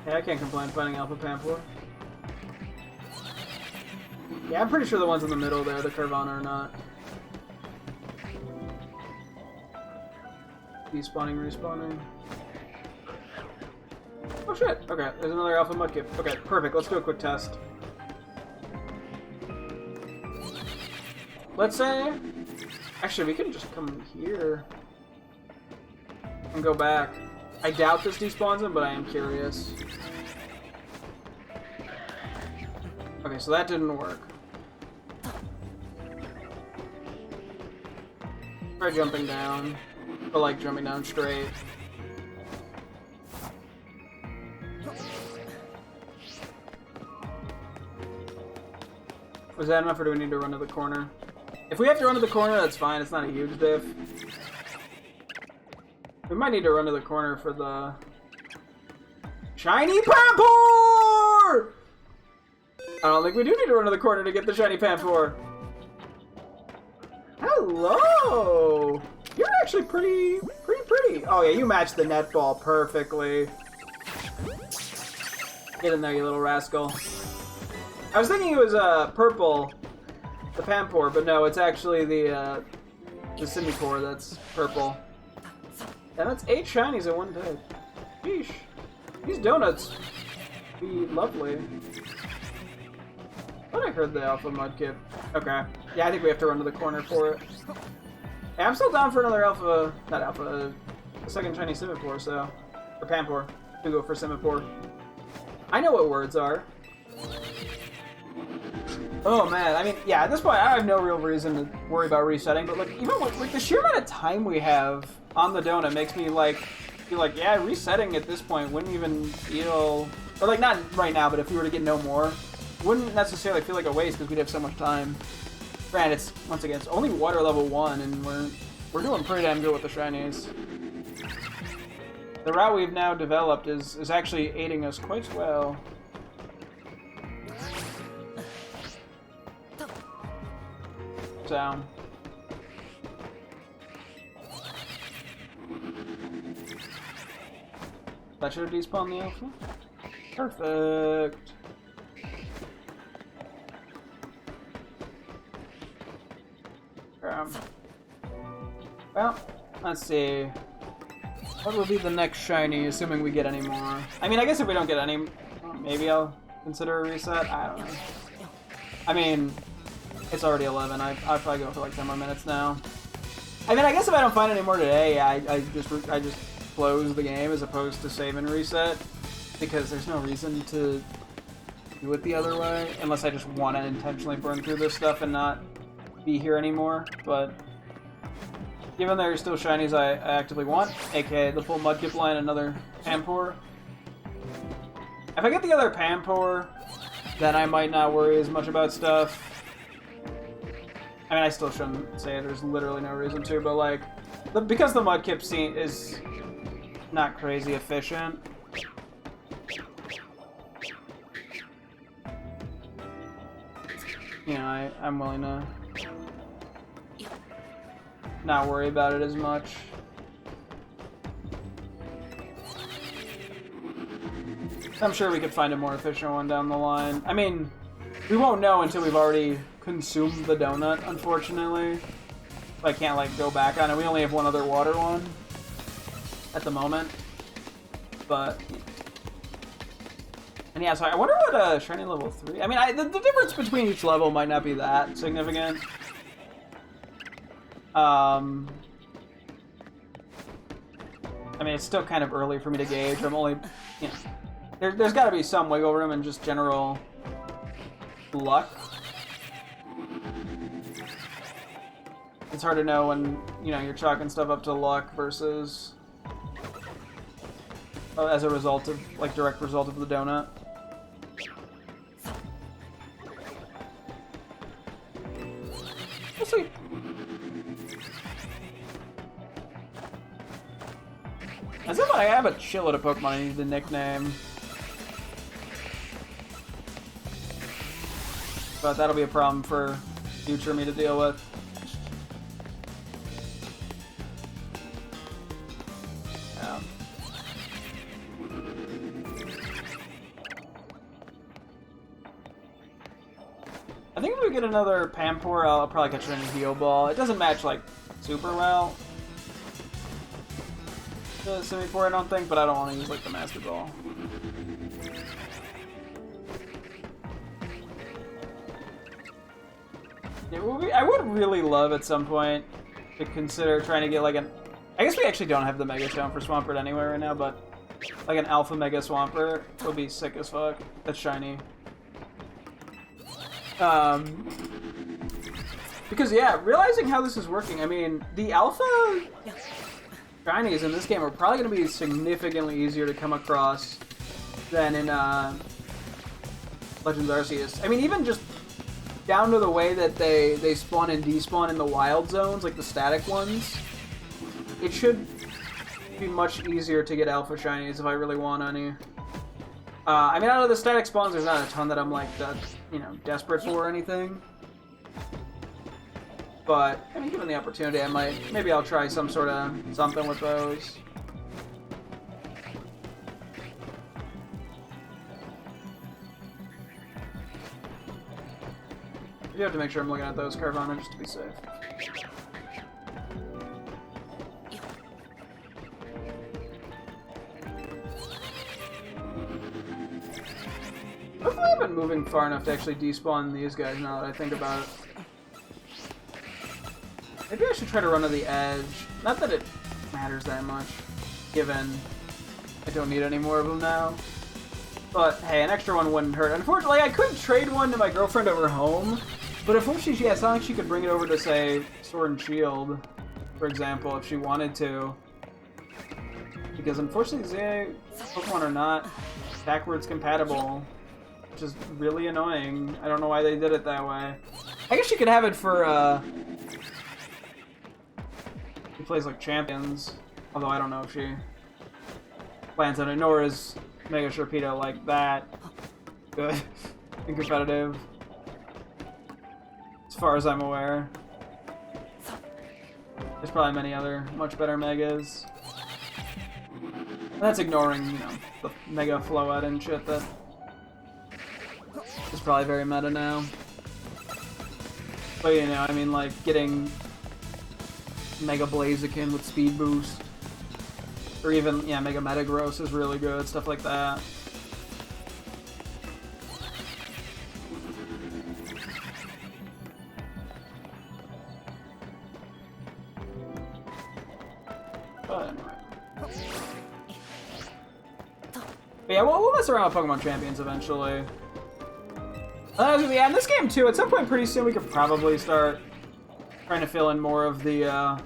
Yeah, I can't complain finding Alpha Pampor. Yeah, I'm pretty sure the ones in the middle there, the Carvana, are not. Despawning, respawning. Oh shit! Okay, there's another Alpha Mudkip. Okay, perfect. Let's do a quick test. Let's say... Actually, we can just come here and go back. I doubt this despawns him, but I am curious. Okay, so that didn't work. Try jumping down. But like jumping down straight. Was that enough, or do we need to run to the corner? If we have to run to the corner, that's fine. It's not a huge diff. We might need to run to the corner for the shiny Pampor! I don't think we do need to run to the corner to get the shiny Pampor. Hello! You're actually pretty pretty. Oh yeah, you match the netball perfectly. Get in there, you little rascal. I was thinking it was purple, the Pampor, but no, it's actually the Simipour that's purple. And that's 8 shinies in one day. Sheesh. These donuts be lovely. I thought I heard the Alpha Mudkip. Okay. Yeah, I think we have to run to the corner for it. Yeah, I'm still down for another Alpha... Not Alpha, a second shiny Simipour, so... Or Pampor. We go for Simipour. I know what words are. Oh man, I mean, yeah, at this point I have no real reason to worry about resetting, but like, even with like, the sheer amount of time we have on the donut makes me like, feel like, yeah, resetting at this point wouldn't even feel... Or like, not right now, but if we were to get no more, wouldn't necessarily feel like a waste because we'd have so much time. Granted, it's, once again, it's only water level 1, and we're doing pretty damn good with the shinies. The route we've now developed is actually aiding us quite well. So... That should have despawned the Alpha. Perfect. Well, let's see. What will be the next shiny, assuming we get any more? I mean, I guess if we don't get any, maybe I'll consider a reset. I don't know. I mean, it's already 11. I'll probably go for like 10 more minutes now. I mean, I guess if I don't find any more today, I just close the game as opposed to save and reset, because there's no reason to do it the other way unless I just want to intentionally burn through this stuff and not be here anymore. But given there are still shinies I actively want, aka the full Mudkip line, another Pampor. If I get the other Pampor, then I might not worry as much about stuff. I mean, I still shouldn't say it, there's literally no reason to, but like, because the Mudkip scene is not crazy efficient, you know, I'm willing to not worry about it as much. I'm sure we could find a more efficient one down the line. I mean, we won't know until we've already consumed the donut, unfortunately. I can't, like, go back on it. We only have one other water one at the moment. But... And yeah, so I wonder what shiny level 3... I mean, the difference between each level might not be that significant. I mean, it's still kind of early for me to gauge. I'm only, you know, there's got to be some wiggle room and just general luck. It's hard to know when, you know, you're chalking stuff up to luck versus as a result of, like, direct result of the donut. We'll see. As if I have a shitload of Pokemon I need to nickname. But that'll be a problem for future me to deal with. Yeah. I think if we get another Pampor, I'll probably catch it in a Heal Ball. It doesn't match, like, super well. The Simipour, I don't think, but I don't want to use, like, the Master Ball. Yeah, I would really love at some point to consider trying to get, like, an... I guess we actually don't have the Mega Stone for Swampert anywhere right now, but like an Alpha Mega Swampert would be sick as fuck. That's shiny. Because, yeah, realizing how this is working, I mean, the Alpha Shinies in this game are probably going to be significantly easier to come across than in Legends Arceus. I mean, even just down to the way that they spawn and despawn in the wild zones, like the static ones, it should be much easier to get Alpha Shinies if I really want any. I mean, out of the static spawns, there's not a ton that I'm, like, you know, desperate for or anything. But, I mean, given the opportunity, I might... Maybe I'll try some sort of something with those. I do have to make sure I'm looking at those Carvana just to be safe. Hopefully I've been moving far enough to actually despawn these guys now that I think about it. Maybe I should try to run to the edge. Not that it matters that much, given I don't need any more of them now. But, hey, an extra one wouldn't hurt. Unfortunately, I could trade one to my girlfriend over home, but unfortunately, yeah, it's not like she could bring it over to, say, Sword and Shield, for example, if she wanted to. Because, unfortunately, these Pokemon are not backwards compatible, which is really annoying. I don't know why they did it that way. I guess she could have it for, He plays like champions, although I don't know if she plans on it, nor is Mega Sharpedo like that good and competitive, as far as I'm aware. There's probably many other much better Megas. And that's ignoring, you know, the Mega Float and shit that is probably very meta now. But, you know, I mean, like, getting Mega Blaziken with Speed Boost, or even, yeah, Mega Metagross is really good, stuff like that. But anyway. But yeah, we'll mess around with Pokemon Champions eventually. Yeah, in this game too, at some point pretty soon we could probably start trying to fill in more of the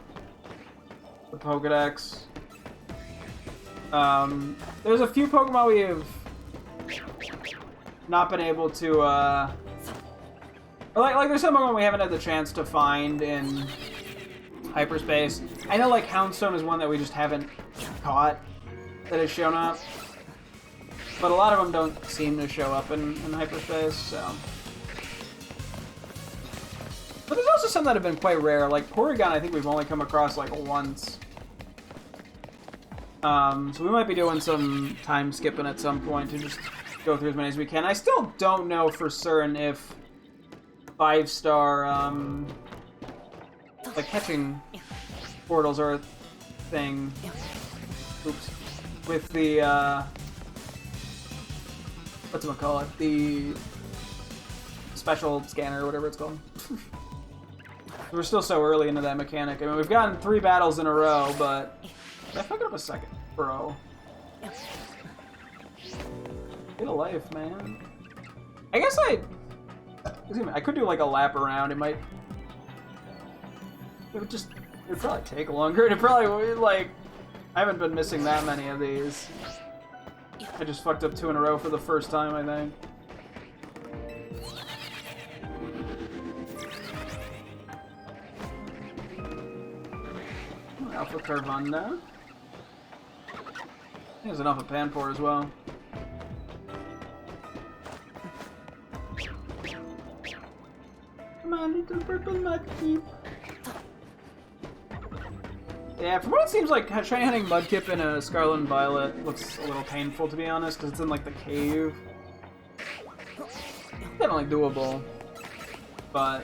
Pokedex. There's a few Pokemon we have not been able to, like there's some Pokemon we haven't had the chance to find in hyperspace. I know, like, Houndstone is one that we just haven't caught that has shown up. But a lot of them don't seem to show up in hyperspace, so... But there's also some that have been quite rare. Like, Porygon, I think we've only come across, like, once. So we might be doing some time skipping at some point to just go through as many as we can. I still don't know for certain if 5-star, like, catching portals are a thing. Oops. With the, whatchamacallit? The special scanner or whatever it's called. We're still so early into that mechanic. I mean, we've gotten 3 battles in a row, but... Did I fuck it up a second, bro? Get a life, man. I guess I could do, like, a lap around. It might it'd probably take longer. It'd probably, like, I haven't been missing that many of these. I just fucked up 2 in a row for the first time, I think. Alpha Carvanda. There's enough of Panpour as well. Come on, little purple Mudkip. Yeah, from what it seems like, trying hunting Mudkip in a Scarlet and Violet looks a little painful, to be honest, because it's in, like, the cave. Definitely doable, but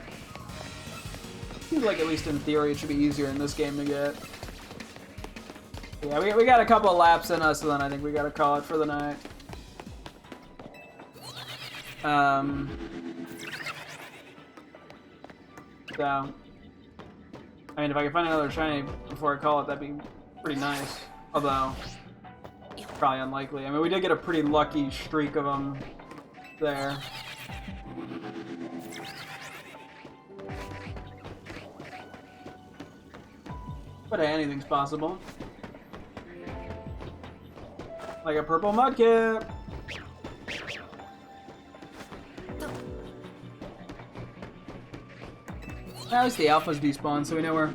seems like, at least in theory, it should be easier in this game to get. Yeah, we got a couple of laps in us, so then I think we gotta call it for the night. So, I mean, if I can find another shiny before I call it, that'd be pretty nice. Although, probably unlikely. I mean, we did get a pretty lucky streak of them there. But hey, anything's possible. Like a purple Mudkip! At least the alphas despawn, so we know where.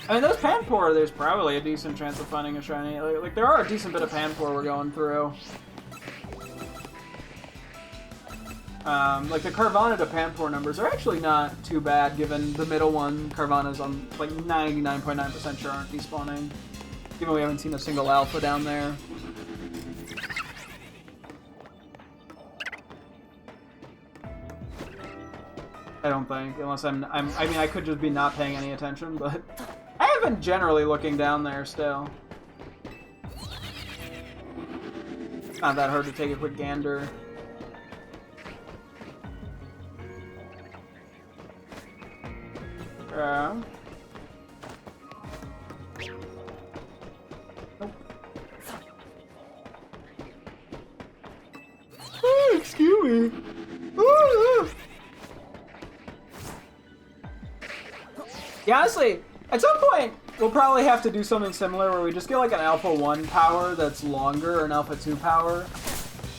I mean, those Panpour, there's probably a decent chance of finding a shiny. Like there are a decent bit of Panpour we're going through. Like the Carvana to Panpour numbers are actually not too bad, given the middle one, Carvana's on like 99.9% sure aren't despawning. Even we haven't seen a single alpha down there. I don't think, unless I mean, I could just be not paying any attention, but I have been generally looking down there still. It's not that hard to take a quick gander. Nope. Oh, excuse me. Ooh. Yeah, honestly, at some point, we'll probably have to do something similar where we just get like an Alpha 1 power that's longer, or an Alpha 2 power.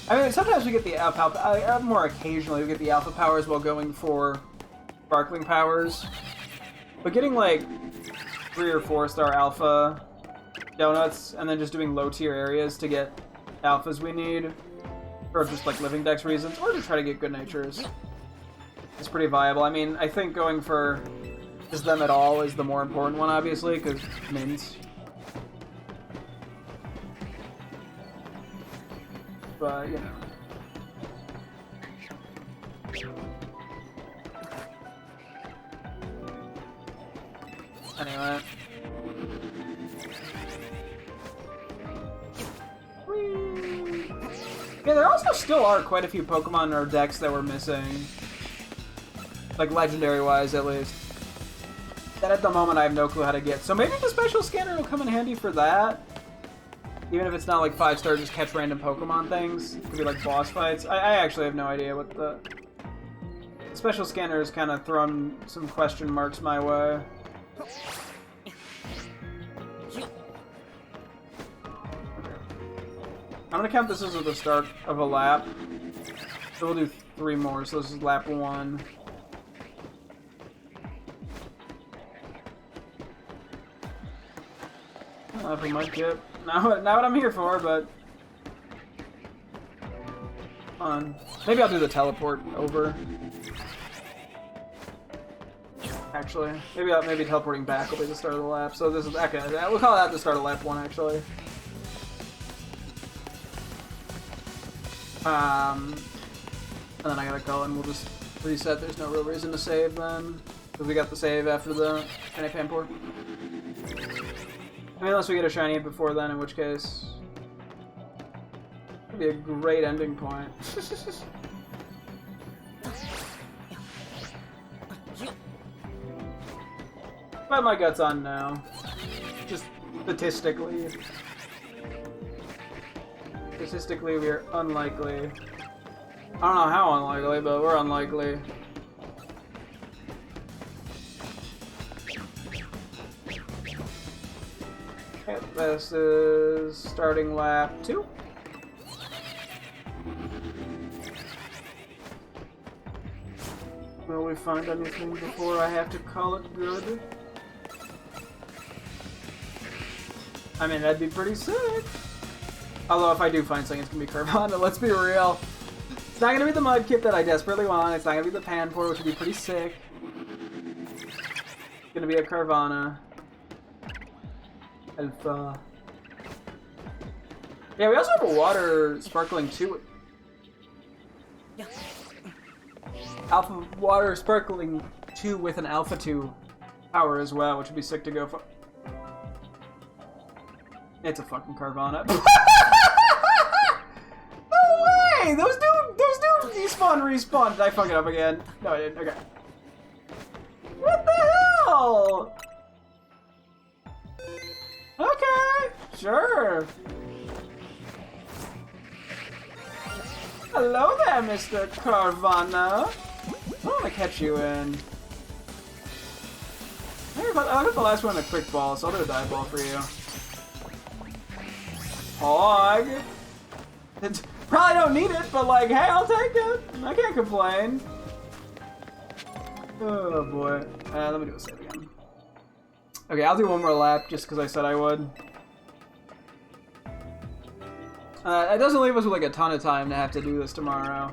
I mean, sometimes we get the Alpha, more occasionally we get the Alpha powers while going for Sparkling powers. But getting like 3 or 4 star Alpha donuts, and then just doing low tier areas to get Alphas we need, for just like living dex reasons, or to try to get good natures, it's pretty viable. I mean, I think going for just them at all is the more important one, obviously, because mints. But, you know. Anyway. Whee! Yeah, there also still are quite a few Pokemon in our decks that we're missing. Like, legendary-wise, at least. That at the moment I have no clue how to get. So maybe the special scanner will come in handy for that. Even if it's not like 5-star, just catch random Pokemon things. It could be like boss fights. I actually have no idea what the special scanner has kind of thrown some question marks my way. I'm gonna count this as the start of a lap. So we'll do 3 more, so this is lap 1. For Mudkip. Not what I'm here for, but fun. Maybe I'll do the teleport over. Actually, maybe teleporting back will be the start of the lap. So this is okay. We'll call that the start of lap 1, actually. And then I gotta call and we'll just reset. There's no real reason to save then, because we got the save after the shiny Panpour. I mean, unless we get a shiny before then, in which case it'd be a great ending point. But my gut's on now. Just statistically. Statistically, we are unlikely. I don't know how unlikely, but we're unlikely. This is starting lap 2. Will we find anything before I have to call it good? I mean, that'd be pretty sick. Although if I do find something, it's gonna be Carvana, let's be real. It's not gonna be the Mudkip that I desperately want, it's not gonna be the Panpour, which would be pretty sick. It's gonna be a Carvana. Alpha. Yeah, we also have a water sparkling too. Yeah. Alpha water sparkling 2 with an Alpha 2 power as well, which would be sick to go for. It's a fucking Carvana. No way! Those do respawn. Did I fuck it up again? No, I didn't. Okay. What the hell? Okay, sure. Hello there, Mr. Carvana. I want to catch you in. I'll get the last one a quick ball, so I'll do a dive ball for you. Hog. Probably don't need it, but like, hey, I'll take it. I can't complain. Oh boy. Let me do a save again. Okay, I'll do one more lap just because I said I would. It doesn't leave us with like a ton of time to have to do this tomorrow.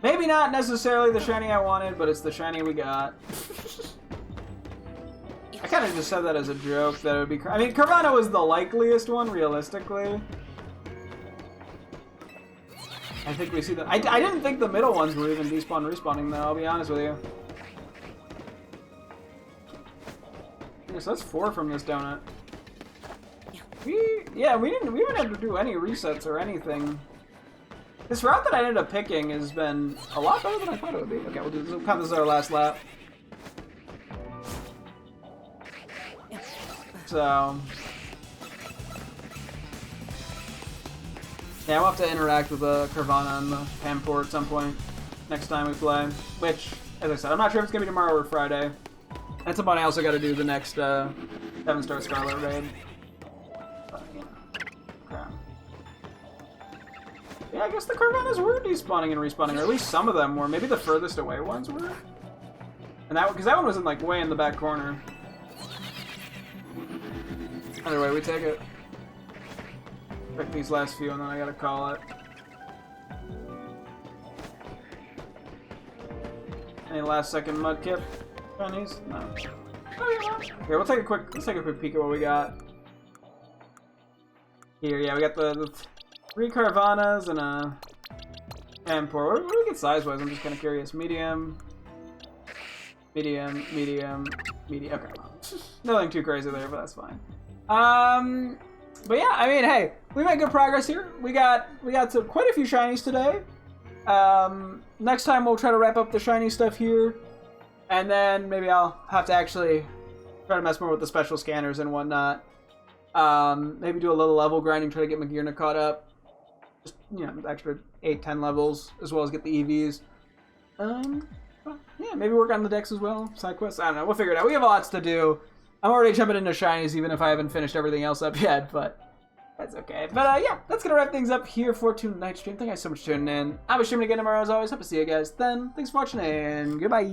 Maybe not necessarily the shiny I wanted, but it's the shiny we got. I kind of just said that as a joke, that it would be... I mean, Carvana was the likeliest one, realistically. I think we see that... I didn't think the middle ones were even despawn respawning, though, I'll be honest with you. So that's 4 from this donut. We didn't have to do any resets or anything. This route that I ended up picking has been a lot better than I thought it would be. Okay, we'll count this as our last lap. So yeah, we'll have to interact with Carvana and the Panpour at some point next time we play. Which, as I said, I'm not sure if it's gonna be tomorrow or Friday. That's about I also got to do the next 7-star Scarlet raid. Yeah, I guess the Carvanas were despawning and respawning, or at least some of them were. Maybe the furthest away ones were. And that, because that one was in like way in the back corner. Either way, we take it. Pick these last few, and then I gotta call it. Any last second Mudkip? Chinese? No. Oh, yeah. Here, let's take a quick peek at what we got. Here, yeah, we got the 3 Carvanas and a Panpour. What do we get size-wise? I'm just kind of curious. Medium. Medium. Medium. Medium. Okay. Nothing too crazy there, but that's fine. But yeah, I mean, hey, we made good progress here. We got quite a few shinies today. Next time we'll try to wrap up the shiny stuff here. And then maybe I'll have to actually try to mess more with the special scanners and whatnot. Maybe do a little level grinding, try to get Magirna caught up. Just, you know, extra 8-10 levels, as well as get the EVs. Well, yeah, maybe work on the decks as well. Side quests, I don't know, we'll figure it out. We have lots to do. I'm already jumping into shinies, even if I haven't finished everything else up yet, but that's okay. But yeah, that's gonna wrap things up here for tonight's stream. Thank you guys so much for tuning in. I'll be streaming again tomorrow as always. Hope to see you guys then. Thanks for watching and goodbye.